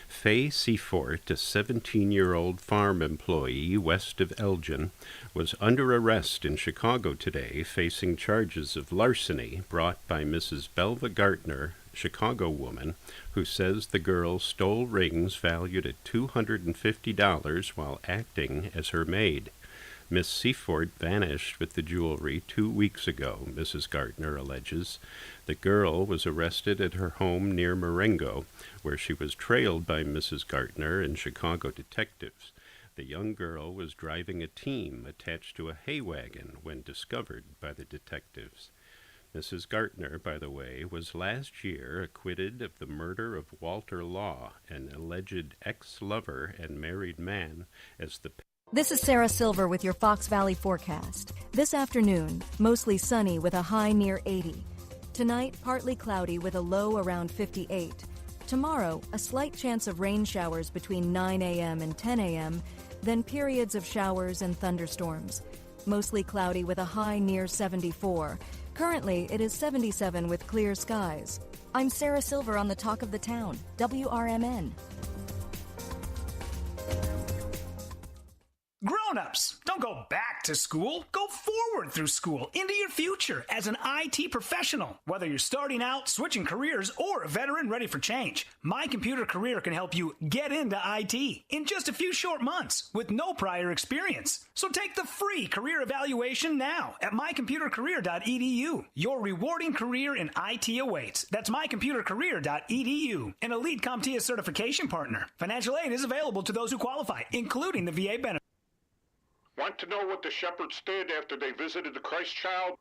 Faye Seafort, a 17-year-old farm employee west of Elgin, was under arrest in Chicago today, facing charges of larceny brought by Mrs. Belva Gartner, Chicago woman, who says the girl stole rings valued at $250 while acting as her maid. Miss Seafort vanished with the jewelry 2 weeks ago, Mrs. Gartner alleges. The girl was arrested at her home near Marengo, where she was trailed by Mrs. Gartner and Chicago detectives. The young girl was driving a team attached to a hay wagon when discovered by the detectives. Mrs. Gartner, by the way, was last year acquitted of the murder of Walter Law, an alleged ex-lover and married man, as the This is Sarah Silver with your Fox Valley forecast. This afternoon, mostly sunny with a high near 80. Tonight, partly cloudy with a low around 58. Tomorrow, a slight chance of rain showers between 9 a.m. and 10 a.m., then periods of showers and thunderstorms. Mostly cloudy with a high near 74. Currently, it is 77 with clear skies. I'm Sarah Silver on the Talk of the Town, WRMN. Grown-ups, don't go back to school. Go forward through school into your future as an IT professional. Whether you're starting out, switching careers, or a veteran ready for change, My Computer Career can help you get into IT in just a few short months with no prior experience. So take the free career evaluation now at mycomputercareer.edu. Your rewarding career in IT awaits. That's mycomputercareer.edu, an elite CompTIA certification partner. Financial aid is available to those who qualify, including the VA benefit. Want to know what the shepherds did after they visited the Christ child?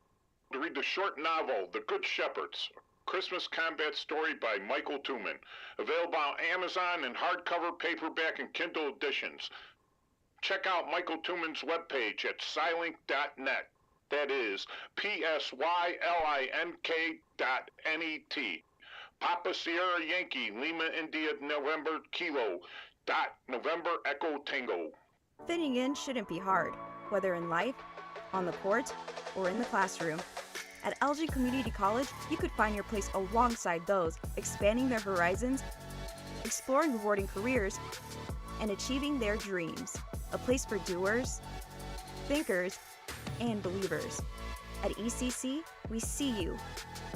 Read the short novel, The Good Shepherds, a Christmas combat story by Michael Tooman. Available on Amazon in hardcover, paperback, and Kindle editions. Check out Michael Tooman's webpage at Silink.net. That is PSYLINK.net. Papa Sierra Yankee, Lima India November Kilo, November Echo Tango. Fitting in shouldn't be hard, whether in life, on the court, or in the classroom. At Elgin Community College, you could find your place alongside those expanding their horizons, exploring rewarding careers, and achieving their dreams. A place for doers, thinkers, and believers. At ECC, we see you,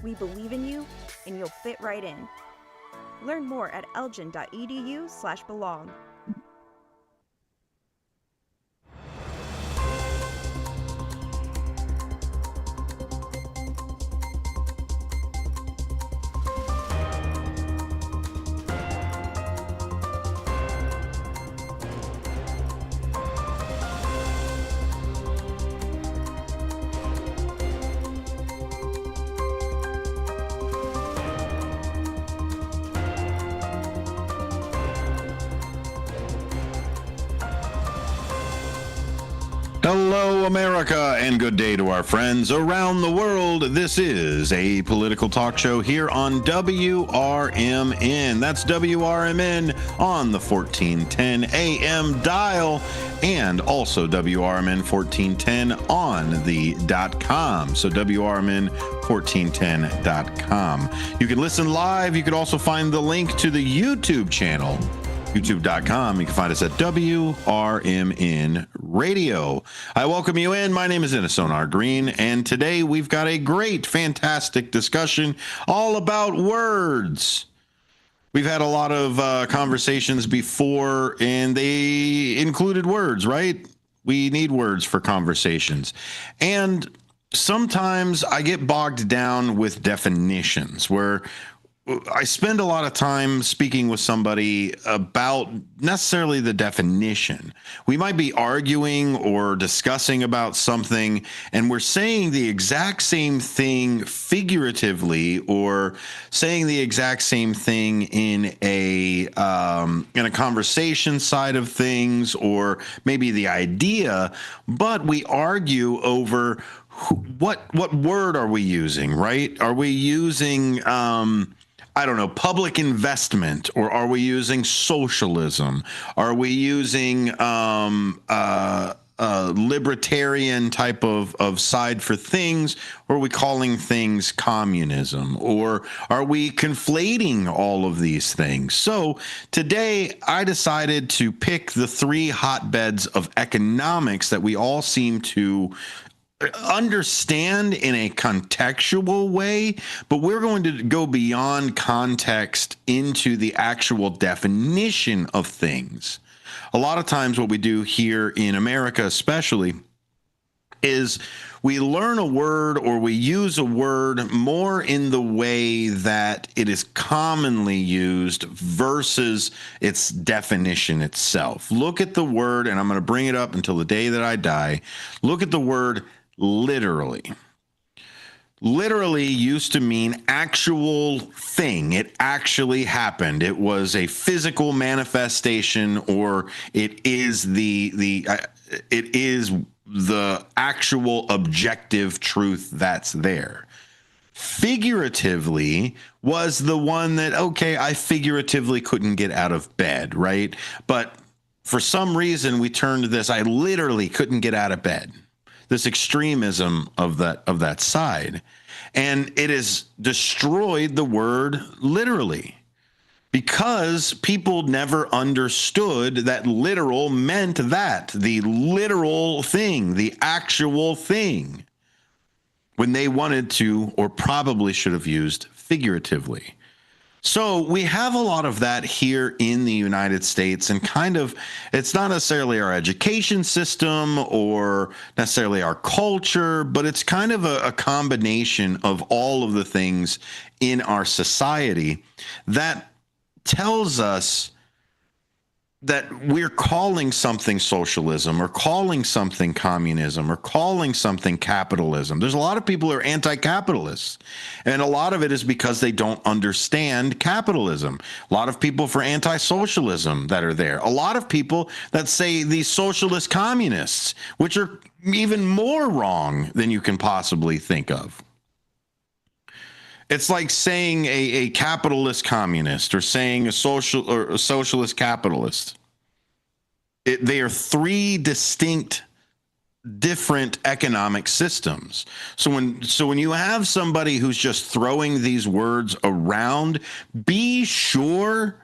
we believe in you, and you'll fit right in. Learn more at elgin.edu/belong. Hello, America, and good day to our friends around the world. This is a political talk show here on WRMN. That's WRMN on the 1410 AM dial, and also WRMN 1410 on the .com. So WRMN1410.com. You can listen live. You can also find the link to the YouTube channel. YouTube.com. You can find us at WRMN Radio. I welcome you in. My name is Sonar Green, and today we've got a great, fantastic discussion all about words. We've had a lot of conversations before, and they included words, right? We need words for conversations. And sometimes I get bogged down with definitions where I spend a lot of time speaking with somebody about necessarily the definition. We might be arguing or discussing about something, and we're saying the exact same thing figuratively, or saying the exact same thing in a conversation side of things, or maybe the idea, but we argue over what word are we using, right? Are we using I don't know, public investment, or are we using socialism? Are we using libertarian type of side for things, or are we calling things communism, or are we conflating all of these things? So today I decided to pick the three hotbeds of economics that we all seem to understand in a contextual way, but we're going to go beyond context into the actual definition of things. A lot of times what we do here in America especially is we learn a word, or we use a word more in the way that it is commonly used versus its definition itself. Look at the word, and I'm going to bring it up until the day that I die. Look at the word literally. Literally used to mean actual thing. It actually happened. It was a physical manifestation, or it is it is the actual objective truth that's there. Figuratively was the one that, okay, I figuratively couldn't get out of bed, right? But for some reason we turned to this, I literally couldn't get out of bed. This extremism of that side. And it has destroyed the word literally, because people never understood that literal meant that, the literal thing, the actual thing, when they wanted to, or probably should have used figuratively. So we have a lot of that here in the United States, and kind of, it's not necessarily our education system or necessarily our culture, but it's kind of a combination of all of the things in our society that tells us that we're calling something socialism or calling something communism or calling something capitalism. There's a lot of people who are anti-capitalists, and a lot of it is because they don't understand capitalism. A lot of people for anti-socialism that are there. A lot of people that say these socialist communists, which are even more wrong than you can possibly think of. It's like saying a capitalist communist or saying a socialist capitalist. They are three distinct, different economic systems. So when you have somebody who's just throwing these words around, be sure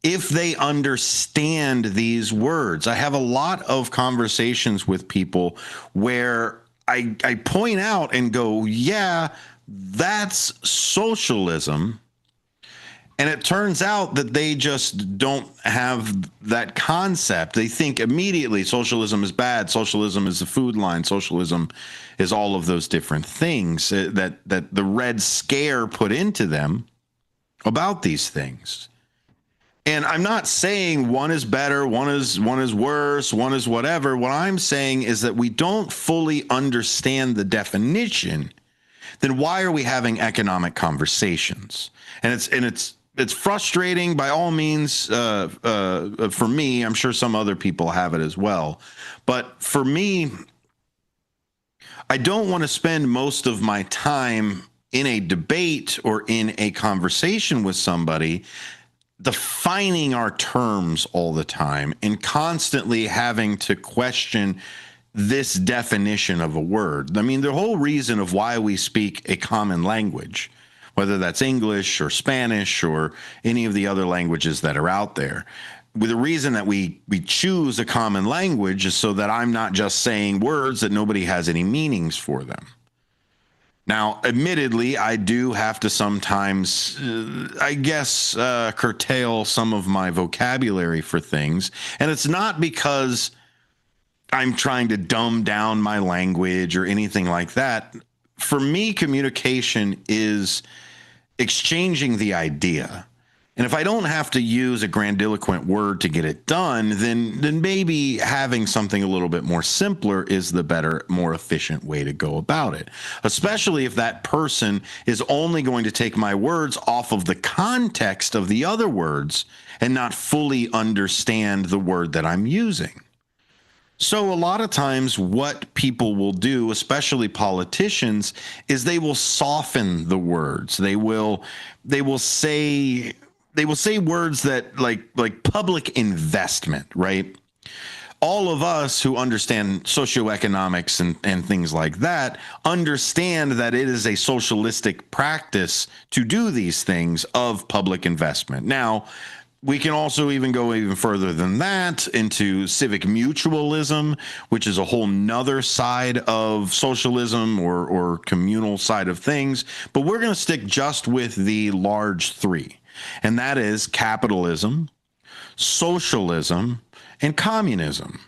if they understand these words. I have a lot of conversations with people where I point out and go, yeah, that's socialism. And it turns out that they just don't have that concept. They think immediately socialism is bad. Socialism is the food line. Socialism is all of those different things that the Red Scare put into them about these things. And I'm not saying one is better, one is worse, one is whatever. What I'm saying is that we don't fully understand the definition. Then why are we having economic conversations? And it's frustrating by all means for me. I'm sure some other people have it as well. But for me, I don't want to spend most of my time in a debate or in a conversation with somebody defining our terms all the time and constantly having to question this definition of a word. I mean, the whole reason of why we speak a common language, whether that's English or Spanish or any of the other languages that are out there, the reason that we choose a common language is so that I'm not just saying words that nobody has any meanings for them. Now, admittedly, I do have to sometimes, curtail some of my vocabulary for things. And it's not because I'm trying to dumb down my language or anything like that. For me, communication is exchanging the idea. And if I don't have to use a grandiloquent word to get it done, then maybe having something a little bit more simpler is the better, more efficient way to go about it. Especially if that person is only going to take my words off of the context of the other words and not fully understand the word that I'm using. So a lot of times what people will do, especially politicians, is they will soften the words. They will say words that like public investment, right? All of us who understand socioeconomics and things like that understand that it is a socialistic practice to do these things of public investment. Now, we can also even go even further than that into civic mutualism, which is a whole nother side of socialism or communal side of things. But we're going to stick just with the large three, and that is capitalism, socialism, and communism.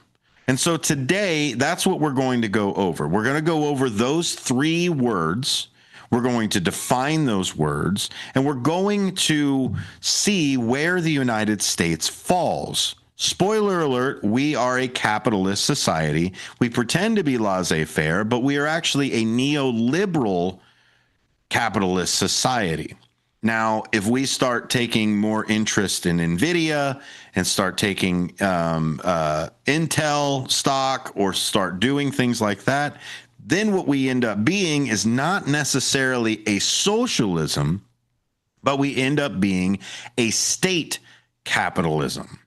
And so today, that's what we're going to go over. We're going to go over those three words. We're going to define those words, and we're going to see where the United States falls. Spoiler alert, we are a capitalist society. We pretend to be laissez-faire, but we are actually a neoliberal capitalist society. Now, if we start taking more interest in NVIDIA and start taking Intel stock or start doing things like that, then what we end up being is not necessarily a socialism, but we end up being a state capitalism.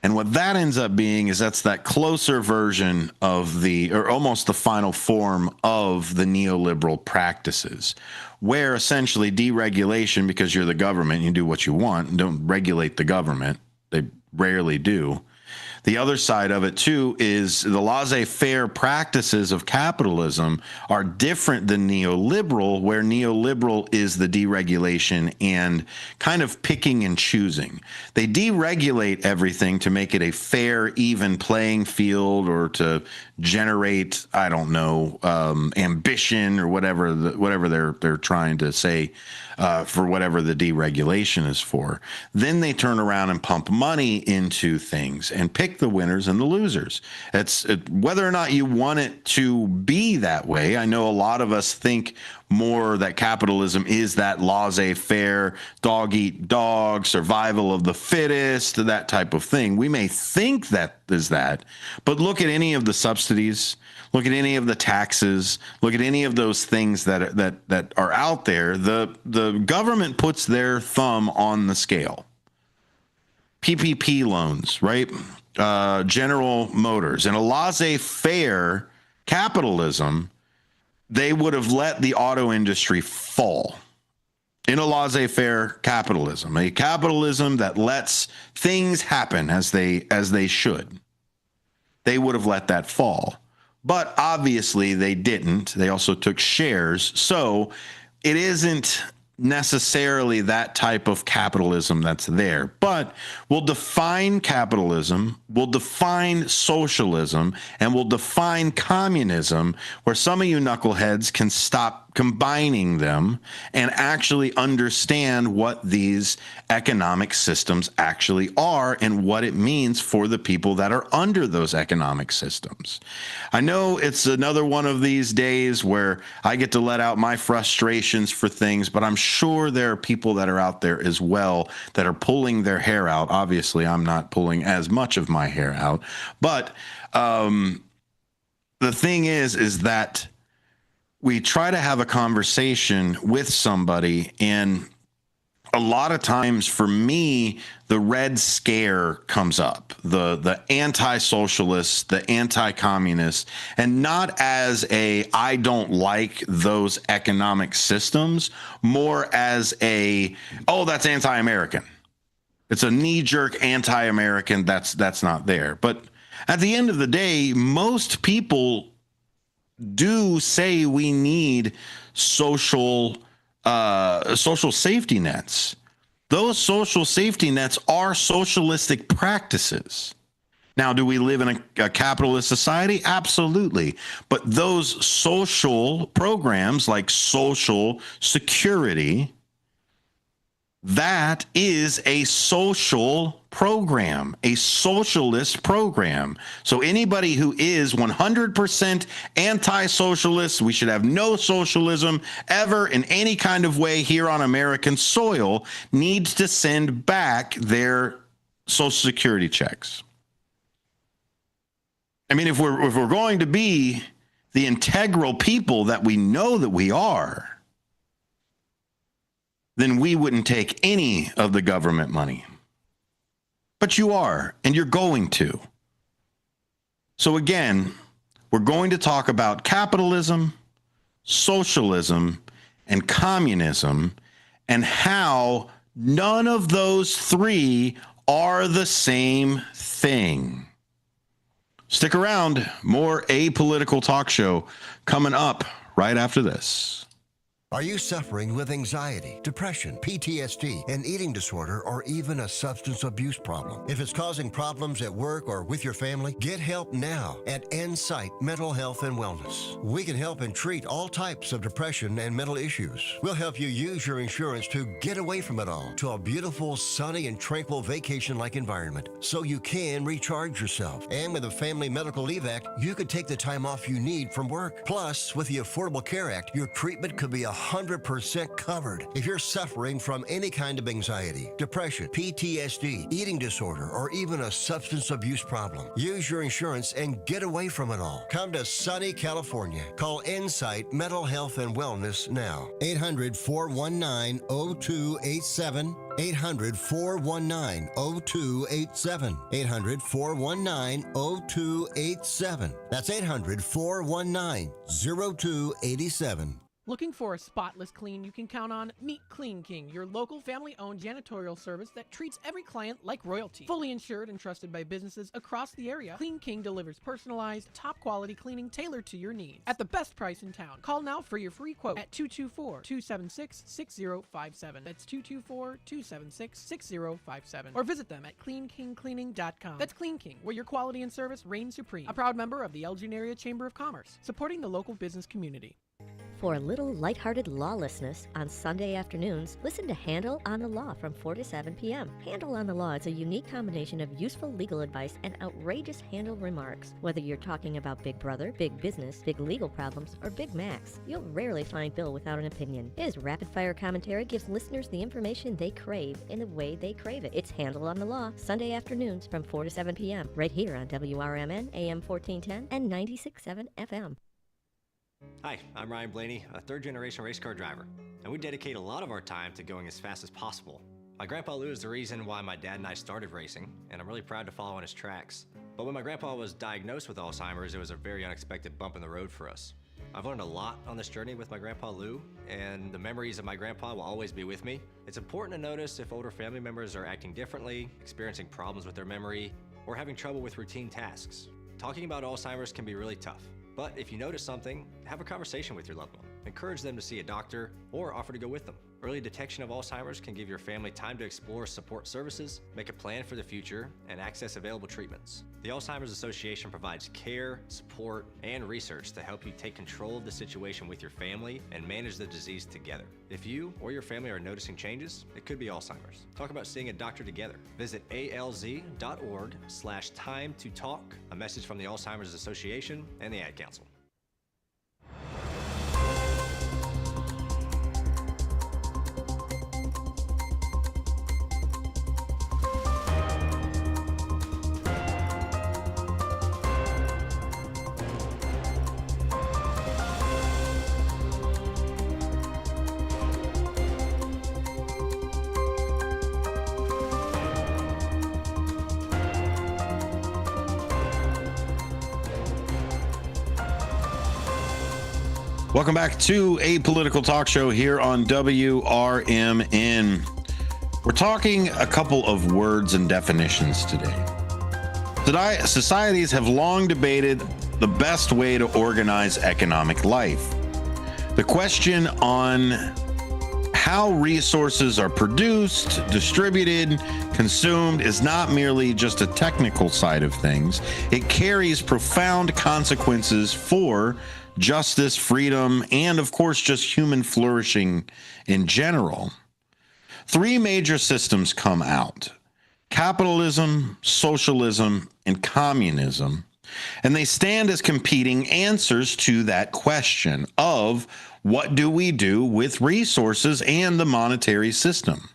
And what that ends up being is that's that closer version of or almost the final form of the neoliberal practices, where essentially deregulation, because you're the government, you do what you want and don't regulate the government. They rarely do. The other side of it, too, is the laissez-faire practices of capitalism are different than neoliberal, where neoliberal is the deregulation and kind of picking and choosing. They deregulate everything to make it a fair, even playing field or to generate, I don't know, ambition or whatever they're trying to say for whatever the deregulation is for. Then they turn around and pump money into things and pick the winners and the losers. Whether or not you want it to be that way. I know a lot of us think more that capitalism is that laissez-faire, dog eat dog, survival of the fittest, that type of thing. We may think that is that, but look at any of the subsidies, look at any of the taxes, look at any of those things that are out there. The government puts their thumb on the scale. PPP loans, right? General Motors. In a laissez-faire capitalism, they would have let the auto industry fall. In a laissez-faire capitalism, a capitalism that lets things happen as they should, they would have let that fall. But obviously they didn't. They also took shares. So it isn't necessarily that type of capitalism that's there. But we'll define capitalism, we'll define socialism, and we'll define communism, where some of you knuckleheads can stop combining them and actually understand what these economic systems actually are and what it means for the people that are under those economic systems. I know it's another one of these days where I get to let out my frustrations for things, but I'm sure there are people that are out there as well that are pulling their hair out. Obviously, I'm not pulling as much of my hair out, but the thing is that we try to have a conversation with somebody, and a lot of times for me, the red scare comes up, the anti-socialist, the anti-communist, and not as I don't like those economic systems, more as that's anti-American. It's a knee-jerk anti-American that's not there. But at the end of the day, most people do say we need social safety nets. Those social safety nets are socialistic practices. Now, do we live in a capitalist society? Absolutely. But those social programs like Social Security, that is a social program, a socialist program. So anybody who is 100% anti-socialist, we should have no socialism ever in any kind of way here on American soil, needs to send back their Social Security checks. I mean, if we're going to be the integral people that we know that we are, then we wouldn't take any of the government money. But you are, and you're going to. So again, we're going to talk about capitalism, socialism, and communism, and how none of those three are the same thing. Stick around. More Apolitical Talk Show coming up right after this. Are you suffering with anxiety, depression, PTSD, an eating disorder, or even a substance abuse problem? If it's causing problems at work or with your family, get help now at Insight Mental Health and Wellness. We can help and treat all types of depression and mental issues. We'll help you use your insurance to get away from it all to a beautiful, sunny, and tranquil vacation-like environment so you can recharge yourself. And with the Family Medical Leave Act, you could take the time off you need from work. Plus, with the Affordable Care Act, your treatment could be 100% covered if you're suffering from any kind of anxiety, depression, PTSD, eating disorder, or even a substance abuse problem. Use your insurance and get away from it all. Come to sunny California. Call Insight Mental Health and Wellness now. 800-419-0287. 800-419-0287. 800-419-0287. That's 800-419-0287. Looking for a spotless clean you can count on? Meet Clean King, your local family-owned janitorial service that treats every client like royalty. Fully insured and trusted by businesses across the area, Clean King delivers personalized, top-quality cleaning tailored to your needs at the best price in town. Call now for your free quote at 224-276-6057. That's 224-276-6057. Or visit them at cleankingcleaning.com. That's Clean King, where your quality and service reign supreme. A proud member of the Elgin Area Chamber of Commerce, supporting the local business community. For a little lighthearted lawlessness on Sunday afternoons, listen to Handle on the Law from 4 to 7 p.m. Handle on the Law is a unique combination of useful legal advice and outrageous handle remarks. Whether you're talking about Big Brother, big business, big legal problems, or Big Macs, you'll rarely find Bill without an opinion. His rapid-fire commentary gives listeners the information they crave in the way they crave it. It's Handle on the Law, Sunday afternoons from 4 to 7 p.m. right here on WRMN, AM 1410 and 96.7 FM. Hi, I'm Ryan Blaney, a third-generation race car driver, and we dedicate a lot of our time to going as fast as possible. My grandpa Lou is the reason why my dad and I started racing, and I'm really proud to follow in his tracks. But when my grandpa was diagnosed with Alzheimer's, it was a very unexpected bump in the road for us. I've learned a lot on this journey with my grandpa Lou, and the memories of my grandpa will always be with me. It's important to notice if older family members are acting differently, experiencing problems with their memory, or having trouble with routine tasks. Talking about Alzheimer's can be really tough. But if you notice something, have a conversation with your loved one. Encourage them to see a doctor or offer to go with them. Early detection of Alzheimer's can give your family time to explore support services, make a plan for the future, and access available treatments. The Alzheimer's Association provides care, support, and research to help you take control of the situation with your family and manage the disease together. If you or your family are noticing changes, it could be Alzheimer's. Talk about seeing a doctor together. Visit alz.org/time to talk. A message from the Alzheimer's Association and the Ad Council. Welcome back to a political talk show here on WRMN. We're talking a couple of words and definitions today. Societies have long debated the best way to organize economic life. The question on how resources are produced, distributed, consumed is not merely just a technical side of things. It carries profound consequences for justice, freedom, and of course, just human flourishing in general. Three major systems come out: capitalism, socialism, and communism. And they stand as competing answers to that question of what do we do with resources and the monetary system.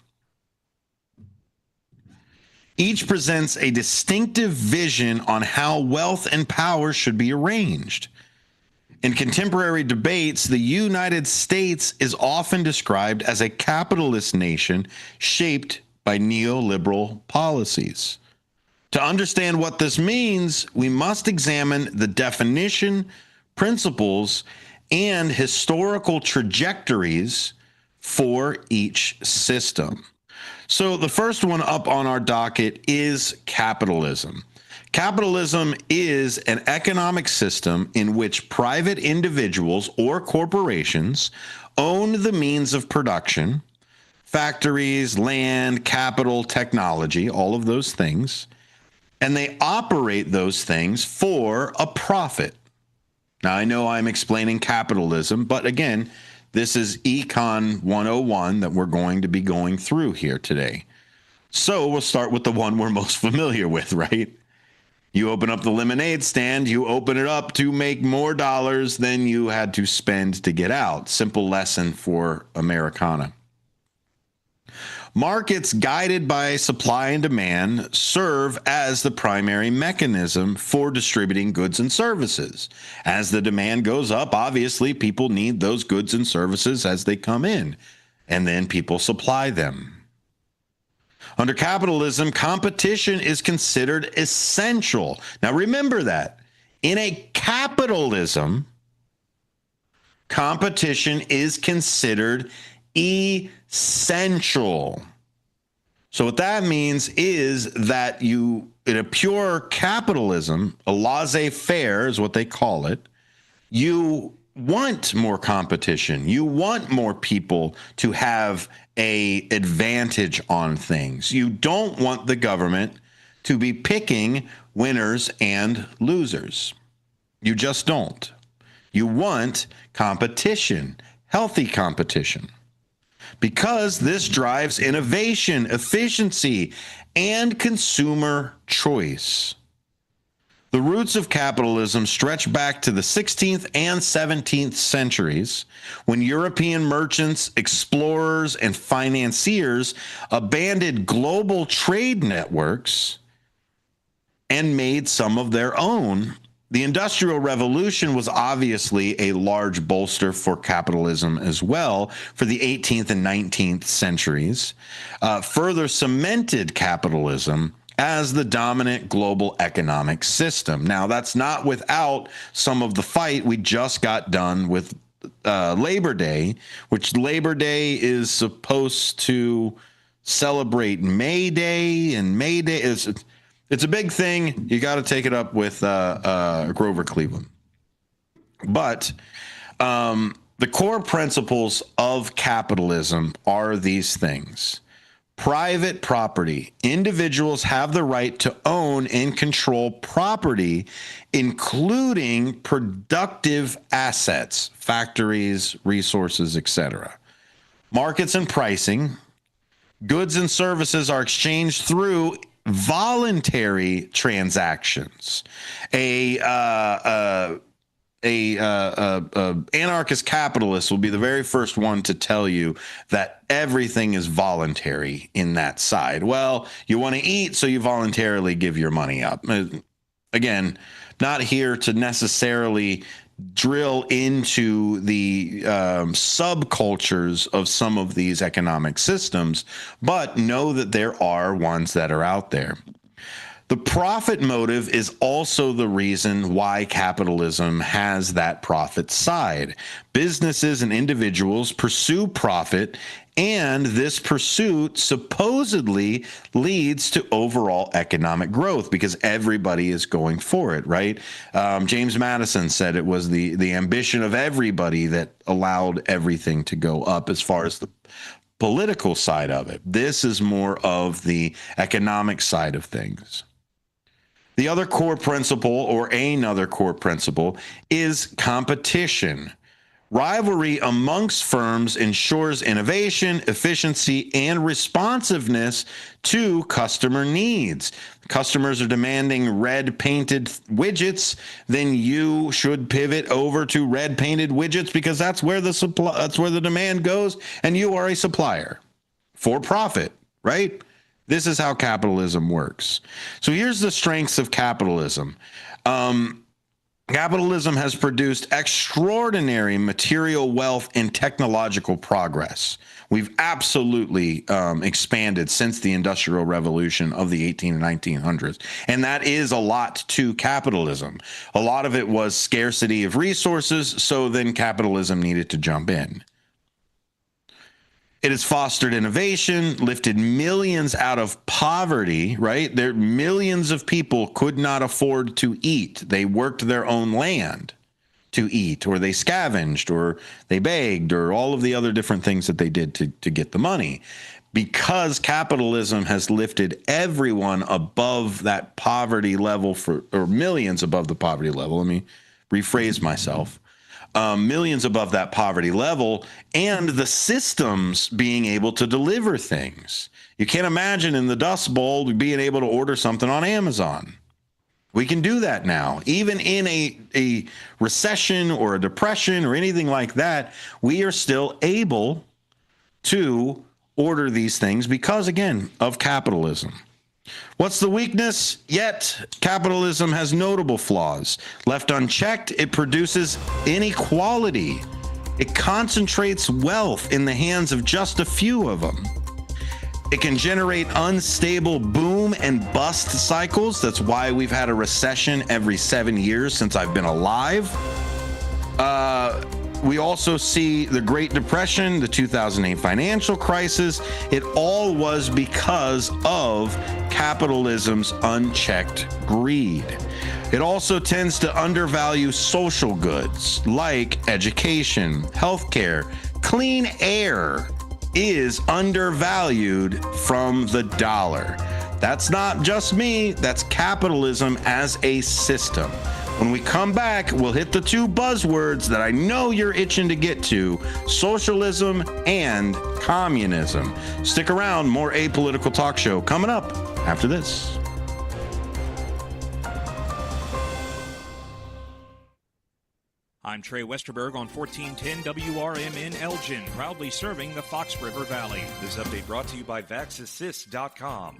Each presents a distinctive vision on how wealth and power should be arranged. In contemporary debates, the United States is often described as a capitalist nation shaped by neoliberal policies. To understand what this means, we must examine the definition, principles, and historical trajectories for each system. So the first one up on our docket is capitalism. Capitalism is an economic system in which private individuals or corporations own the means of production, factories, land, capital, technology, all of those things, and they operate those things for a profit. Now, I know I'm explaining capitalism, but again, this is Econ 101 that we're going to be going through here today. So we'll start with the one we're most familiar with, right? You open up the lemonade stand, you open it up to make more dollars than you had to spend to get out. Simple lesson for Americana. Markets guided by supply and demand serve as the primary mechanism for distributing goods and services. As the demand goes up, obviously people need those goods and services as they come in, and then people supply them. Under capitalism, competition is considered essential. Now remember that. In a capitalism, competition is considered essential. So what that means is that in a pure capitalism, a laissez-faire is what they call it, you want more competition. You want more people to have an advantage on things. You don't want the government to be picking winners and losers. You just don't. You want competition, healthy competition, because this drives innovation, efficiency, and consumer choice. The roots of capitalism stretch back to the 16th and 17th centuries, when European merchants, explorers, and financiers abandoned global trade networks and made some of their own. The Industrial Revolution was obviously a large bolster for capitalism as well for the 18th and 19th centuries, further cemented capitalism as the dominant global economic system. Now, that's not without some of the fight we just got done with Labor Day, which Labor Day is supposed to celebrate May Day, and May Day is... It's a big thing. You got to take it up with Grover Cleveland. But the core principles of capitalism are these things. Private property. Individuals have the right to own and control property, including productive assets, factories, resources, etc. Markets and pricing. Goods and services are exchanged through voluntary transactions. Anarchist capitalist will be the very first one to tell you that everything is voluntary in that side. Well, you want to eat, so you voluntarily give your money up. Again, not here to necessarily drill into the subcultures of some of these economic systems, but know that there are ones that are out there. The profit motive is also the reason why capitalism has that profit side. Businesses and individuals pursue profit, and this pursuit supposedly leads to overall economic growth because everybody is going for it, right? James Madison said it was the ambition of everybody that allowed everything to go up as far as the political side of it. This is more of the economic side of things. The other core principle, or another core principle, is competition. Rivalry amongst firms ensures innovation, efficiency, and responsiveness to customer needs. Customers are demanding red-painted widgets, then you should pivot over to red-painted widgets because that's where the demand goes, and you are a supplier for profit, right? This is how capitalism works. So here's the strengths of capitalism. Capitalism has produced extraordinary material wealth and technological progress. We've absolutely expanded since the Industrial Revolution of the 1800s and 1900s. And that is a lot to capitalism. A lot of it was scarcity of resources, so then capitalism needed to jump in. It has fostered innovation, lifted millions out of poverty, right? Millions of people could not afford to eat. They worked their own land to eat, or they scavenged, or they begged, or all of the other different things that they did to get the money. Because capitalism has lifted everyone above that poverty level, or millions above the poverty level. Let me rephrase myself. Millions above that poverty level, and the systems being able to deliver things. You can't imagine in the Dust Bowl being able to order something on Amazon. We can do that now. Even in a recession or a depression or anything like that, we are still able to order these things because, again, of capitalism. What's the weakness? Yet capitalism has notable flaws. Left unchecked, it produces inequality. It concentrates wealth in the hands of just a few of them. It can generate unstable boom and bust cycles. That's why we've had a recession every 7 years since I've been alive. We also see the Great Depression, the 2008 financial crisis. It all was because of capitalism's unchecked greed. It also tends to undervalue social goods like education, healthcare, clean air is undervalued from the dollar. That's not just me, that's capitalism as a system. When we come back, we'll hit the two buzzwords that I know you're itching to get to: socialism and communism. Stick around, more Apolitical Talk Show coming up after this. I'm Trey Westerberg on 1410 WRMN Elgin, proudly serving the Fox River Valley. This update brought to you by VaxAssist.com.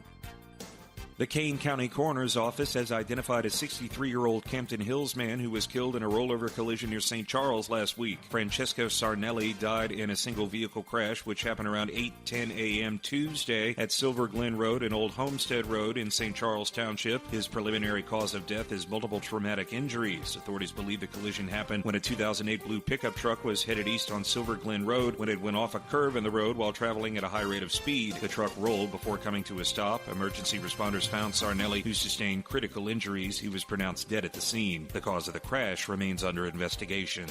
The Kane County Coroner's Office has identified a 63-year-old Campton Hills man who was killed in a rollover collision near St. Charles last week. Francesco Sarnelli died in a single-vehicle crash, which happened around 8:10 a.m. Tuesday at Silver Glen Road and Old Homestead Road in St. Charles Township. His preliminary cause of death is multiple traumatic injuries. Authorities believe the collision happened when a 2008 blue pickup truck was headed east on Silver Glen Road when it went off a curve in the road while traveling at a high rate of speed. The truck rolled before coming to a stop. Emergency responders found Sarnelli, who sustained critical injuries. He was pronounced dead at the scene. The cause of the crash remains under investigation.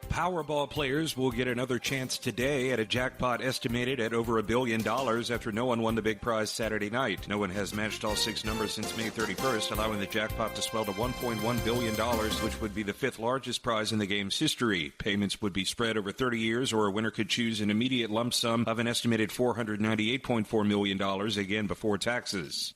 Powerball players will get another chance today at a jackpot estimated at over $1 billion after no one won the big prize Saturday night. No one has matched all 6 numbers since May 31st, allowing the jackpot to swell to $1.1 billion, which would be the 5th largest prize in the game's history. Payments would be spread over 30 years, or a winner could choose an immediate lump sum of an estimated $498.4 million, again before taxes.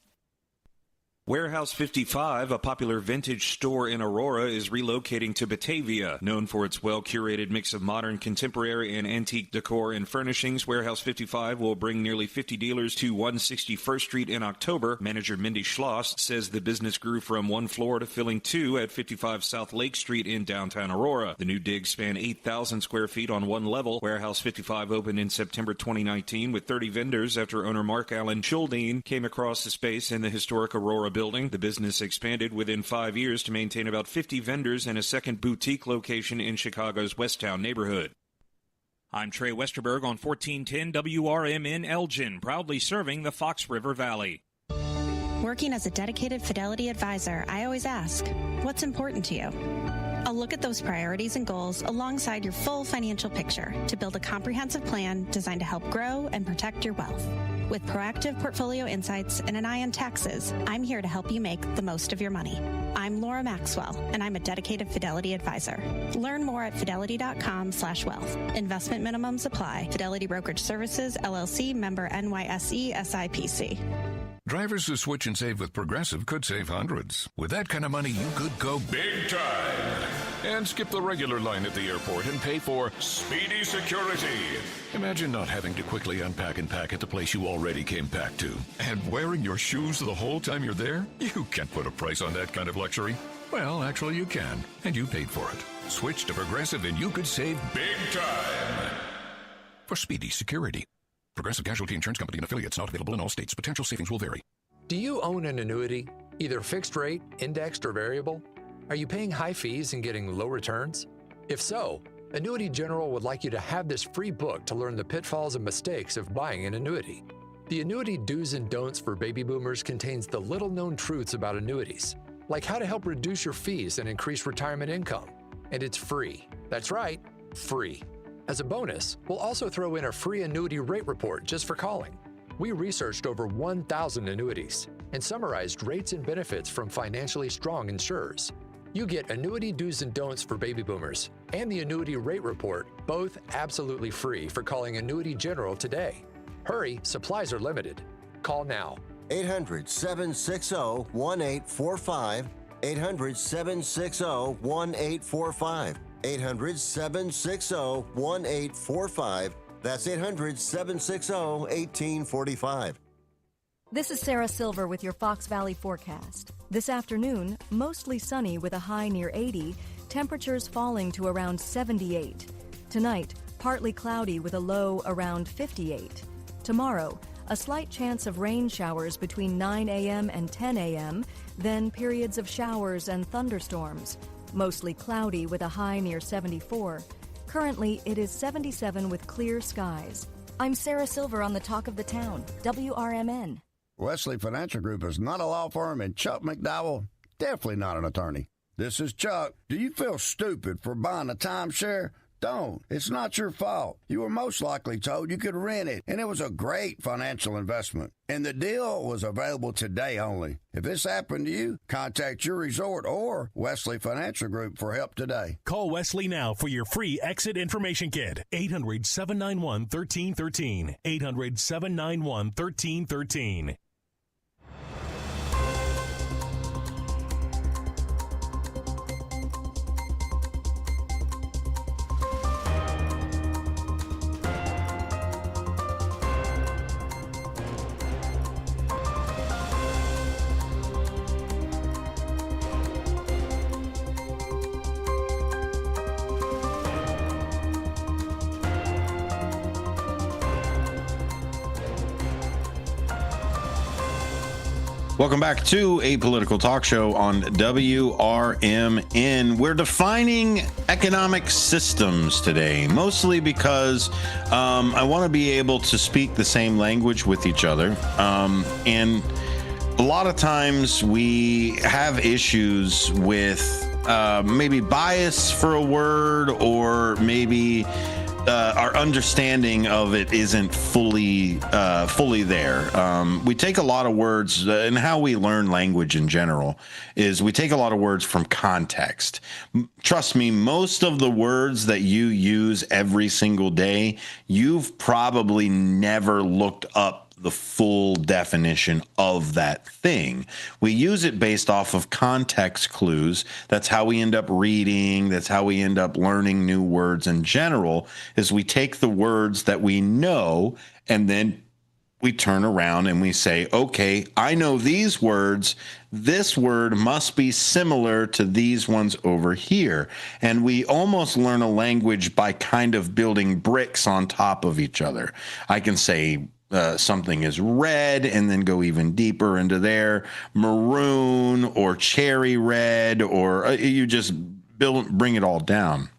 Warehouse 55, a popular vintage store in Aurora, is relocating to Batavia. Known for its well-curated mix of modern, contemporary, and antique decor and furnishings, Warehouse 55 will bring nearly 50 dealers to 161st Street in October. Manager Mindy Schloss says the business grew from 1 floor to filling 2 at 55 South Lake Street in downtown Aurora. The new digs span 8,000 square feet on 1 level. Warehouse 55 opened in September 2019 with 30 vendors after owner Mark Allen Schuldine came across the space in the historic Aurora building. The business expanded within 5 years to maintain about 50 vendors and a second boutique location in Chicago's Westtown neighborhood. I'm Trey Westerberg on 1410 WRMN Elgin, proudly serving the Fox River Valley. Working as a dedicated Fidelity advisor, I always ask, what's important to you? I'll look at those priorities and goals alongside your full financial picture to build a comprehensive plan designed to help grow and protect your wealth. With proactive portfolio insights and an eye on taxes, I'm here to help you make the most of your money. I'm Laura Maxwell, and I'm a dedicated Fidelity advisor. Learn more at fidelity.com/wealth. Investment minimums apply. Fidelity Brokerage Services, LLC, member NYSE, SIPC. Drivers who switch and save with Progressive could save hundreds. With that kind of money, you could go big time and skip the regular line at the airport and pay for speedy security. Imagine not having to quickly unpack and pack at the place you already came packed to. And wearing your shoes the whole time you're there? You can't put a price on that kind of luxury. Well, actually you can, and you paid for it. Switch to Progressive and you could save big time for speedy security. Progressive Casualty Insurance Company and affiliates, not available in all states. Potential savings will vary. Do you own an annuity, either fixed rate, indexed, or variable? Are you paying high fees and getting low returns? If so, Annuity General would like you to have this free book to learn the pitfalls and mistakes of buying an annuity. The Annuity Do's and Don'ts for Baby Boomers contains the little-known truths about annuities, like how to help reduce your fees and increase retirement income. And it's free. That's right, free. As a bonus, we'll also throw in a free annuity rate report just for calling. We researched over 1,000 annuities and summarized rates and benefits from financially strong insurers. You get Annuity Do's and Don'ts for Baby Boomers and the Annuity Rate Report, both absolutely free for calling Annuity General today. Hurry, supplies are limited. Call now, 800-760-1845. 800-760-1845. 800-760-1845. That's 800-760-1845. This is Sarah Silver with your Fox Valley forecast. This afternoon, mostly sunny with a high near 80, temperatures falling to around 78. Tonight, partly cloudy with a low around 58. Tomorrow, a slight chance of rain showers between 9 a.m. and 10 a.m., then periods of showers and thunderstorms. Mostly cloudy with a high near 74. Currently, it is 77 with clear skies. I'm Sarah Silver on the Talk of the Town, WRMN. Wesley Financial Group is not a law firm, and Chuck McDowell, definitely not an attorney. This is Chuck. Do you feel stupid for buying a timeshare? Don't. It's not your fault. You were most likely told you could rent it, and it was a great financial investment. And the deal was available today only. If this happened to you, contact your resort or Wesley Financial Group for help today. Call Wesley now for your free exit information kit. 800-791-1313. 800-791-1313. Welcome back to A Political Talk Show on WRMN. We're defining economic systems today, mostly because I want to be able to speak the same language with each other. And a lot of times we have issues with maybe bias for a word, or maybe our understanding of it isn't fully there. We take a lot of words, and how we learn language in general is we take a lot of words from context. Trust me, most of the words that you use every single day, you've probably never looked up the full definition of that thing. We use it based off of context clues. That's how we end up reading. That's how we end up learning new words in general, is we take the words that we know and then we turn around and we say, okay, I know these words. This word must be similar to these ones over here. And we almost learn a language by kind of building bricks on top of each other. I can say something is red and then go even deeper into there, maroon or cherry red, or you just bring it all down.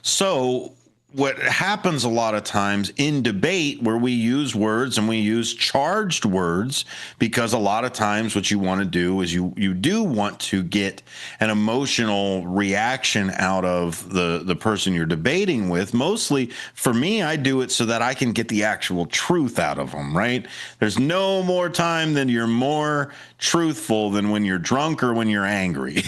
So what happens a lot of times in debate, where we use words and we use charged words, because a lot of times what you want to do is you do want to get an emotional reaction out of the person you're debating with. Mostly for me, I do it so that I can get the actual truth out of them, right? There's no more time than you're more truthful than when you're drunk or when you're angry.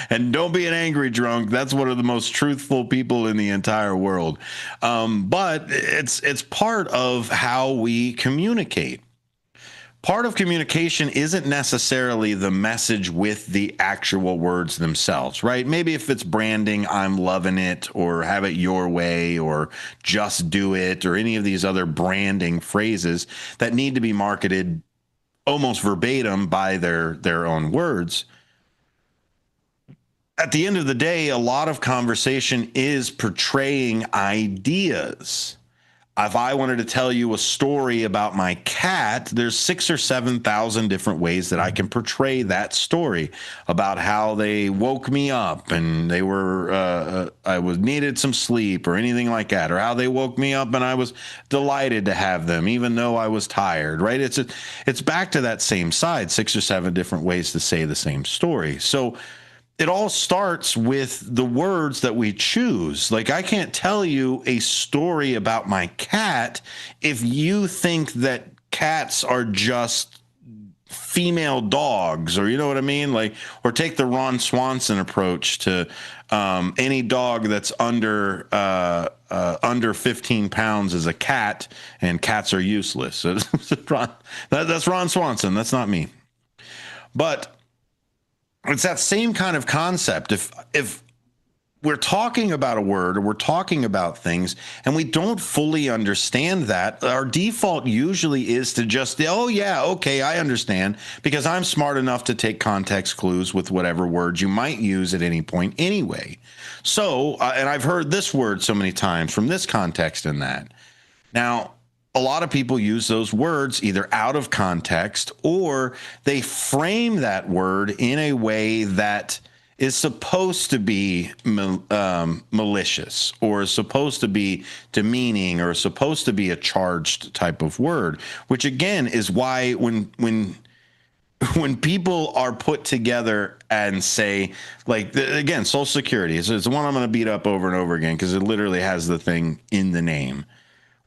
And don't be an angry drunk. That's one of the most truthful people in the entire world. But it's part of how we communicate. Part of communication isn't necessarily the message with the actual words themselves, right? Maybe if it's branding, I'm loving it, or have it your way, or just do it, or any of these other branding phrases that need to be marketed almost verbatim by their own words. At the end of the day, a lot of conversation is portraying ideas. If I wanted to tell you a story about my cat, there's 6,000 or 7,000 different ways that I can portray that story, about how they woke me up and they were I needed some sleep or anything like that, or how they woke me up and I was delighted to have them even though I was tired, right? It's back to that same side, 6 or 7 different ways to say the same story. So it all starts with the words that we choose. Like, I can't tell you a story about my cat if you think that cats are just female dogs, or you know what I mean? Like, or take the Ron Swanson approach to any dog that's under 15 pounds is a cat, and cats are useless. So that's Ron Swanson. That's not me. But it's that same kind of concept. If we're talking about a word, or we're talking about things, and we don't fully understand that, our default usually is to just, oh yeah, okay, I understand, because I'm smart enough to take context clues with whatever words you might use at any point anyway. So, and I've heard this word so many times from this context and that. Now, a lot of people use those words either out of context, or they frame that word in a way that is supposed to be malicious, or is supposed to be demeaning, or supposed to be a charged type of word, which again is why when people are put together and say, like, again, Social Security is the one I'm going to beat up over and over again because it literally has the thing in the name.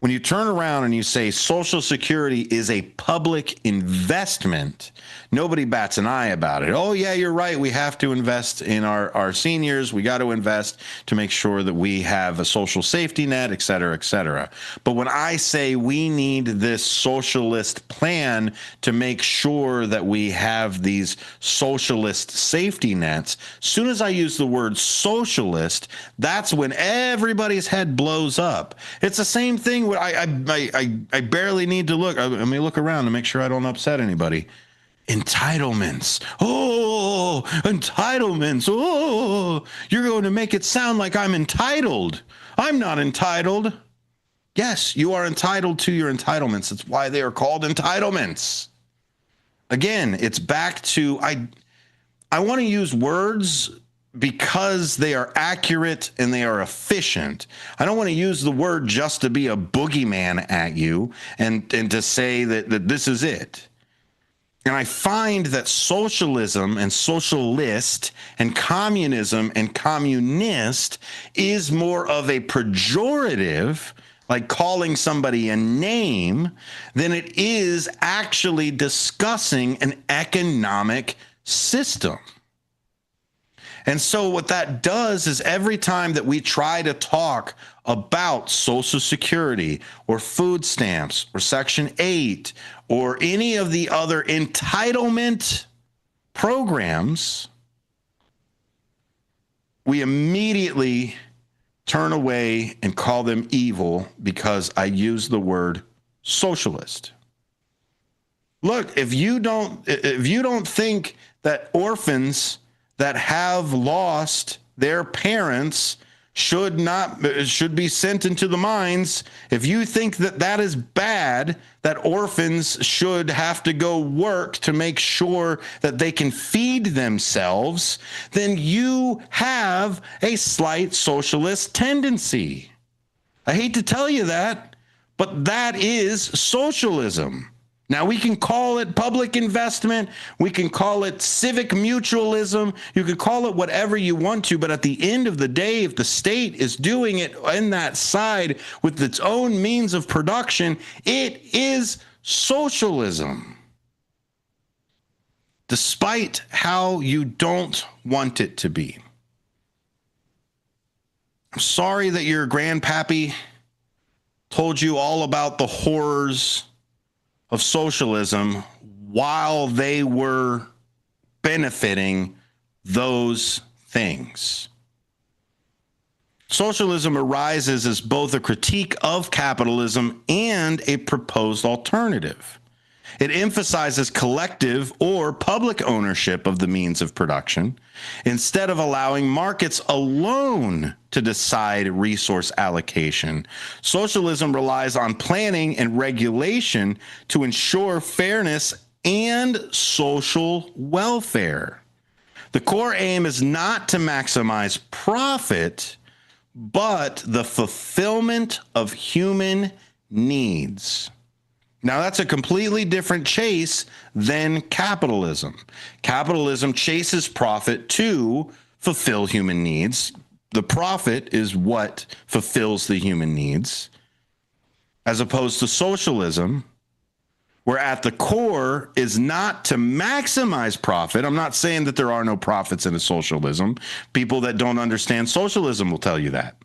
When you turn around and you say Social Security is a public investment, nobody bats an eye about it. Oh, yeah, you're right. We have to invest in our seniors. We got to invest to make sure that we have a social safety net, et cetera, et cetera. But when I say we need this socialist plan to make sure that we have these socialist safety nets, as soon as I use the word socialist, that's when everybody's head blows up. It's the same thing. I barely need to look. Let me look around to make sure I don't upset anybody. Entitlements. Oh, entitlements. Oh, you're going to make it sound like I'm entitled. I'm not entitled. Yes, you are entitled to your entitlements. That's why they are called entitlements. Again, it's back to I want to use words because they are accurate and they are efficient. I don't want to use the word just to be a boogeyman at you and to say that this is it. And I find that socialism and socialist and communism and communist is more of a pejorative, like calling somebody a name, than it is actually discussing an economic system. And so what that does is every time that we try to talk about Social Security or food stamps or Section 8 or any of the other entitlement programs, we immediately turn away and call them evil because I use the word socialist. Look, if you don't think that orphans that have lost their parents should be sent into the mines, if you think that that is bad, that orphans should have to go work to make sure that they can feed themselves, then you have a slight socialist tendency. I hate to tell you that, but that is socialism. Now, we can call it public investment. We can call it civic mutualism. You can call it whatever you want to. But at the end of the day, if the state is doing it in that side with its own means of production, it is socialism. Despite how you don't want it to be. I'm sorry that your grandpappy told you all about the horrors of socialism while they were benefiting those things. Socialism arises as both a critique of capitalism and a proposed alternative. It emphasizes collective or public ownership of the means of production instead of allowing markets alone to decide resource allocation. Socialism relies on planning and regulation to ensure fairness and social welfare. The core aim is not to maximize profit, but the fulfillment of human needs. Now, that's a completely different chase than capitalism. Capitalism chases profit to fulfill human needs. The profit is what fulfills the human needs, as opposed to socialism, where at the core is not to maximize profit. I'm not saying that there are no profits in a socialism. People that don't understand socialism will tell you that.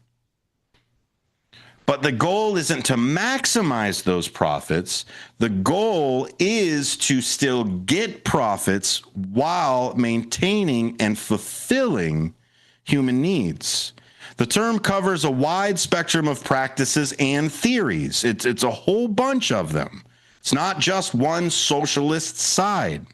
But the goal isn't to maximize those profits. The goal is to still get profits while maintaining and fulfilling human needs. The term covers a wide spectrum of practices and theories. It's a whole bunch of them. It's not just one socialist side.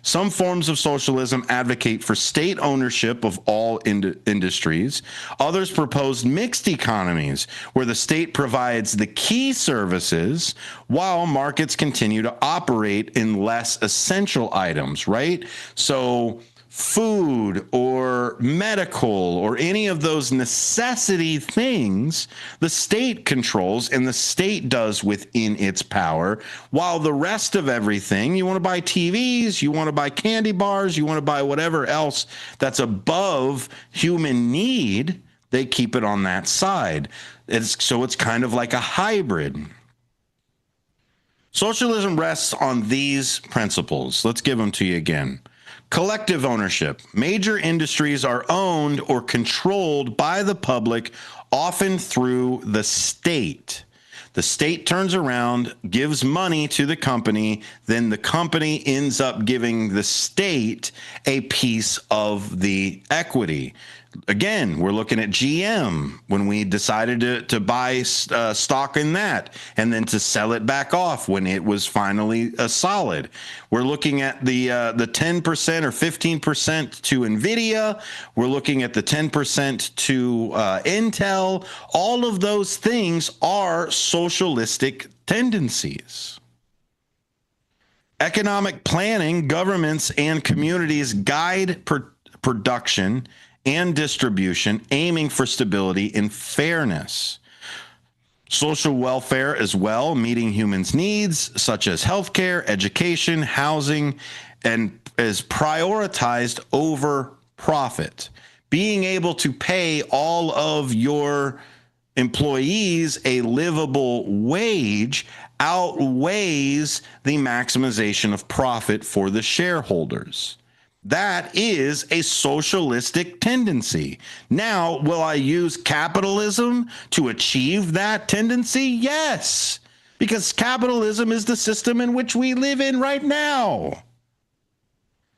Some forms of socialism advocate for state ownership of all industries. Others propose mixed economies, where the state provides the key services while markets continue to operate in less essential items, right? So food or medical or any of those necessity things, the state controls and the state does within its power, while the rest of everything, you want to buy TVs, you want to buy candy bars, you want to buy whatever else that's above human need, they keep it on that side. So it's kind of like a hybrid. Socialism rests on these principles. Let's give them to you again. Collective ownership. Major industries are owned or controlled by the public, often through the state. The state turns around, gives money to the company, then the company ends up giving the state a piece of the equity. Again, we're looking at GM when we decided to buy stock in that and then to sell it back off when it was finally solid. We're looking at the 10% or 15% to NVIDIA. We're looking at the 10% to Intel. All of those things are socialistic tendencies. Economic planning, governments and communities guide production and distribution, aiming for stability and fairness. Social welfare as well, meeting humans' needs such as healthcare, education, housing, and is prioritized over profit. Being able to pay all of your employees a livable wage outweighs the maximization of profit for the shareholders. That is a socialistic tendency. Now, will I use capitalism to achieve that tendency? Yes, because capitalism is the system in which we live in right now.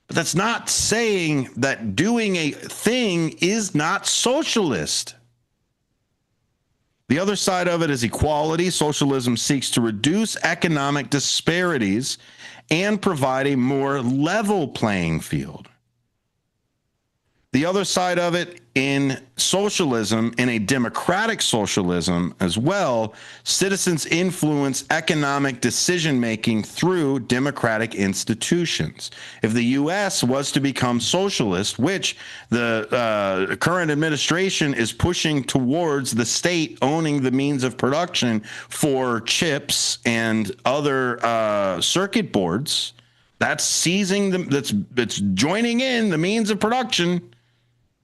But that's not saying that doing a thing is not socialist. The other side of it is equality. Socialism seeks to reduce economic disparities and provide a more level playing field. The other side of it in socialism, in a democratic socialism as well, citizens influence economic decision-making through democratic institutions. If the U.S. was to become socialist, which the current administration is pushing towards the state owning the means of production for chips and other circuit boards, that's seizing them, that's joining in the means of production,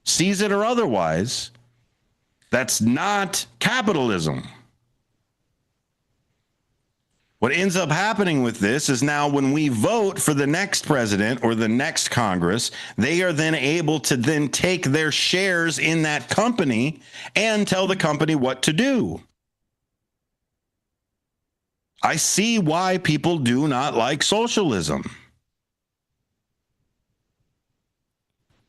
seize it or otherwise. That's not capitalism. What ends up happening with this is now when we vote for the next president or the next Congress, they are then able to then take their shares in that company and tell the company what to do. I see why people do not like socialism.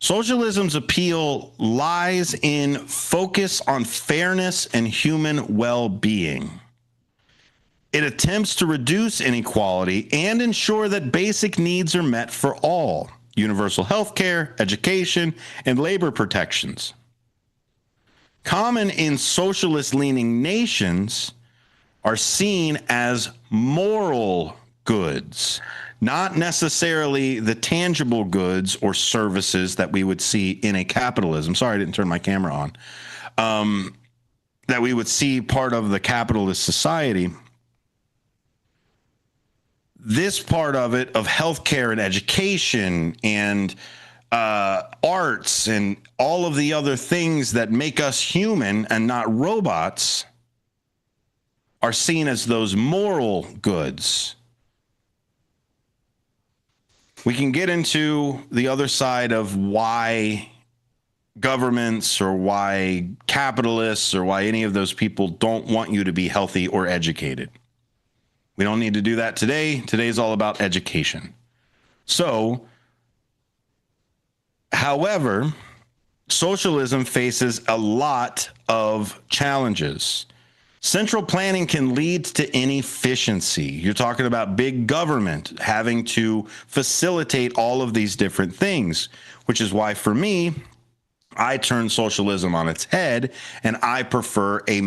Socialism's appeal lies in focus on fairness and human well-being. It attempts to reduce inequality and ensure that basic needs are met for all: universal health care, education, and labor protections. Common in socialist-leaning nations are seen as moral goods, not necessarily the tangible goods or services that we would see in a capitalism. Sorry, I didn't turn my camera on. That we would see part of the capitalist society. This part of it, of healthcare and education and arts and all of the other things that make us human and not robots, are seen as those moral goods. We can get into the other side of why governments or why capitalists or why any of those people don't want you to be healthy or educated. We don't need to do that today. Today's all about education. So, however, socialism faces a lot of challenges. Central planning can lead to inefficiency. You're talking about big government having to facilitate all of these different things, which is why, for me, I turn socialism on its head, and I prefer a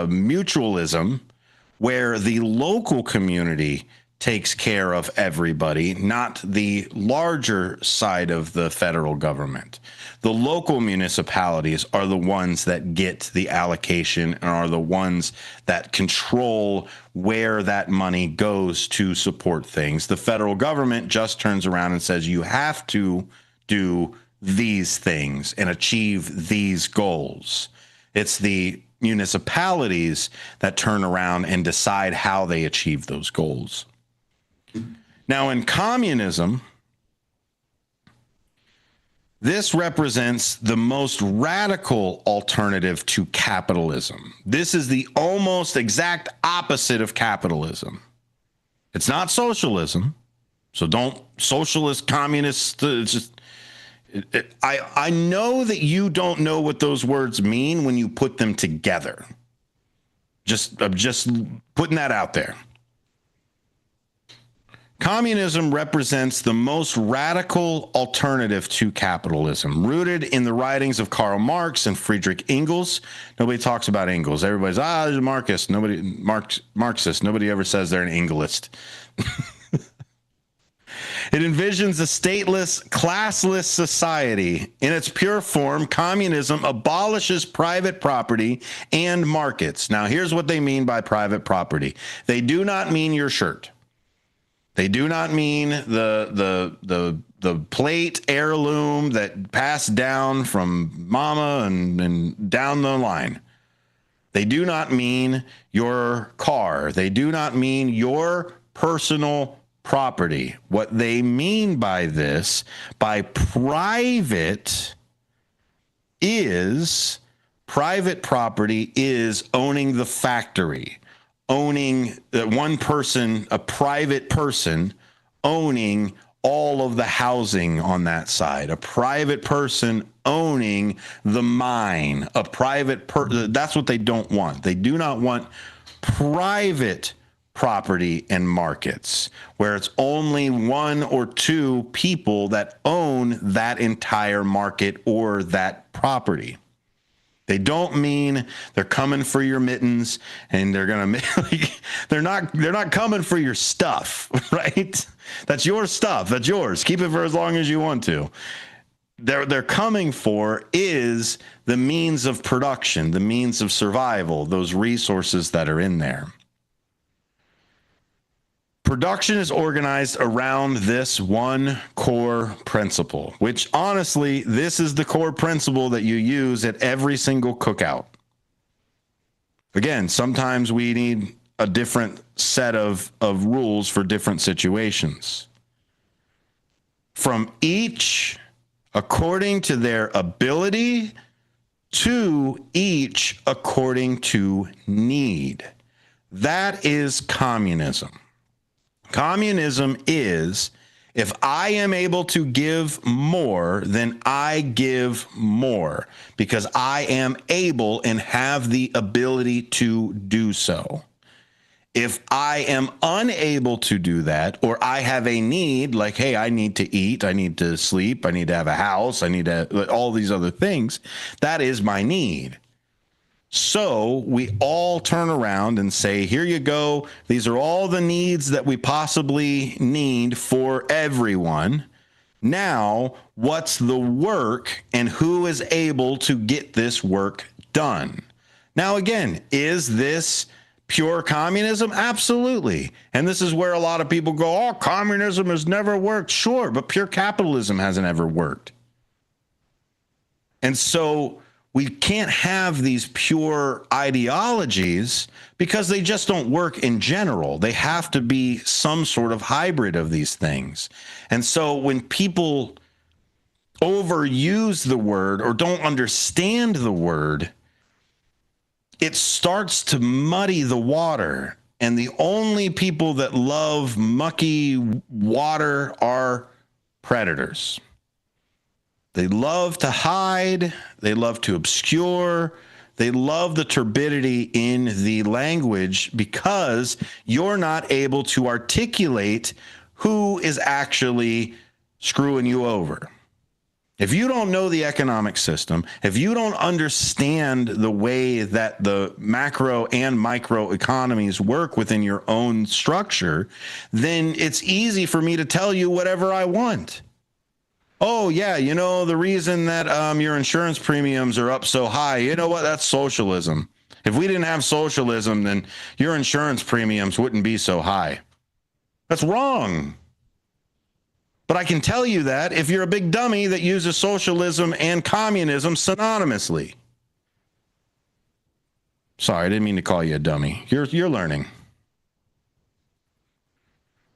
mutualism where the local community takes care of everybody, not the larger side of the federal government. The local municipalities are the ones that get the allocation and are the ones that control where that money goes to support things. The federal government just turns around and says, you have to do these things and achieve these goals. It's the municipalities that turn around and decide how they achieve those goals. Now, in communism, this represents the most radical alternative to capitalism. This is the almost exact opposite of capitalism. It's not socialism. So don't socialist, communist, I know that you don't know what those words mean when you put them together. I'm just putting that out there. Communism represents the most radical alternative to capitalism, rooted in the writings of Karl Marx and Friedrich Engels. Nobody talks about Engels. Everybody's, there's a Marxist. Marxist. Nobody ever says they're an Engelist. It envisions a stateless, classless society. In its pure form, communism abolishes private property and markets. Now, here's what they mean by private property. They do not mean your shirt. They do not mean the plate heirloom that passed down from mama and down the line. They do not mean your car. They do not mean your personal property. What they mean by this, by private property is owning the factory. Owning one person, a private person, owning all of the housing on that side, a private person owning the mine, that's what they don't want. They do not want private property and markets where it's only one or two people that own that entire market or that property. They don't mean they're coming for your mittens and they're going to they're not coming for your stuff, right? That's your stuff. That's yours. Keep it for as long as you want to. They're coming for is the means of production, the means of survival, those resources that are in there. Production is organized around this one core principle, which honestly, this is the core principle that you use at every single cookout. Again, sometimes we need a different set of rules for different situations. From each, according to their ability, to each according to need. That is communism. Communism is, if I am able to give more, then I give more because I am able and have the ability to do so. If I am unable to do that, or I have a need, like, hey, I need to eat, I need to sleep, I need to have a house, I need to all these other things, that is my need. So we all turn around and say, here you go. These are all the needs that we possibly need for everyone. Now, what's the work and who is able to get this work done? Now, again, is this pure communism? Absolutely. And this is where a lot of people go, communism has never worked. Sure, but pure capitalism hasn't ever worked. And so we can't have these pure ideologies because they just don't work in general. They have to be some sort of hybrid of these things. And so when people overuse the word or don't understand the word, it starts to muddy the water. And the only people that love mucky water are predators. They love to hide. They love to obscure. They love the turbidity in the language because you're not able to articulate who is actually screwing you over. If you don't know the economic system, if you don't understand the way that the macro and micro economies work within your own structure, then it's easy for me to tell you whatever I want. Oh, yeah, you know, the reason that your insurance premiums are up so high, you know what? That's socialism. If we didn't have socialism, then your insurance premiums wouldn't be so high. That's wrong. But I can tell you that if you're a big dummy that uses socialism and communism synonymously. Sorry, I didn't mean to call you a dummy. You're learning.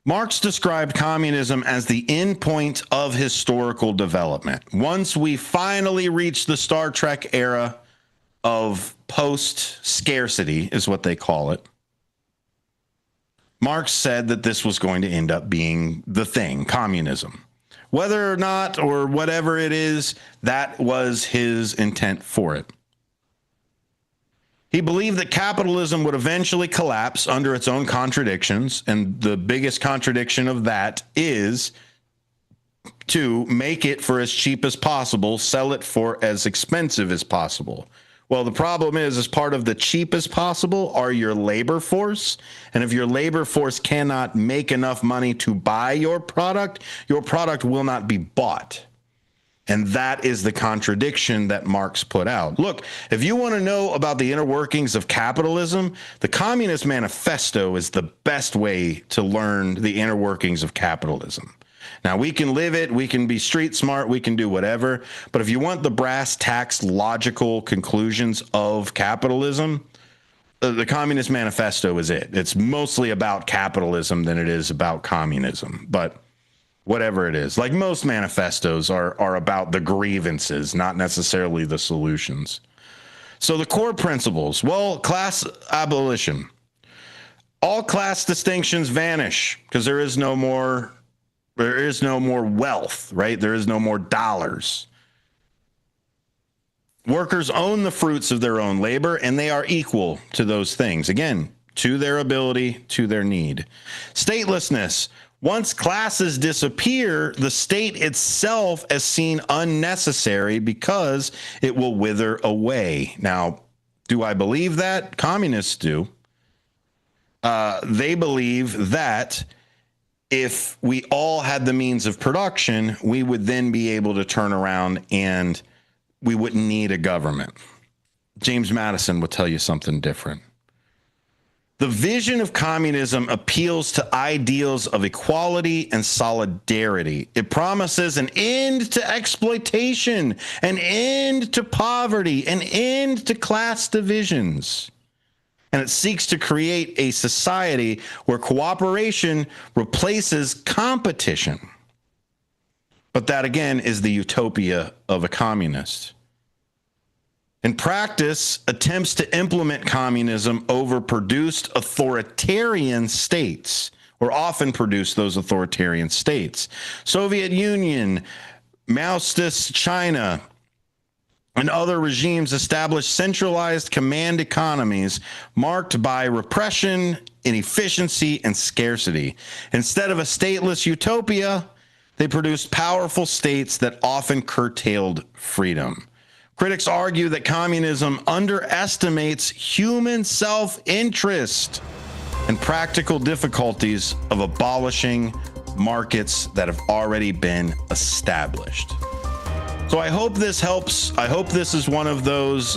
Marx described communism as the end point of historical development. Once we finally reach the Star Trek era of post-scarcity, is what they call it, Marx said that this was going to end up being the thing, communism. Whether or not or whatever it is, that was his intent for it. He believed that capitalism would eventually collapse under its own contradictions, and the biggest contradiction of that is to make it for as cheap as possible, sell it for as expensive as possible. Well, the problem is, as part of the cheapest possible are your labor force. And if your labor force cannot make enough money to buy your product will not be bought. And that is the contradiction that Marx put out. Look, if you want to know about the inner workings of capitalism, the Communist Manifesto is the best way to learn the inner workings of capitalism. Now, we can live it, we can be street smart, we can do whatever, but if you want the brass tacks logical conclusions of capitalism, the Communist Manifesto is it. It's mostly about capitalism than it is about communism, but whatever it is. Like most manifestos are about the grievances, not necessarily the solutions. So the core principles, well, class abolition. All class distinctions vanish because there is no more wealth, right? There is no more dollars. Workers own the fruits of their own labor, and they are equal to those things. Again, to their ability, to their need. Statelessness. Once classes disappear, the state itself is seen unnecessary because it will wither away. Now, do I believe that? Communists do. They believe that if we all had the means of production, we would then be able to turn around and we wouldn't need a government. James Madison would tell you something different. The vision of communism appeals to ideals of equality and solidarity. It promises an end to exploitation, an end to poverty, an end to class divisions. And it seeks to create a society where cooperation replaces competition. But that, again, is the utopia of a communist. In practice, attempts to implement communism overproduced authoritarian states, or often produced those authoritarian states. Soviet Union, Maoist China, and other regimes established centralized command economies marked by repression, inefficiency, and scarcity. Instead of a stateless utopia, they produced powerful states that often curtailed freedom. Critics argue that communism underestimates human self-interest and practical difficulties of abolishing markets that have already been established. So I hope this helps. I hope this is one of those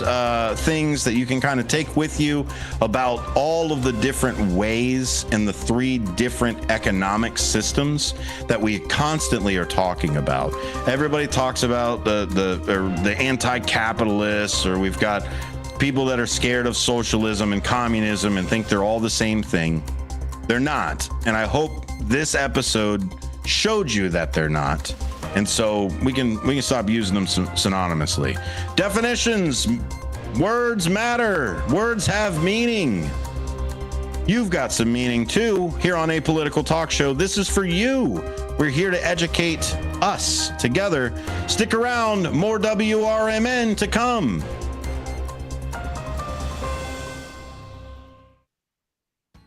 things that you can kind of take with you about all of the different ways and the 3 different economic systems that we constantly are talking about. Everybody talks about the anti-capitalists, or we've got people that are scared of socialism and communism and think they're all the same thing. They're not. And I hope this episode showed you that they're not. And so we can stop using them synonymously. Definitions. Words matter. Words have meaning. You've got some meaning too here on Apolitical Talk Show. This is for you. We're here to educate us together. Stick around. More WRMN to come.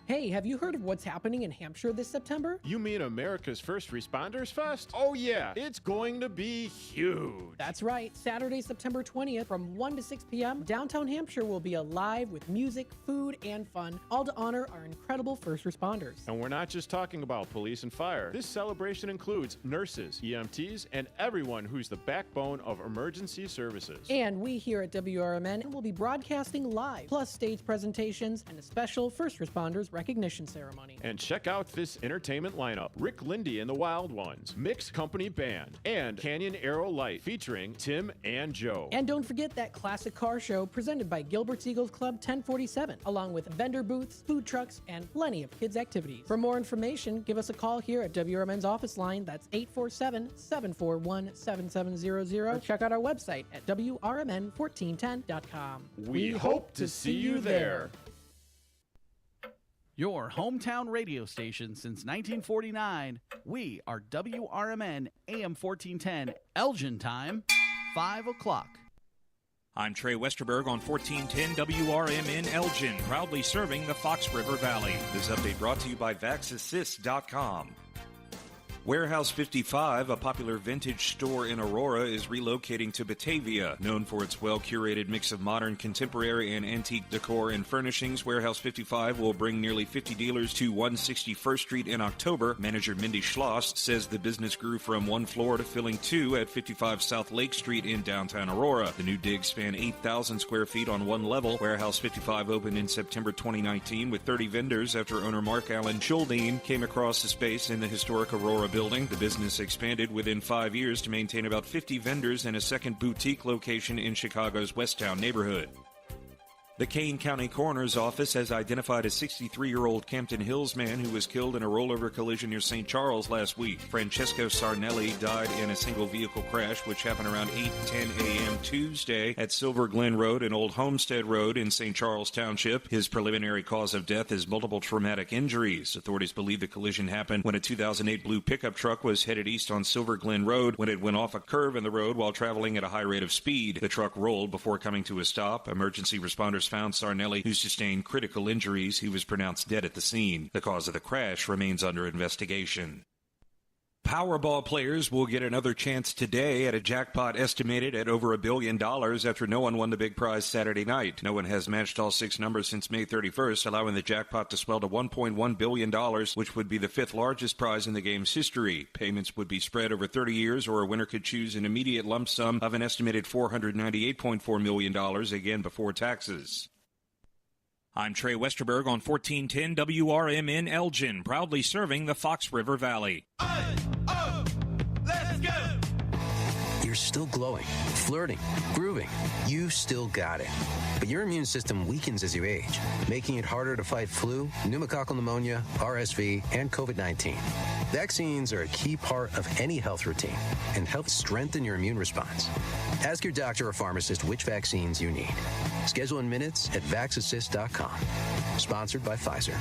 Hey, have you heard of what's happening in Hampshire this September? You mean America's First Responders Fest? Oh yeah, it's going to be huge. That's right. Saturday, September 20th from 1 to 6 p.m., downtown Hampshire will be alive with music, food, and fun, all to honor our incredible first responders. And we're not just talking about police and fire. This celebration includes nurses, EMTs, and everyone who's the backbone of emergency services. And we here at WRMN will be broadcasting live, plus stage presentations and a special first responders recognition ceremony. And check out this entertainment lineup: Rick Lindy and the Wild Ones, Mixed Company Band, and Canyon Arrow Light featuring Tim and Joe. And don't forget that classic car show presented by Gilbert's Eagles Club 1047, along with vendor booths, food trucks, and plenty of kids' activities. For more information, give us a call here at WRMN's office line. That's 847-741-7700. Or check out our website at WRMN1410.com. We hope to see you there. Your hometown radio station since 1949. We are WRMN AM 1410, Elgin time, 5 o'clock. I'm Trey Westerberg on 1410 WRMN Elgin, proudly serving the Fox River Valley. This update brought to you by VaxAssist.com. Warehouse 55, a popular vintage store in Aurora, is relocating to Batavia. Known for its well-curated mix of modern, contemporary, and antique decor and furnishings, Warehouse 55 will bring nearly 50 dealers to 161st Street in October. Manager Mindy Schloss says the business grew from 1 floor to filling 2 at 55 South Lake Street in downtown Aurora. The new digs span 8,000 square feet on 1 level. Warehouse 55 opened in September 2019 with 30 vendors after owner Mark Allen Schuldine came across the space in the historic Aurora building. The business expanded within 5 years to maintain about 50 vendors and a second boutique location in Chicago's Westtown neighborhood. The Kane County Coroner's Office has identified a 63-year-old Campton Hills man who was killed in a rollover collision near St. Charles last week. Francesco Sarnelli died in a single-vehicle crash, which happened around 8:10 a.m. Tuesday at Silver Glen Road and Old Homestead Road in St. Charles Township. His preliminary cause of death is multiple traumatic injuries. Authorities believe the collision happened when a 2008 blue pickup truck was headed east on Silver Glen Road when it went off a curve in the road while traveling at a high rate of speed. The truck rolled before coming to a stop. Emergency responders found Sarnelli, who sustained critical injuries. He was pronounced dead at the scene. The cause of the crash remains under investigation. Powerball players will get another chance today at a jackpot estimated at over $1 billion after no one won the big prize Saturday night. No one has matched all 6 numbers since May 31st, allowing the jackpot to swell to $1.1 billion, which would be the 5th largest prize in the game's history. Payments would be spread over 30 years, or a winner could choose an immediate lump sum of an estimated $498.4 million, again before taxes. I'm Trey Westerberg on 1410 WRMN Elgin, proudly serving the Fox River Valley. Let's go! You're still glowing, flirting, grooving. You still got it. But your immune system weakens as you age, making it harder to fight flu, pneumococcal pneumonia, RSV, and COVID-19. Vaccines are a key part of any health routine and help strengthen your immune response. Ask your doctor or pharmacist which vaccines you need. Schedule in minutes at VaxAssist.com. Sponsored by Pfizer.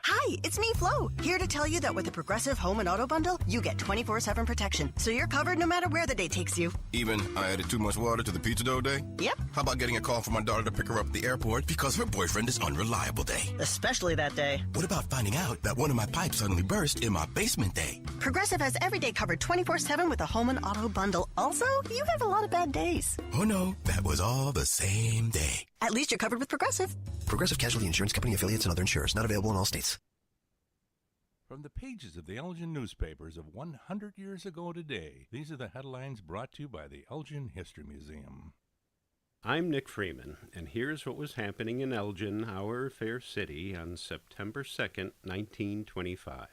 Hi, it's me, Flo, here to tell you that with the Progressive Home and Auto Bundle, you get 24/7 protection, so you're covered no matter where the day takes you. Even I added too much water to the pizza dough day? Yep. How about getting a call from my daughter to pick her up at the airport because her boyfriend is unreliable day? Especially that day. What about finding out that one of my pipes suddenly burst in my basement day? Progressive has every day covered 24/7 with the Home and Auto Bundle. Also, you have a lot of bad days. Oh no, that was all the same day. At least you're covered with Progressive. Progressive Casualty Insurance Company affiliates and other insurers. Not available in all states. From the pages of the Elgin newspapers of 100 years ago today, these are the headlines brought to you by the Elgin History Museum. I'm Nick Freeman, and here's what was happening in Elgin, our fair city, on September 2nd, 1925.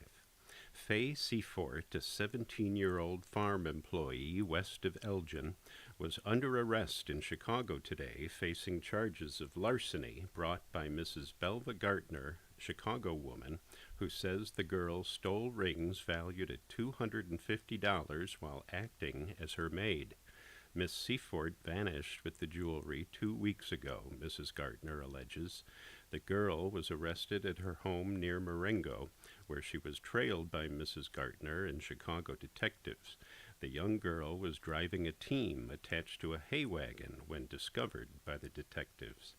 Faye Seafort, a 17-year-old farm employee west of Elgin, was under arrest in Chicago today, facing charges of larceny brought by Mrs. Belva Gartner, Chicago woman, who says the girl stole rings valued at $250 while acting as her maid. Miss Seafort vanished with the jewelry 2 weeks ago, Mrs. Gartner alleges. The girl was arrested at her home near Marengo, where she was trailed by Mrs. Gartner and Chicago detectives. The young girl was driving a team attached to a hay wagon when discovered by the detectives.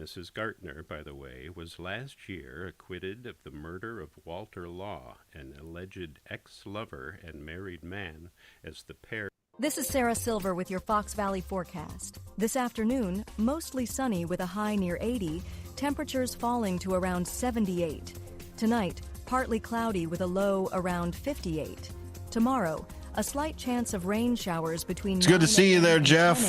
Mrs. Gartner, by the way, was last year acquitted of the murder of Walter Law, an alleged ex-lover and married man, as the pair. This is Sarah Silver with your Fox Valley forecast. This afternoon, mostly sunny with a high near 80, temperatures falling to around 78. Tonight, partly cloudy with a low around 58. Tomorrow, a slight chance of rain showers between. It's good to see you there, Jeff.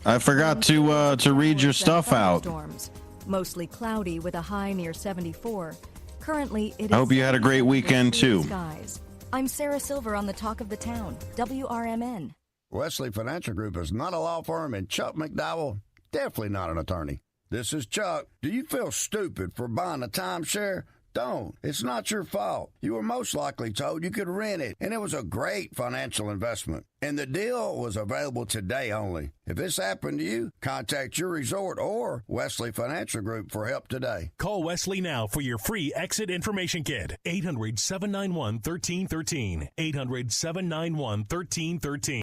I forgot to read your stuff out. Storms. Mostly cloudy with a high near 74. Currently, it is. I hope you had a great weekend too. Skies. I'm Sarah Silver on the Talk of the Town, WRMN. Wesley Financial Group is not a law firm, and Chuck McDowell, definitely not an attorney. This is Chuck. Do you feel stupid for buying a timeshare? Don't. It's not your fault. You were most likely told you could rent it, and it was a great financial investment. And the deal was available today only. If this happened to you, contact your resort or Wesley Financial Group for help today. Call Wesley now for your free exit information kit. 800-791-1313. 800-791-1313.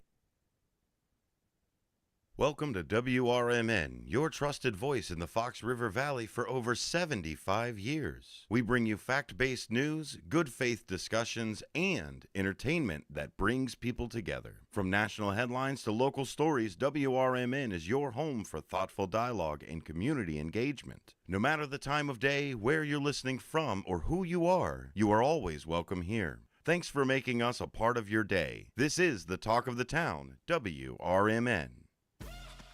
Welcome to WRMN, your trusted voice in the Fox River Valley for over 75 years. We bring you fact-based news, good faith discussions, and entertainment that brings people together. From national headlines to local stories, WRMN is your home for thoughtful dialogue and community engagement. No matter the time of day, where you're listening from, or who you are always welcome here. Thanks for making us a part of your day. This is the Talk of the Town, WRMN.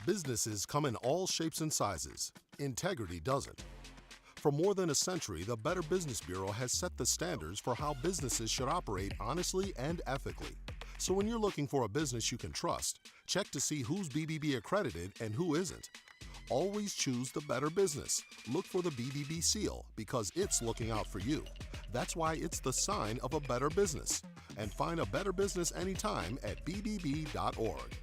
Businesses come in all shapes and sizes. Integrity doesn't. For more than a century, the Better Business Bureau has set the standards for how businesses should operate honestly and ethically. So when you're looking for a business you can trust, check to see who's BBB accredited and who isn't. Always choose the Better Business. Look for the BBB seal because it's looking out for you. That's why it's the sign of a better business. And find a better business anytime at bbb.org.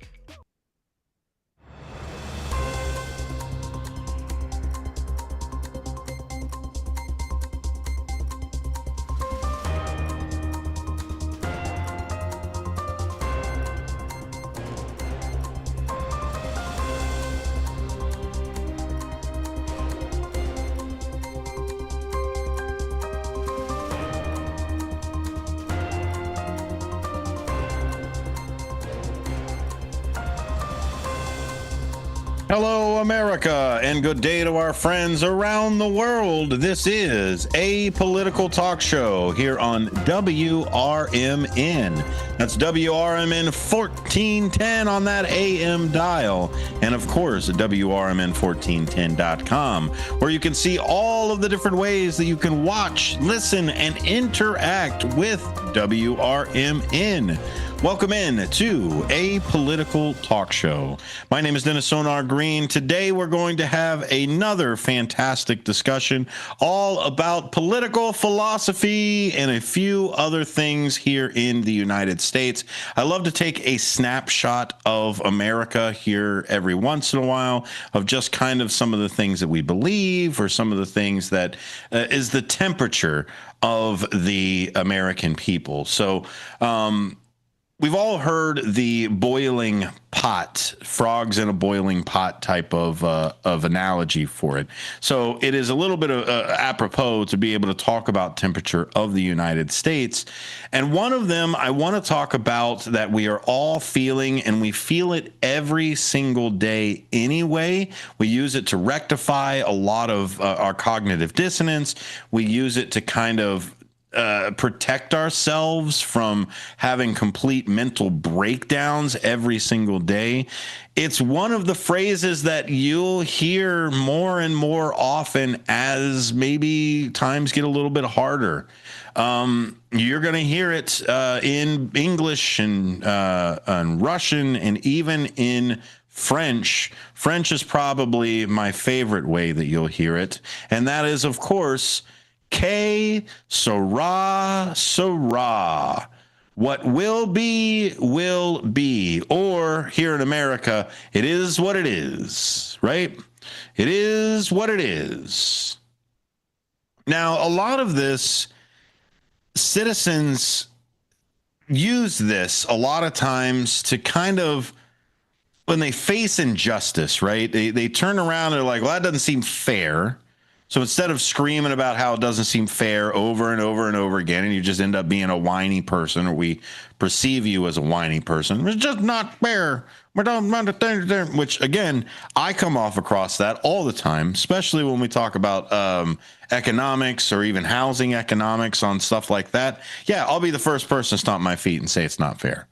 Hello, America, and good day to our friends around the world. This is a political talk show here on WRMN. That's WRMN 1410 on that AM dial. And of course, WRMN1410.com, where you can see all of the different ways that you can watch, listen, and interact with WRMN. Welcome in to a political talk show. My name is Dennis Sonar Green. Today we're going to have another fantastic discussion all about political philosophy and a few other things here in the United States. I love to take a snapshot of America here every once in a while of just kind of some of the things that we believe or some of the things that is the temperature of the American people. So, we've all heard the boiling pot, frogs in a boiling pot type of analogy for it. So it is a little bit of apropos to be able to talk about temperature of the United States. And one of them I want to talk about that we are all feeling, and we feel it every single day anyway. We use it to rectify a lot of our cognitive dissonance. We use it to kind of protect ourselves from having complete mental breakdowns every single day. It's one of the phrases that you'll hear more and more often as maybe times get a little bit harder. You're going to hear it in English and Russian and even in French. French is probably my favorite way that you'll hear it. And that is, of course, que sera, sera. What will be, will be. Or here in America, it is what it is, right? It is what it is. Now, a lot of this, citizens use this a lot of times to kind of, when they face injustice, right? They turn around and they're like, well, that doesn't seem fair. So instead of screaming about how it doesn't seem fair over and over and over again, and you just end up being a whiny person, or we perceive you as a whiny person, it's just not fair. Which, again, I come off across that all the time, especially when we talk about economics or even housing economics on stuff like that. Yeah, I'll be the first person to stomp my feet and say it's not fair.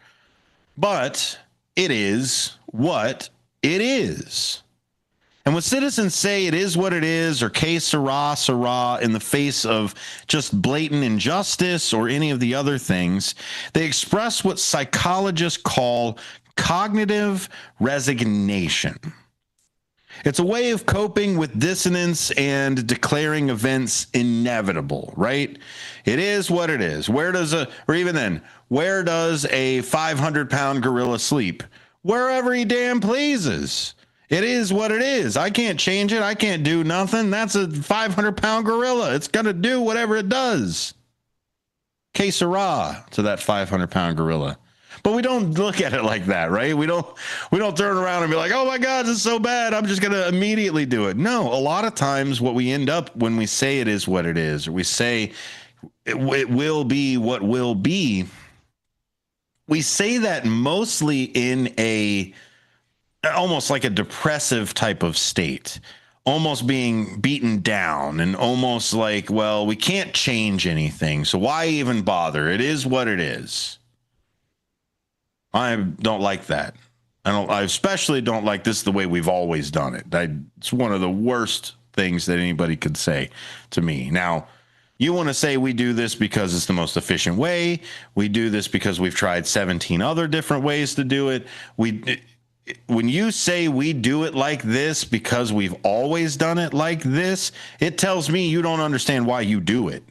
But it is what it is. And when citizens say it is what it is, or que sera, sera, in the face of just blatant injustice or any of the other things, they express what psychologists call cognitive resignation. It's a way of coping with dissonance and declaring events inevitable, right? It is what it is. Where does a 500-pound gorilla sleep? Wherever he damn pleases. It is what it is. I can't change it. I can't do nothing. That's a 500-pound gorilla. It's going to do whatever it does. Que sera to that 500-pound gorilla. But we don't look at it like that, right? We don't turn around and be like, oh my God, this is so bad, I'm just going to immediately do it. No, a lot of times what we end up when we say it is what it is, or we say it will be what will be, we say that mostly in almost like a depressive type of state, almost being beaten down, and almost like, well, we can't change anything, so why even bother? It is what it is. I don't like that. I especially don't like this the way we've always done it. It's one of the worst things that anybody could say to me. Now, you want to say we do this because it's the most efficient way. We do this because we've tried 17 other different ways to do it. When you say we do it like this because we've always done it like this, it tells me you don't understand why you do it.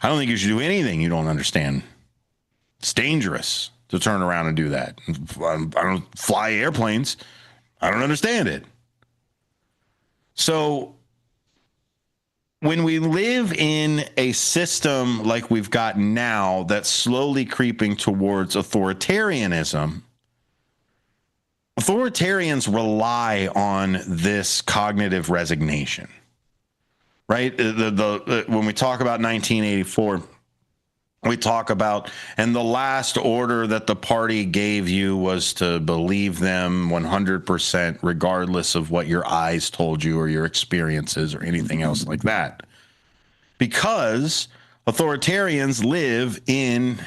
I don't think you should do anything you don't understand. It's dangerous to turn around and do that. I don't fly airplanes. I don't understand it. So when we live in a system like we've got now that's slowly creeping towards authoritarianism, authoritarians rely on this cognitive resignation, right? When we talk about 1984, we talk about, and the last order that the party gave you was to believe them 100%, regardless of what your eyes told you or your experiences or anything else like that. Because authoritarians live in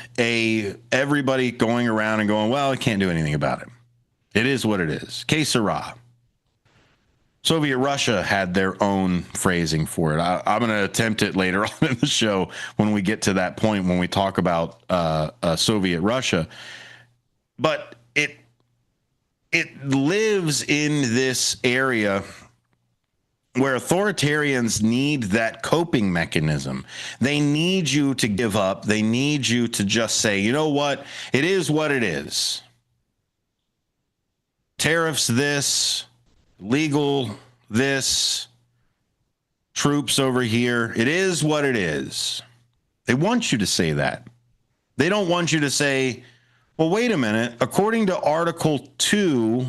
everybody going around and going, well, I can't do anything about it. It is what it is. Que sera. Soviet Russia had their own phrasing for it. I'm going to attempt it later on in the show when we get to that point when we talk about Soviet Russia. But it lives in this area where authoritarians need that coping mechanism. They need you to give up. They need you to just say, you know what? It is what it is. Tariffs this, legal this, troops over here. It is what it is. They want you to say that. They don't want you to say, well, wait a minute. According to Article 2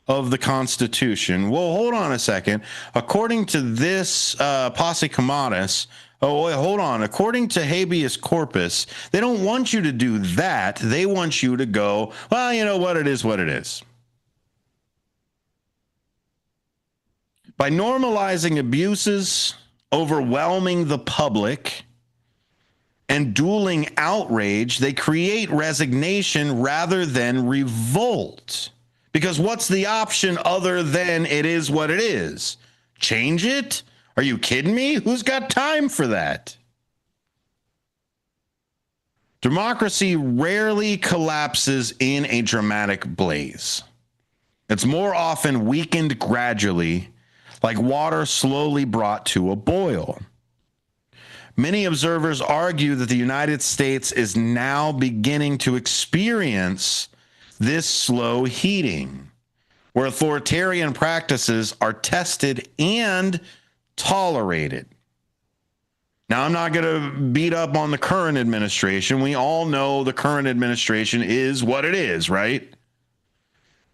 of the Constitution, well, hold on a second. According to this posse comitatus, oh, wait, hold on. According to habeas corpus, they don't want you to do that. They want you to go, well, you know what? It is what it is. By normalizing abuses, overwhelming the public, and dueling outrage, they create resignation rather than revolt. Because what's the option other than it is what it is? Change it? Are you kidding me? Who's got time for that? Democracy rarely collapses in a dramatic blaze. It's more often weakened gradually, like water slowly brought to a boil. Many observers argue that the United States is now beginning to experience this slow heating, where authoritarian practices are tested and tolerated. Now, I'm not going to beat up on the current administration. We all know the current administration is what it is, right?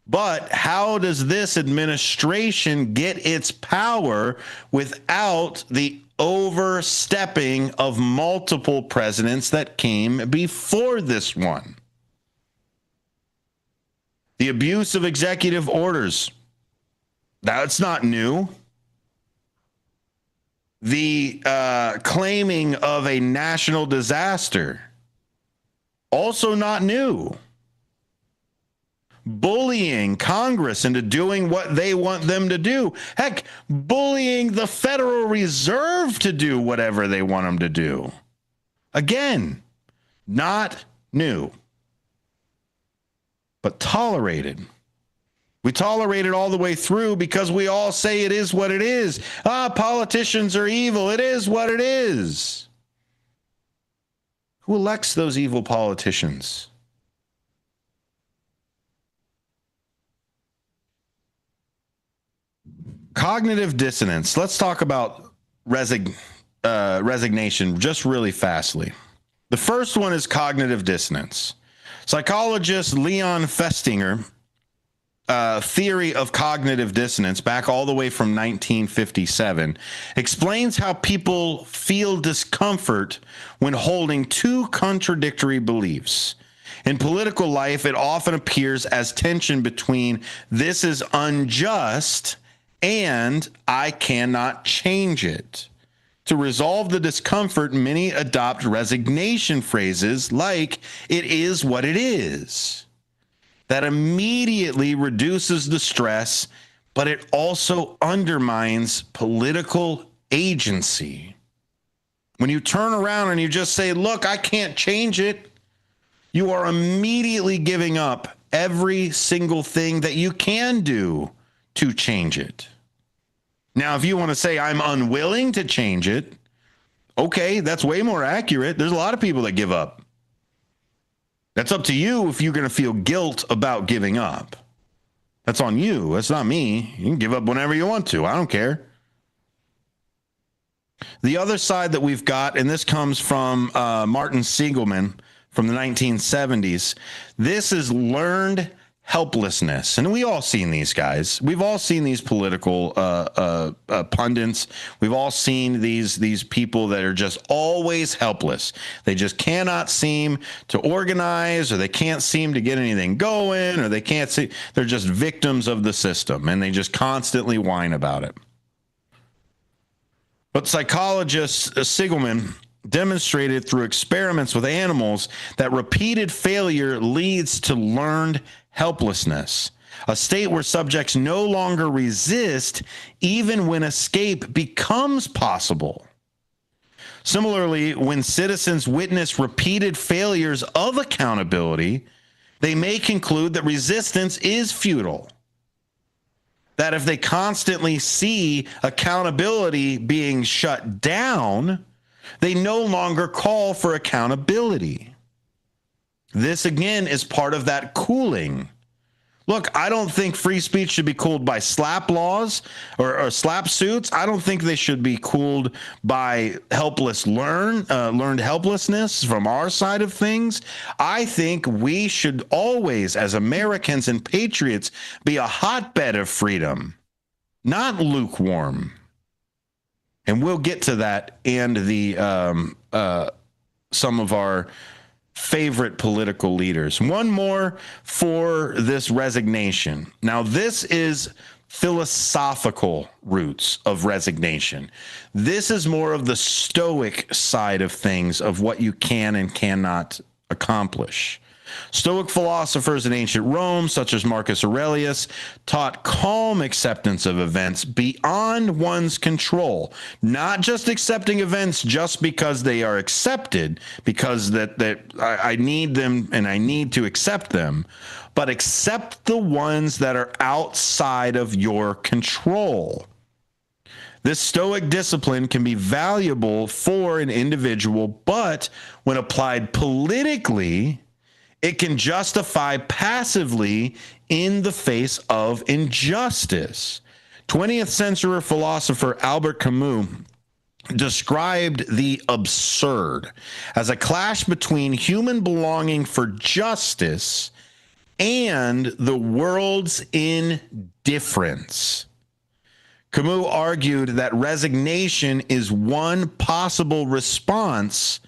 But how does this administration get its power without the overstepping of multiple presidents that came before this one? The abuse of executive orders, that's not new. The claiming of a national disaster, also not new. Bullying Congress into doing what they want them to do. Heck, bullying the Federal Reserve to do whatever they want them to do. Again, not new, but tolerated. We tolerate it all the way through because we all say it is what it is. Politicians are evil. It is what it is. Who elects those evil politicians? Cognitive dissonance. Let's talk about resignation just really fastly. The first one is cognitive dissonance. Psychologist Leon Festinger, theory of cognitive dissonance, back all the way from 1957, explains how people feel discomfort when holding two contradictory beliefs. In political life, it often appears as tension between this is unjust and I cannot change it. To resolve the discomfort, many adopt resignation phrases like, it is what it is. That immediately reduces the stress, but it also undermines political agency. When you turn around and you just say, look, I can't change it, you are immediately giving up every single thing that you can do to change it. Now, if you want to say I'm unwilling to change it, okay, that's way more accurate. There's a lot of people that give up. That's up to you if you're going to feel guilt about giving up. That's on you. That's not me. You can give up whenever you want to. I don't care. The other side that we've got, and this comes from Martin Siegelman from the 1970s, this is learned helplessness. And we all seen these guys. We've all seen these political pundits. We've all seen these people that are just always helpless. They just cannot seem to organize, or they can't seem to get anything going, or they can't see. They're just victims of the system, and they just constantly whine about it. But psychologist Siegelman demonstrated through experiments with animals that repeated failure leads to learned helplessness, a state where subjects no longer resist even when escape becomes possible. Similarly, when citizens witness repeated failures of accountability, they may conclude that resistance is futile. That if they constantly see accountability being shut down, they no longer call for accountability. This, again, is part of that cooling. Look, I don't think free speech should be cooled by slap laws or slap suits. I don't think they should be cooled by learned helplessness from our side of things. I think we should always, as Americans and patriots, be a hotbed of freedom, not lukewarm. And we'll get to that and the some of our favorite political leaders. One more for this resignation. Now, this is philosophical roots of resignation. This is more of the Stoic side of things, of what you can and cannot accomplish. Stoic philosophers in ancient Rome, such as Marcus Aurelius, taught calm acceptance of events beyond one's control, not just accepting events just because they are accepted, because that I need them and I need to accept them, but accept the ones that are outside of your control. This Stoic discipline can be valuable for an individual, but when applied politically, it can justify passively in the face of injustice. 20th century philosopher Albert Camus described the absurd as a clash between human belonging for justice and the world's indifference. Camus argued that resignation is one possible response,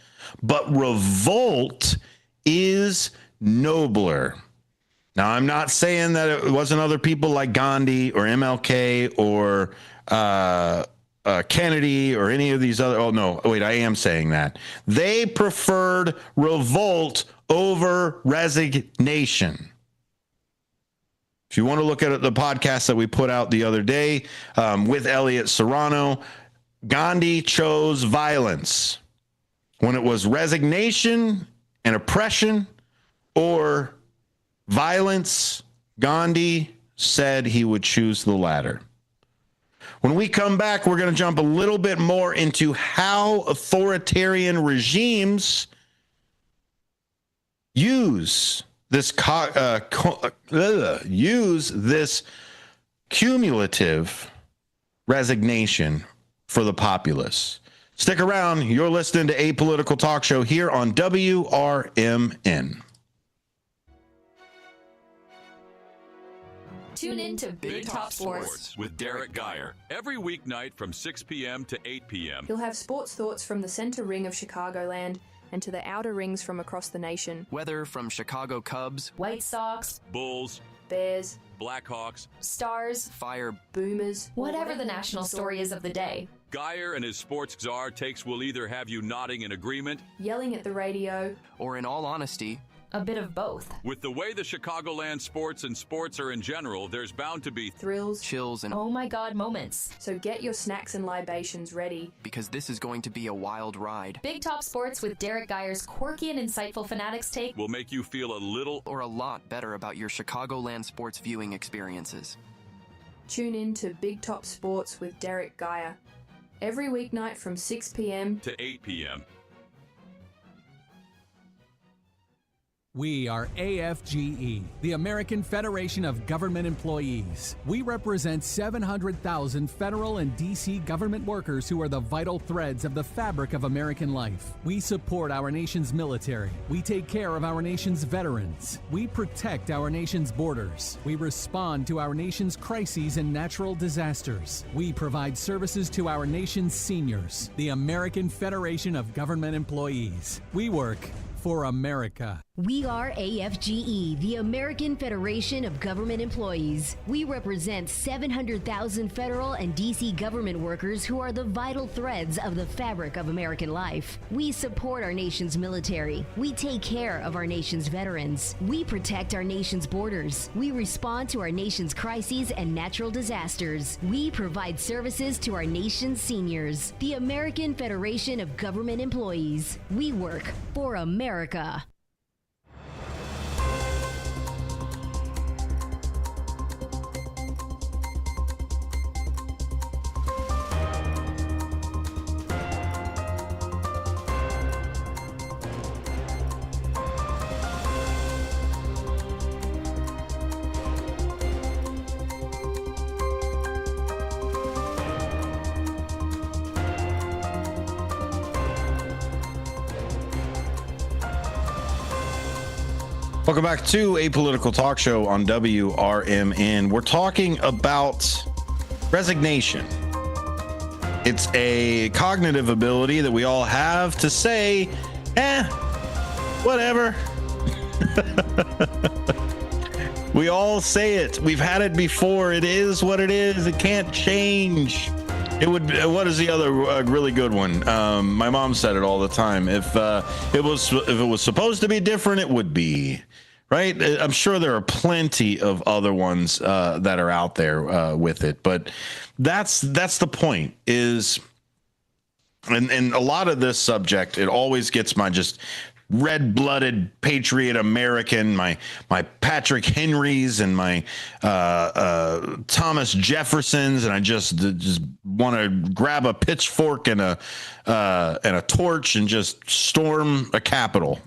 but revolt is nobler. Now, I'm not saying that it wasn't other people like Gandhi or MLK or Kennedy or any of these other. Oh, no, wait, I am saying that. They preferred revolt over resignation. If you want to look at the podcast that we put out the other day with Elliot Serrano, Gandhi chose violence. When it was resignation and oppression or violence, Gandhi said he would choose the latter. When we come back, we're going to jump a little bit more into how authoritarian regimes use this cumulative resignation for the populace. Stick around. You're listening to Apolitical Talk Show here on WRMN. Tune in to Big Top Sports with Derek Geyer every weeknight from 6 p.m. to 8 p.m. He'll have sports thoughts from the center ring of Chicagoland and to the outer rings from across the nation. Weather from Chicago Cubs, White Sox, Bulls, Bears, Blackhawks, Stars, Fire, Boomers, whatever the national story is of the day. Geyer and his sports czar takes will either have you nodding in agreement, yelling at the radio, or in all honesty, a bit of both. With the way the Chicagoland sports and sports are in general, there's bound to be thrills, chills, and oh my God moments. So get your snacks and libations ready, because this is going to be a wild ride. Big Top Sports with Derek Geyer's quirky and insightful Fanatics take will make you feel a little or a lot better about your Chicagoland sports viewing experiences. Tune in to Big Top Sports with Derek Geyer every weeknight from 6 p.m. to 8 p.m. We are AFGE, the American Federation of Government Employees. We represent 700,000 federal and D.C. government workers who are the vital threads of the fabric of American life. We support our nation's military. We take care of our nation's veterans. We protect our nation's borders. We respond to our nation's crises and natural disasters. We provide services to our nation's seniors. The American Federation of Government Employees. We work for America. We are AFGE, the American Federation of Government Employees. We represent 700,000 federal and D.C. government workers who are the vital threads of the fabric of American life. We support our nation's military. We take care of our nation's veterans. We protect our nation's borders. We respond to our nation's crises and natural disasters. We provide services to our nation's seniors. The American Federation of Government Employees. We work for America. Welcome back to Apolitical Talk Show on WRMN. We're talking about resignation. It's a cognitive ability that we all have to say, whatever. We all say it. We've had it before. It is what it is. It can't change. It would. What is the other really good one? My mom said it all the time. If it was supposed to be different, it would be. Right? I'm sure there are plenty of other ones that are out there with it, but that's the point. Is and a lot of this subject, it always gets my just red-blooded patriot American, my Patrick Henrys and my Thomas Jeffersons, and I just want to grab a pitchfork and a torch and just storm a Capitol.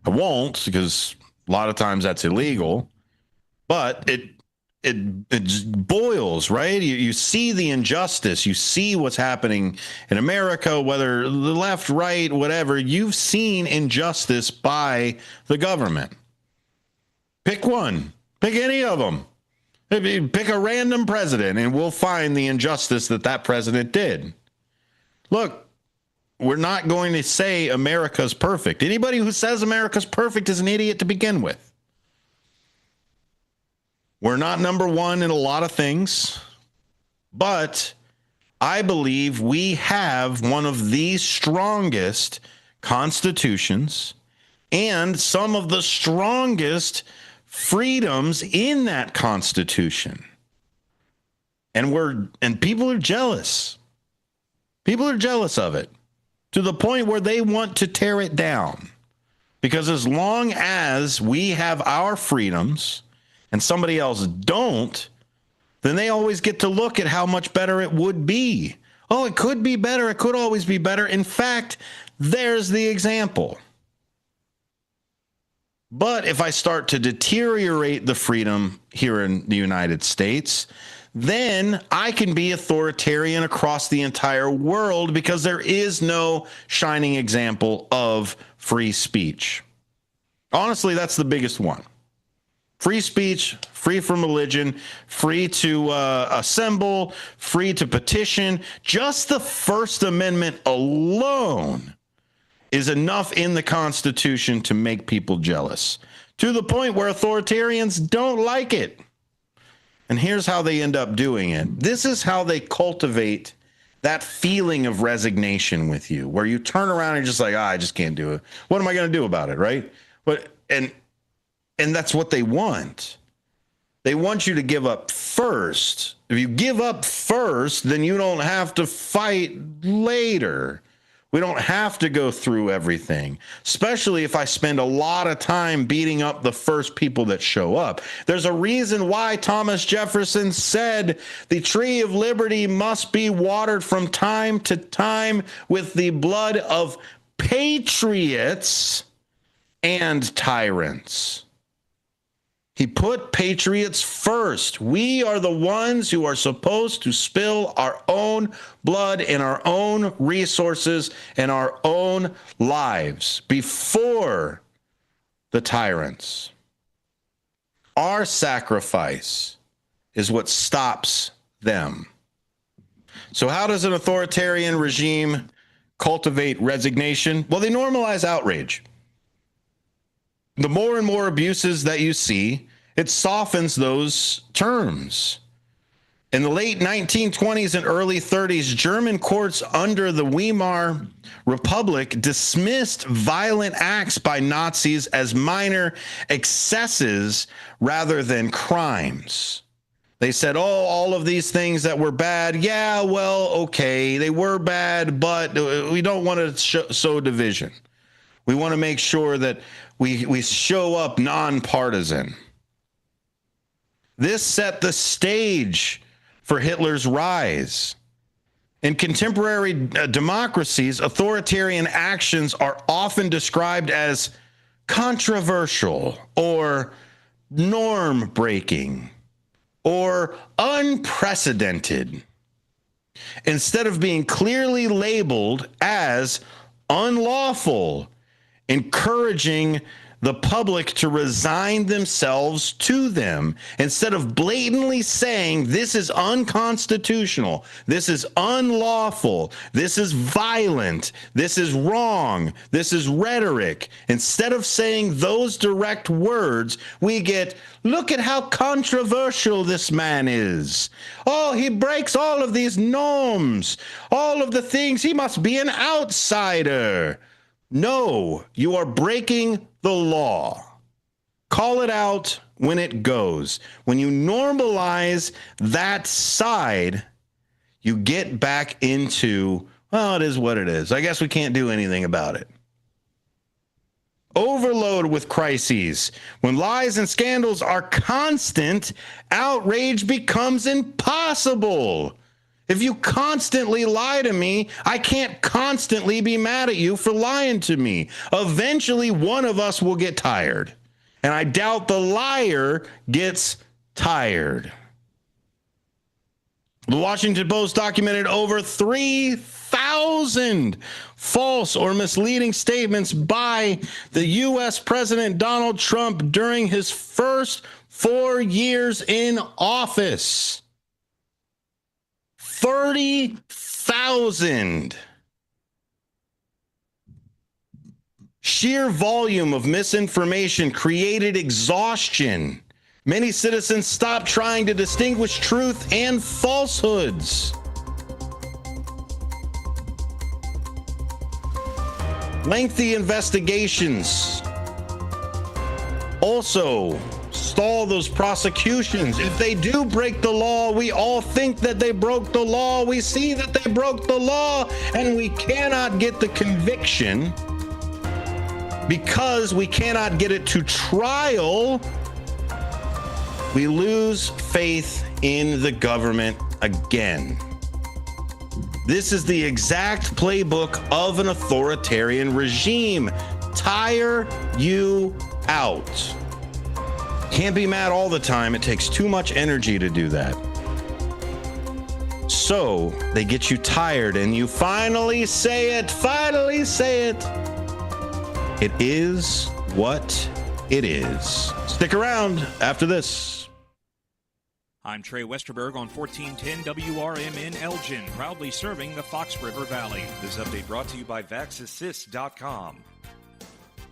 I won't, because a lot of times that's illegal, but it boils, right? You see the injustice. You see what's happening in America, whether the left, right, whatever. You've seen injustice by the government. Pick one. Pick any of them. Pick a random president, and we'll find the injustice that president did. Look, we're not going to say America's perfect. Anybody who says America's perfect is an idiot to begin with. We're not number one in a lot of things, but I believe we have one of the strongest constitutions and some of the strongest freedoms in that Constitution. And people are jealous. People are jealous of it to the point where they want to tear it down. Because as long as we have our freedoms and somebody else don't, then they always get to look at how much better it would be. Oh, it could be better. It could always be better. In fact, there's the example. But if I start to deteriorate the freedom here in the United States, then I can be authoritarian across the entire world, because there is no shining example of free speech. Honestly, that's the biggest one. Free speech, free from religion, free to assemble, free to petition. Just the First Amendment alone is enough in the Constitution to make people jealous, to the point where authoritarians don't like it. And here's how they end up doing it. This is how they cultivate that feeling of resignation with you, where you turn around and just like, I just can't do it. What am I going to do about it, right? And that's what they want. They want you to give up first. If you give up first, then you don't have to fight later. We don't have to go through everything, especially if I spend a lot of time beating up the first people that show up. There's a reason why Thomas Jefferson said the tree of liberty must be watered from time to time with the blood of patriots and tyrants. He put patriots first. We are the ones who are supposed to spill our own blood and our own resources and our own lives before the tyrants. Our sacrifice is what stops them. So how does an authoritarian regime cultivate resignation? Well, they normalize outrage. The more and more abuses that you see, it softens those terms. In the late 1920s and early 30s, German courts under the Weimar Republic dismissed violent acts by Nazis as minor excesses rather than crimes. They said, all of these things that were bad, yeah, well, okay, they were bad, but we don't want to sow division. We want to make sure that we show up nonpartisan. This set the stage for Hitler's rise. In contemporary democracies, authoritarian actions are often described as controversial or norm-breaking or unprecedented, instead of being clearly labeled as unlawful, encouraging the public to resign themselves to them instead of blatantly saying this is unconstitutional, this is unlawful, this is violent, this is wrong, this is rhetoric. Instead of saying those direct words, we get, look at how controversial this man is. Oh, he breaks all of these norms, all of the things. He must be an outsider. No, you are breaking the law. Call it out when it goes. When you normalize that side, you get back into, well, it is what it is. I guess we can't do anything about it. Overload with crises. When lies and scandals are constant, outrage becomes impossible. If you constantly lie to me, I can't constantly be mad at you for lying to me. Eventually, one of us will get tired. And I doubt the liar gets tired. The Washington Post documented over 3,000 false or misleading statements by the U.S. President Donald Trump during his first 4 years in office. 30,000. Sheer volume of misinformation created exhaustion. Many citizens stopped trying to distinguish truth and falsehoods. Lengthy investigations also stall those prosecutions. If they do break the law, we all think that they broke the law. We see that they broke the law, and we cannot get the conviction because we cannot get it to trial. We lose faith in the government again. This is the exact playbook of an authoritarian regime. Tire you out. Can't be mad all the time. It takes too much energy to do that. So they get you tired and you finally say it. Finally say it. It is what it is. Stick around after this. I'm Trey Westerberg on 1410 WRMN Elgin, proudly serving the Fox River Valley. This update brought to you by VaxAssist.com.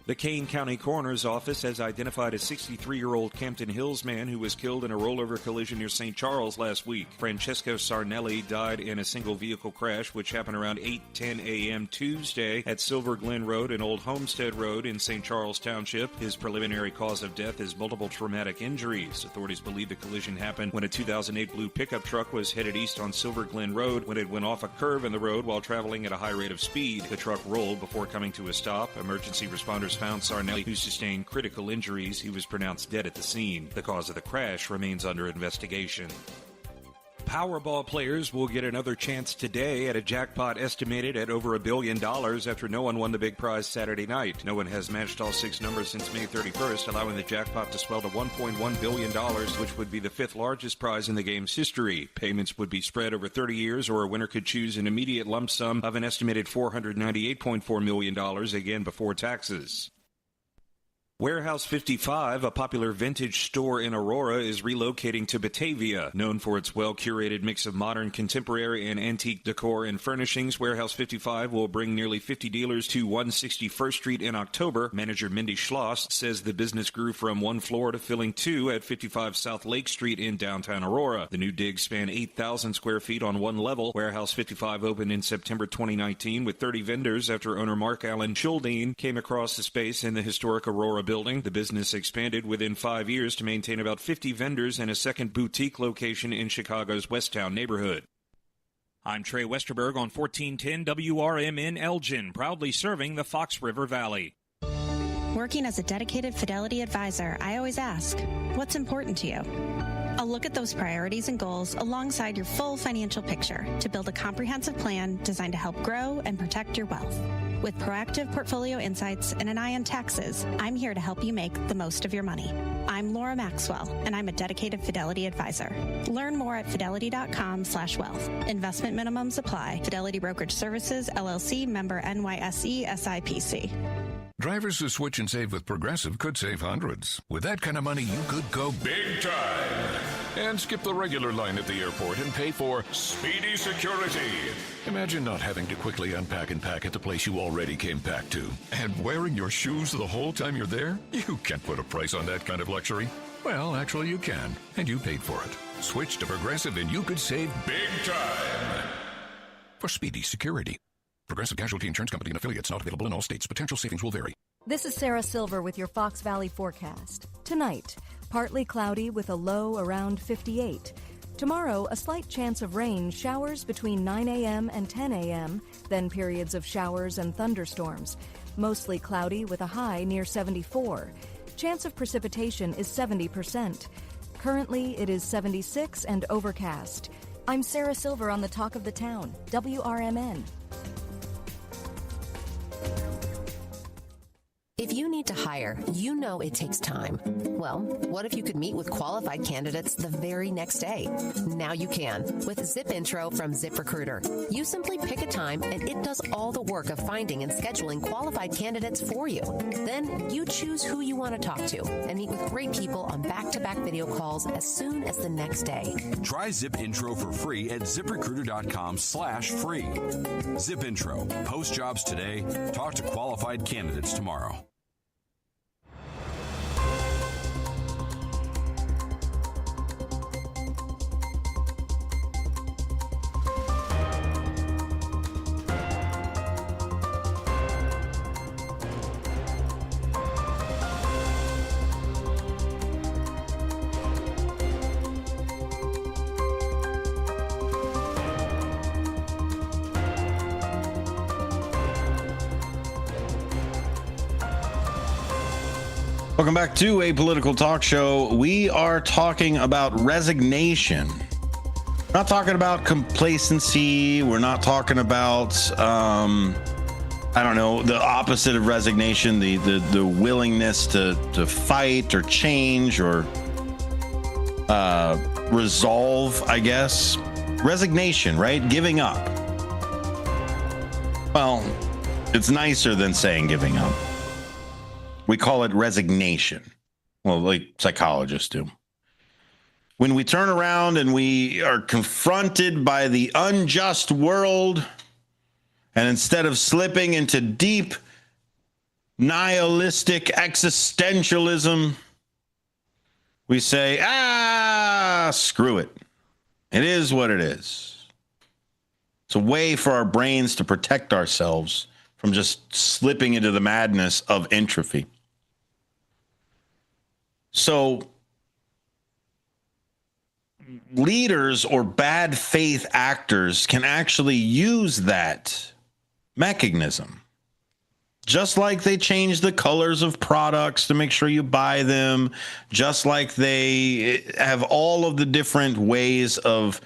The Kane County Coroner's Office has identified a 63-year-old Campton Hills man who was killed in a rollover collision near St. Charles last week. Francesco Sarnelli died in a single-vehicle crash, which happened around 8:10 a.m. Tuesday at Silver Glen Road and Old Homestead Road in St. Charles Township. His preliminary cause of death is multiple traumatic injuries. Authorities believe the collision happened when a 2008 blue pickup truck was headed east on Silver Glen Road when it went off a curve in the road while traveling at a high rate of speed. The truck rolled before coming to a stop. Emergency responders found Sarnelli, who sustained critical injuries. He was pronounced dead at the scene. The cause of the crash remains under investigation. Powerball players will get another chance today at a jackpot estimated at over $1 billion after no one won the big prize Saturday night. No one has matched all 6 numbers since May 31st, allowing the jackpot to swell to $1.1 billion, which would be the 5th largest prize in the game's history. Payments would be spread over 30 years, or a winner could choose an immediate lump sum of an estimated $498.4 million, again before taxes. Warehouse 55, a popular vintage store in Aurora, is relocating to Batavia. Known for its well-curated mix of modern, contemporary, and antique decor and furnishings, Warehouse 55 will bring nearly 50 dealers to 161st Street in October. Manager Mindy Schloss says the business grew from 1 floor to filling 2 at 55 South Lake Street in downtown Aurora. The new digs span 8,000 square feet on 1 level. Warehouse 55 opened in September 2019 with 30 vendors after owner Mark Allen Schuldine came across the space in the historic Aurora building. The business expanded within 5 years to maintain about 50 vendors and a second boutique location in Chicago's Westtown neighborhood. I'm Trey Westerberg on 1410 WRMN Elgin, proudly serving the Fox River Valley. Working as a dedicated Fidelity advisor, I always ask, what's important to you? I'll look at those priorities and goals alongside your full financial picture to build a comprehensive plan designed to help grow and protect your wealth. With proactive portfolio insights and an eye on taxes, I'm here to help you make the most of your money. I'm Laura Maxwell, and I'm a dedicated Fidelity advisor. Learn more at fidelity.com/wealth. Investment minimums apply. Fidelity Brokerage Services, LLC, member NYSE, SIPC. Drivers who switch and save with Progressive could save hundreds. With that kind of money, you could go big time and skip the regular line at the airport and pay for speedy security. Imagine not having to quickly unpack and pack at the place you already came packed to. And wearing your shoes the whole time you're there? You can't put a price on that kind of luxury. Well, actually you can, and you paid for it. Switch to Progressive and you could save big time for speedy security. Progressive Casualty Insurance Company and affiliates, not available in all states. Potential savings will vary. This is Sarah Silver with your Fox Valley forecast. Tonight, partly cloudy with a low around 58. Tomorrow, a slight chance of rain, showers between 9 a.m. and 10 a.m., then periods of showers and thunderstorms. Mostly cloudy with a high near 74. Chance of precipitation is 70%. Currently, it is 76 and overcast. I'm Sarah Silver on the Talk of the Town, WRMN. If you need to hire, you know it takes time. Well, what if you could meet with qualified candidates the very next day? Now you can with Zip Intro from ZipRecruiter. You simply pick a time and it does all the work of finding and scheduling qualified candidates for you. Then you choose who you want to talk to and meet with great people on back-to-back video calls as soon as the next day. Try Zip Intro for free at ZipRecruiter.com/free. Zip Intro. Post jobs today. Talk to qualified candidates tomorrow. Welcome back to A Political Talk Show. We are talking about resignation. We're not talking about complacency. We're not talking about, the opposite of resignation, the willingness to fight or change or resolve, I guess. Resignation, right? Giving up. Well, it's nicer than saying giving up. We call it resignation. Well, like psychologists do. When we turn around and we are confronted by the unjust world, and instead of slipping into deep nihilistic existentialism, we say, screw it. It is what it is. It's a way for our brains to protect ourselves from just slipping into the madness of entropy. So leaders or bad faith actors can actually use that mechanism. Just like they change the colors of products to make sure you buy them, just like they have all of the different ways of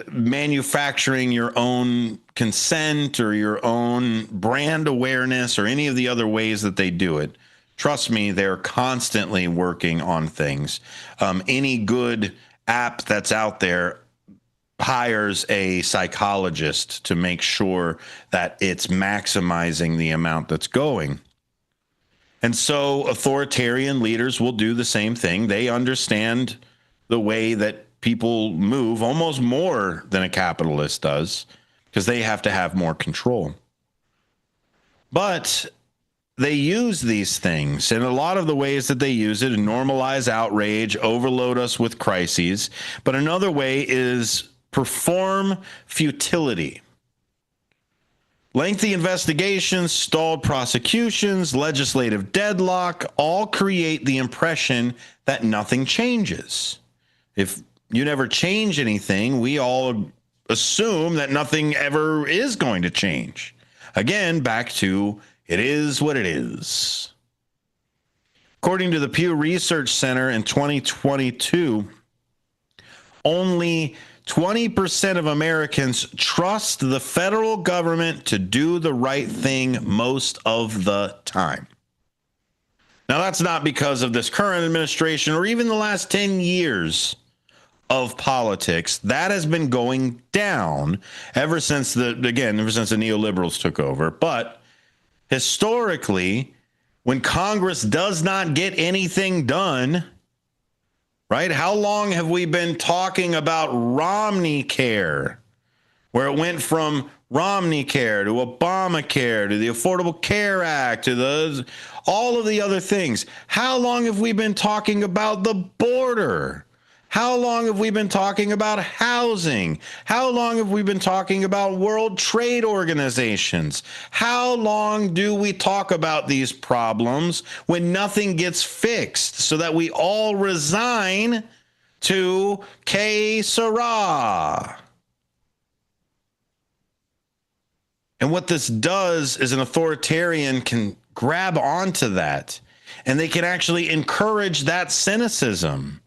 manufacturing your own consent or your own brand awareness or any of the other ways that they do it. Trust me, they're constantly working on things. Any good app that's out there hires a psychologist to make sure that it's maximizing the amount that's going. And so authoritarian leaders will do the same thing. They understand the way that people move almost more than a capitalist does because they have to have more control. But they use these things, and a lot of the ways that they use it to normalize outrage, overload us with crises. But another way is perform futility. Lengthy investigations, stalled prosecutions, legislative deadlock all create the impression that nothing changes. If you never change anything, we all assume that nothing ever is going to change. Again, back to it is what it is. According to the Pew Research Center in 2022, only 20% of Americans trust the federal government to do the right thing most of the time. Now, that's not because of this current administration or even the last 10 years of politics. That has been going down ever since the neoliberals took over. But historically, when Congress does not get anything done, right? How long have we been talking about Romney Care, where it went from Romney Care to Obamacare to the Affordable Care Act to all of the other things? How long have we been talking about the border? How long have we been talking about housing? How long have we been talking about World Trade Organizations? How long do we talk about these problems when nothing gets fixed so that we all resign to que sera? And what this does is an authoritarian can grab onto that, and they can actually encourage that cynicism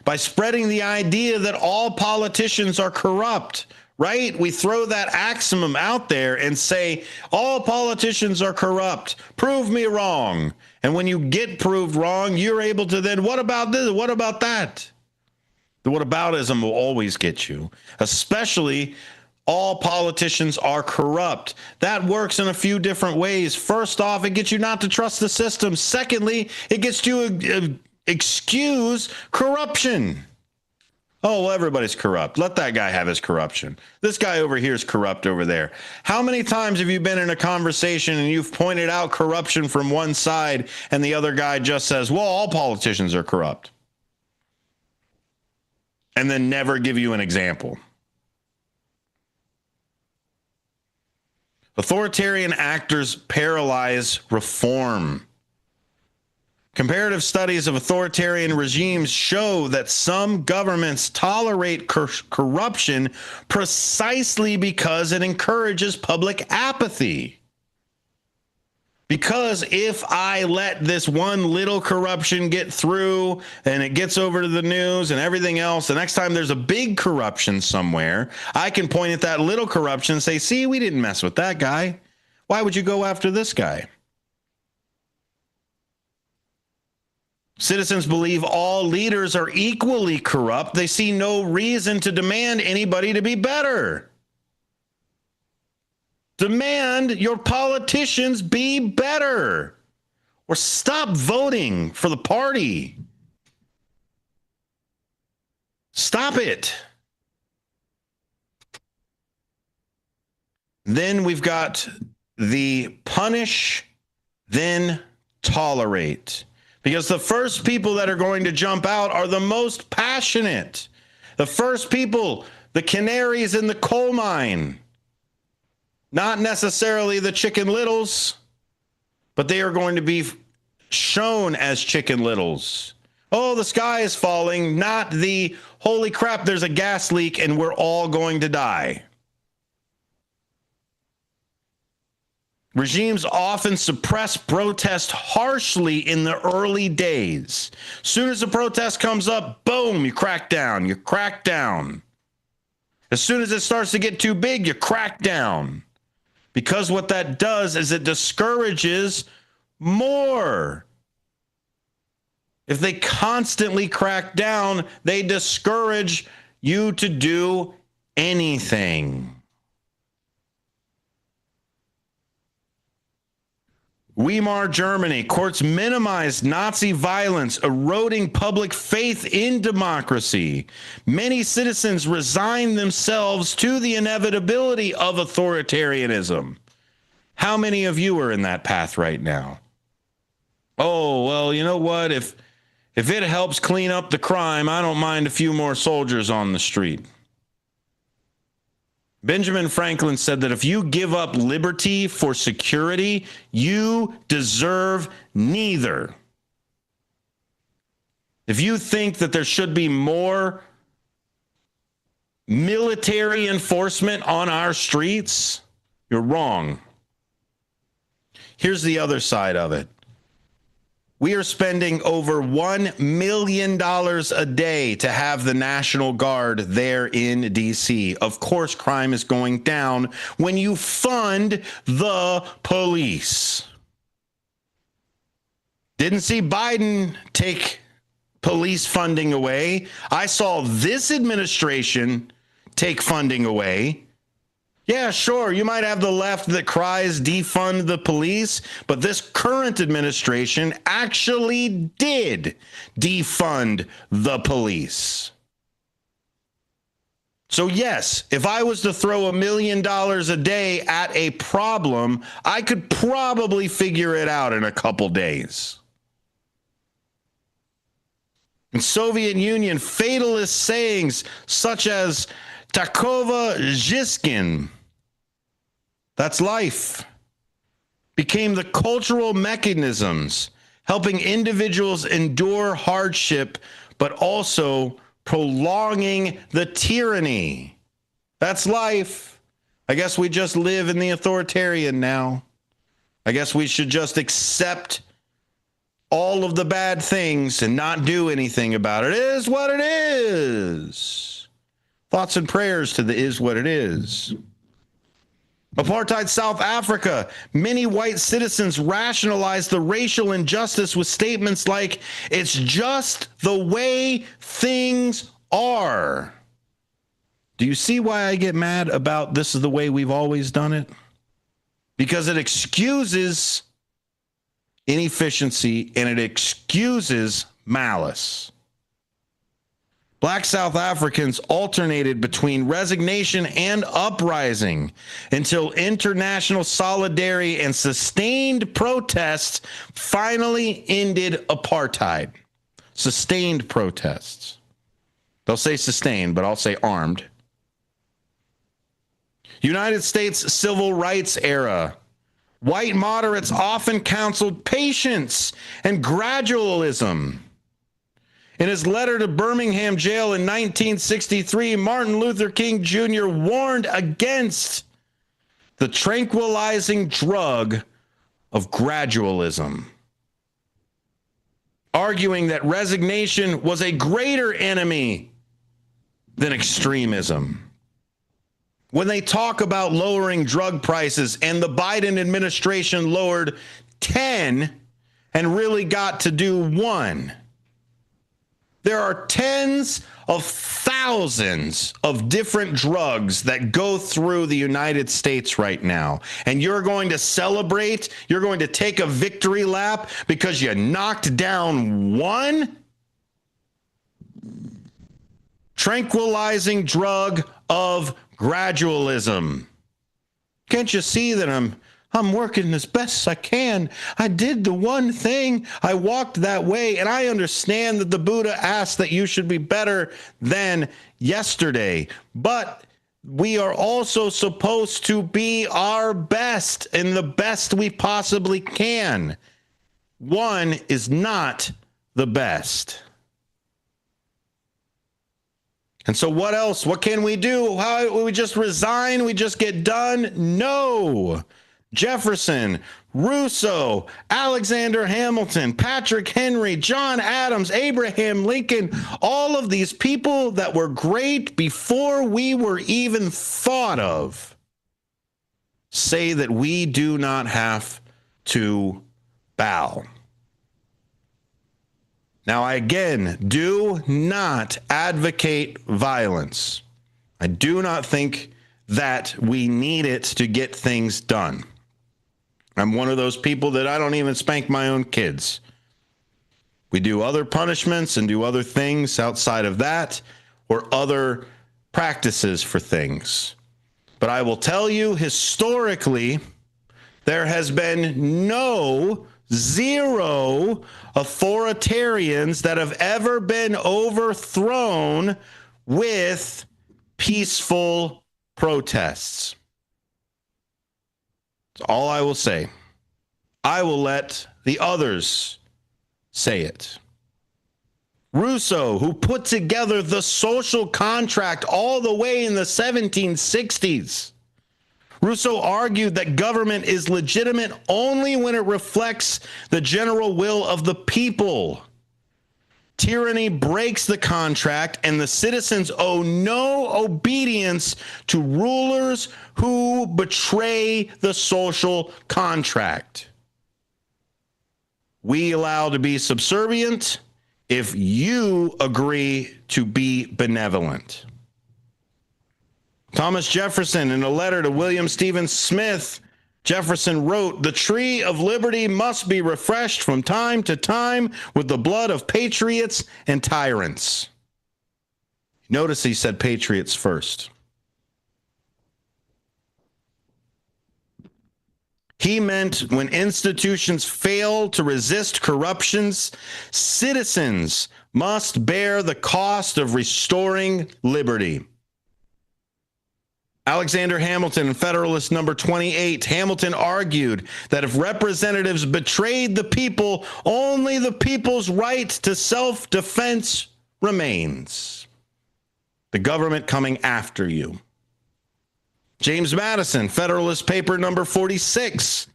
by spreading the idea that all politicians are corrupt, right? We throw that axiom out there and say, all politicians are corrupt. Prove me wrong. And when you get proved wrong, you're able to then, what about this? What about that? The whataboutism will always get you, especially all politicians are corrupt. That works in a few different ways. First off, it gets you not to trust the system. Secondly, it gets you to excuse corruption. Oh, well, everybody's corrupt. Let that guy have his corruption. This guy over here is corrupt over there. How many times have you been in a conversation and you've pointed out corruption from one side and the other guy just says, well, all politicians are corrupt, and then never give you an example? Authoritarian actors paralyze reform. Comparative studies of authoritarian regimes show that some governments tolerate corruption precisely because it encourages public apathy. Because if I let this one little corruption get through and it gets over to the news and everything else, the next time there's a big corruption somewhere, I can point at that little corruption and say, see, we didn't mess with that guy. Why would you go after this guy? Citizens believe all leaders are equally corrupt. They see no reason to demand anybody to be better. Demand your politicians be better, or stop voting for the party. Stop it. Then we've got the punish, then tolerate. Because the first people that are going to jump out are the most passionate. The first people, the canaries in the coal mine. Not necessarily the Chicken Littles, but they are going to be shown as Chicken Littles. Oh, the sky is falling, not the holy crap, there's a gas leak and we're all going to die. Regimes often suppress protest harshly in the early days. As soon as the protest comes up, boom, you crack down. You crack down. As soon as it starts to get too big, you crack down. Because what that does is it discourages more. If they constantly crack down, they discourage you to do anything. Weimar Germany, courts minimized Nazi violence, eroding public faith in democracy. Many citizens resigned themselves to the inevitability of authoritarianism. How many of you are in that path right now? Oh, well, you know what? If it helps clean up the crime, I don't mind a few more soldiers on the street. Benjamin Franklin said that if you give up liberty for security, you deserve neither. If you think that there should be more military enforcement on our streets, you're wrong. Here's the other side of it. We are spending over $1 million a day to have the National Guard there in D.C. Of course, crime is going down when you fund the police. Didn't see Biden take police funding away. I saw this administration take funding away. Yeah, sure, you might have the left that cries defund the police, but this current administration actually did defund the police. So yes, if I was to throw $1 million a day at a problem, I could probably figure it out in a couple days. In Soviet Union, fatalist sayings such as Takova Zhiskin, that's life, became the cultural mechanisms helping individuals endure hardship, but also prolonging the tyranny. That's life. I guess we just live in the authoritarian now. I guess we should just accept all of the bad things and not do anything about it. It is what it is. Thoughts and prayers to the is what it is. Apartheid South Africa. Many white citizens rationalized the racial injustice with statements like, it's just the way things are. Do you see why I get mad about this is the way we've always done it? Because it excuses inefficiency and it excuses malice. Black South Africans alternated between resignation and uprising until international solidarity and sustained protests finally ended apartheid. Sustained protests. They'll say sustained, but I'll say armed. United States Civil Rights era. White moderates often counseled patience and gradualism. In his letter to Birmingham jail in 1963, Martin Luther King Jr. warned against the tranquilizing drug of gradualism, arguing that resignation was a greater enemy than extremism. When they talk about lowering drug prices and the Biden administration lowered 10 and really got to do 1, there are tens of thousands of different drugs that go through the United States right now. And you're going to celebrate, you're going to take a victory lap because you knocked down 1 tranquilizing drug of gradualism. Can't you see that I'm working as best I can? I did the one thing. I walked that way. And I understand that the Buddha asked that you should be better than yesterday. But we are also supposed to be our best and the best we possibly can. 1 is not the best. And so what else? What can we do? How we just resign? We just get done? No. Jefferson, Rousseau, Alexander Hamilton, Patrick Henry, John Adams, Abraham Lincoln, all of these people that were great before we were even thought of, say that we do not have to bow. Now, I again do not advocate violence. I do not think that we need it to get things done. I'm one of those people that I don't even spank my own kids. We do other punishments and do other things outside of that, or other practices for things. But I will tell you, historically, there has been zero authoritarians that have ever been overthrown with peaceful protests. That's all I will say. I will let the others say it. Rousseau, who put together the social contract all the way in the 1760s, Rousseau argued that government is legitimate only when it reflects the general will of the people. Tyranny breaks the contract, and the citizens owe no obedience to rulers who betray the social contract. We allow to be subservient if you agree to be benevolent. Thomas Jefferson, in a letter to William Stephen Smith, Jefferson wrote, "The tree of liberty must be refreshed from time to time with the blood of patriots and tyrants." Notice he said patriots first. He meant when institutions fail to resist corruptions, citizens must bear the cost of restoring liberty. Alexander Hamilton in Federalist number 28, Hamilton argued that if representatives betrayed the people, only the people's right to self-defense remains. The government coming after you. James Madison, Federalist Paper number 46.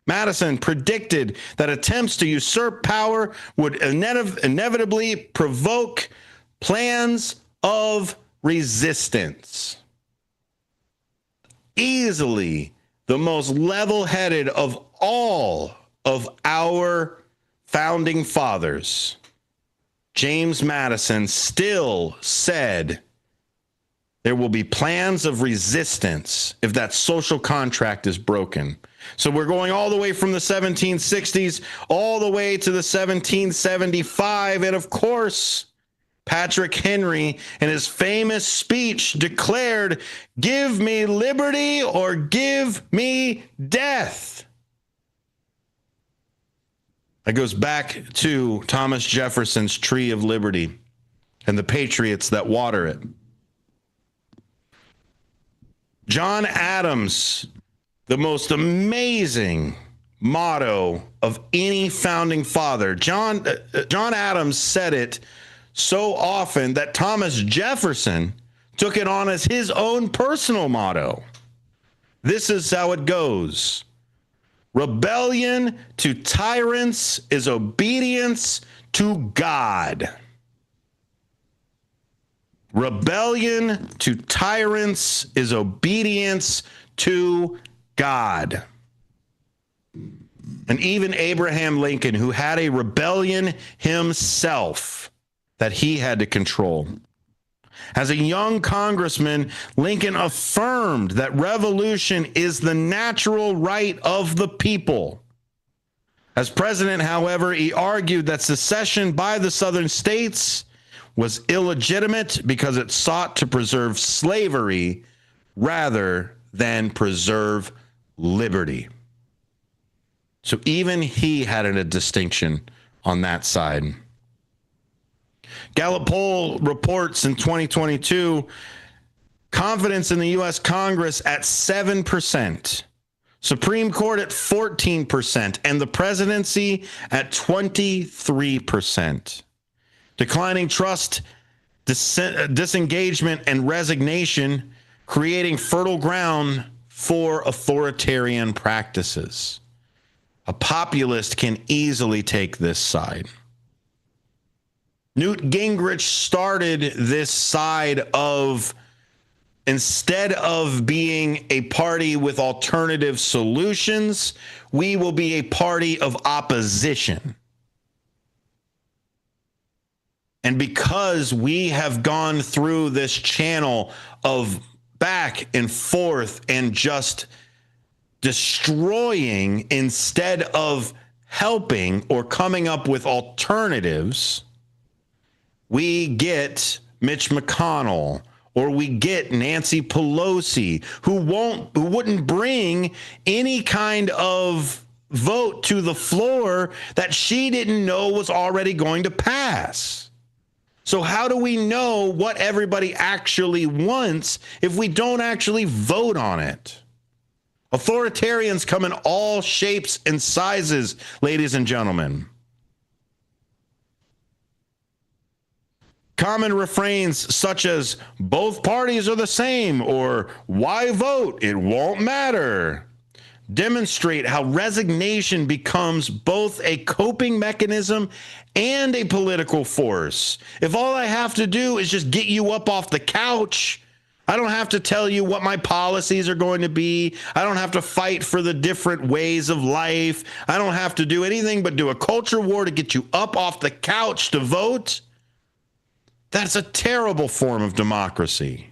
Madison predicted that attempts to usurp power would inevitably provoke plans of resistance. Easily the most level-headed of all of our founding fathers, James Madison still said there will be plans of resistance if that social contract is broken. So we're going all the way from the 1760s all the way to the 1775. And of course, Patrick Henry, in his famous speech, declared, "Give me liberty or give me death." That goes back to Thomas Jefferson's tree of liberty and the patriots that water it. John Adams, the most amazing motto of any founding father. John Adams said it so often that Thomas Jefferson took it on as his own personal motto. This is how it goes. Rebellion to tyrants is obedience to God. Rebellion to tyrants is obedience to God. And even Abraham Lincoln, who had a rebellion himself that he had to control. As a young congressman, Lincoln affirmed that revolution is the natural right of the people. As president, however, he argued that secession by the southern states was illegitimate because it sought to preserve slavery rather than preserve liberty. So even he had a distinction on that side. Gallup poll reports in 2022, confidence in the U.S. Congress at 7%, Supreme Court at 14%, and the presidency at 23%. Declining trust, disengagement, and resignation, creating fertile ground for authoritarian practices. A populist can easily take this side. Newt Gingrich started this side of, instead of being a party with alternative solutions, we will be a party of opposition. And because we have gone through this channel of back and forth and just destroying instead of helping or coming up with alternatives, we get Mitch McConnell or we get Nancy Pelosi, who wouldn't bring any kind of vote to the floor that she didn't know was already going to pass. So how do we know what everybody actually wants if we don't actually vote on it? Authoritarians come in all shapes and sizes, ladies and gentlemen. Common refrains such as, both parties are the same, or why vote? It won't matter, demonstrate how resignation becomes both a coping mechanism and a political force. If all I have to do is just get you up off the couch, I don't have to tell you what my policies are going to be. I don't have to fight for the different ways of life. I don't have to do anything but do a culture war to get you up off the couch to vote. That's a terrible form of democracy.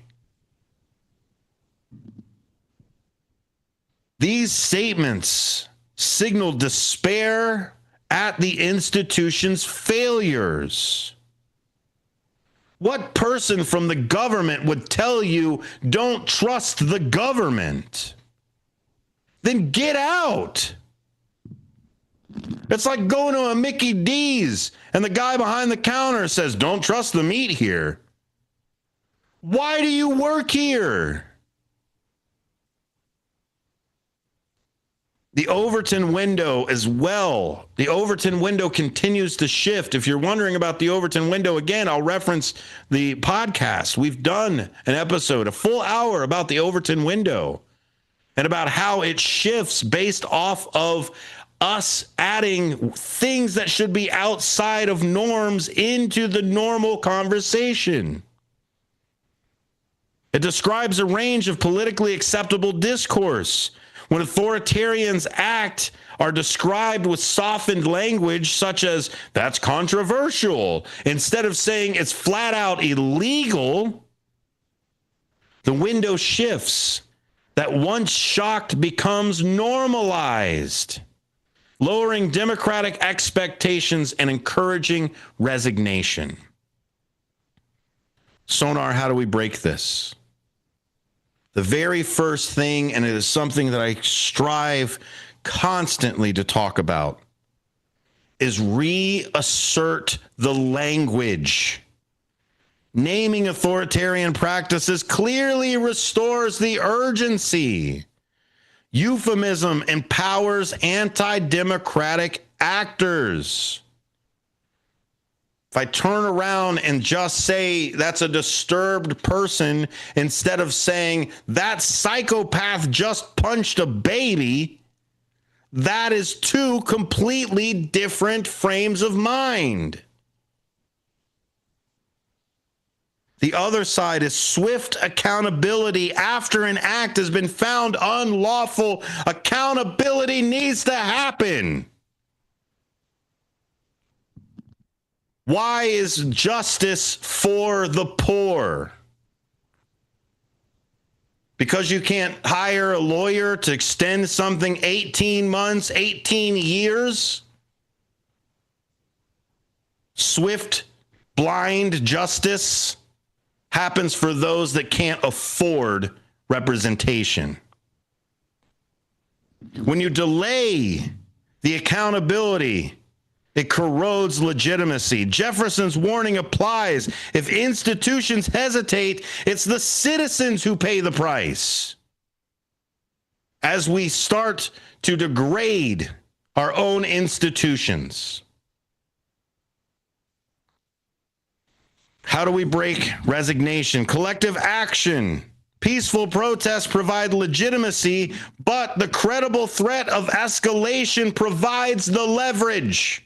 These statements signal despair at the institution's failures. What person from the government would tell you don't trust the government? Then get out. It's like going to a Mickey D's and the guy behind the counter says, don't trust the meat here. Why do you work here? The Overton window as well. The Overton window continues to shift. If you're wondering about the Overton window, again, I'll reference the podcast. We've done an episode, a full hour about the Overton window and about how it shifts based off of us adding things that should be outside of norms into the normal conversation. It describes a range of politically acceptable discourse. When authoritarians act, are described with softened language such as, that's controversial, instead of saying it's flat out illegal, the window shifts. That once shocked becomes normalized, lowering democratic expectations and encouraging resignation. Sonar, how do we break this? The very first thing, and it is something that I strive constantly to talk about, is reassert the language. Naming authoritarian practices clearly restores the urgency. Euphemism empowers anti-democratic actors. If I turn around and just say that's a disturbed person instead of saying that psychopath just punched a baby, that is two completely different frames of mind. The other side is swift accountability after an act has been found unlawful. Accountability needs to happen. Why is justice for the poor? Because you can't hire a lawyer to extend something 18 months, 18 years? Swift, blind justice happens for those that can't afford representation. When you delay the accountability, it corrodes legitimacy. Jefferson's warning applies. If institutions hesitate, it's the citizens who pay the price. As we start to degrade our own institutions. How do we break resignation? Collective action. Peaceful protests provide legitimacy, but the credible threat of escalation provides the leverage.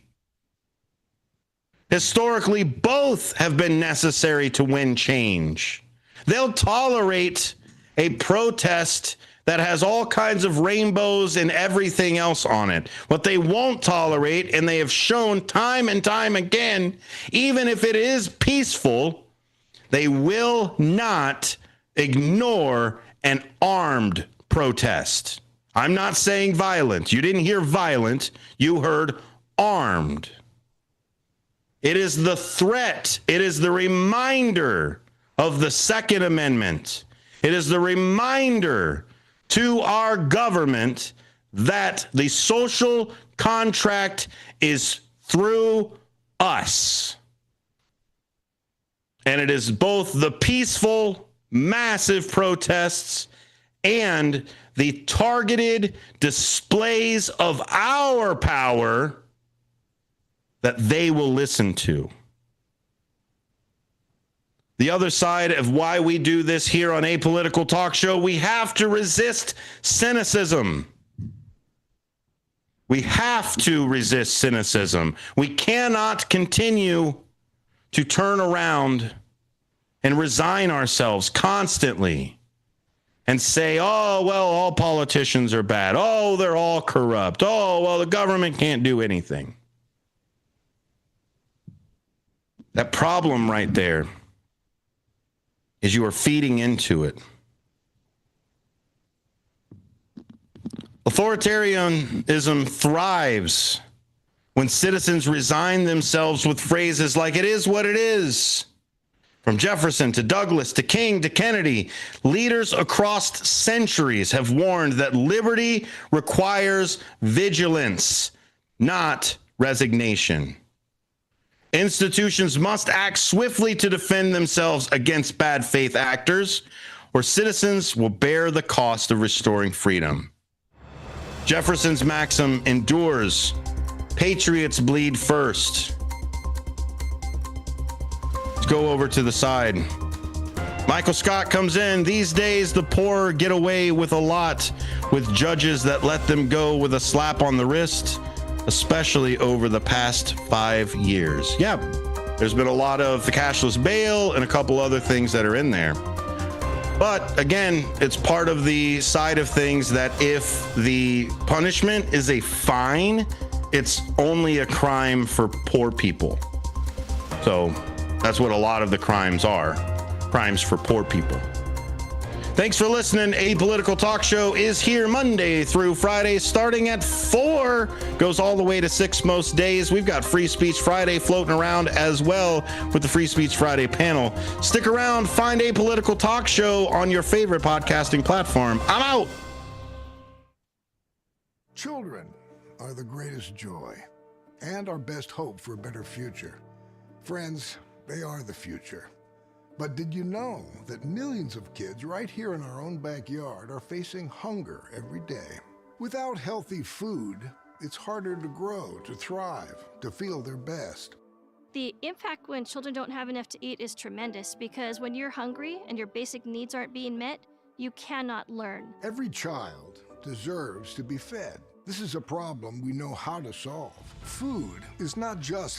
Historically, both have been necessary to win change. They'll tolerate a protest that has all kinds of rainbows and everything else on it. What they won't tolerate, and they have shown time and time again, even if it is peaceful, they will not ignore an armed protest. I'm not saying violent. You didn't hear violent. You heard armed. It is the threat. It is the reminder of the Second Amendment. It is the reminder to our government that the social contract is through us. And it is both the peaceful, massive protests and the targeted displays of our power that they will listen to. The other side of why we do this here on Apolitical Talk Show, we have to resist cynicism. We have to resist cynicism. We cannot continue to turn around and resign ourselves constantly and say, oh, well, all politicians are bad. Oh, they're all corrupt. Oh, well, the government can't do anything. That problem right there is you are feeding into it. Authoritarianism thrives when citizens resign themselves with phrases like, "it is what it is." From Jefferson to Douglas to King to Kennedy, leaders across centuries have warned that liberty requires vigilance, not resignation. Institutions must act swiftly to defend themselves against bad faith actors, or citizens will bear the cost of restoring freedom. Jefferson's maxim endures: patriots bleed first. Let's go over to the side. Michael Scott comes in. These days, the poor get away with a lot with judges that let them go with a slap on the wrist, especially over the past 5 years. Yeah, there's been a lot of the cashless bail and a couple other things that are in there. But again, it's part of the side of things that if the punishment is a fine, it's only a crime for poor people. So that's what a lot of the crimes are, crimes for poor people. Thanks for listening. Apolitical Talk Show is here Monday through Friday, starting at 4, goes all the way to 6 most days. We've got Free Speech Friday floating around as well with the Free Speech Friday panel. Stick around, find Apolitical Talk Show on your favorite podcasting platform. I'm out. Children are the greatest joy and our best hope for a better future. Friends, they are the future. But did you know that millions of kids right here in our own backyard are facing hunger every day? Without healthy food, it's harder to grow, to thrive, to feel their best. The impact when children don't have enough to eat is tremendous because when you're hungry and your basic needs aren't being met, you cannot learn. Every child deserves to be fed. This is a problem we know how to solve. Food is not just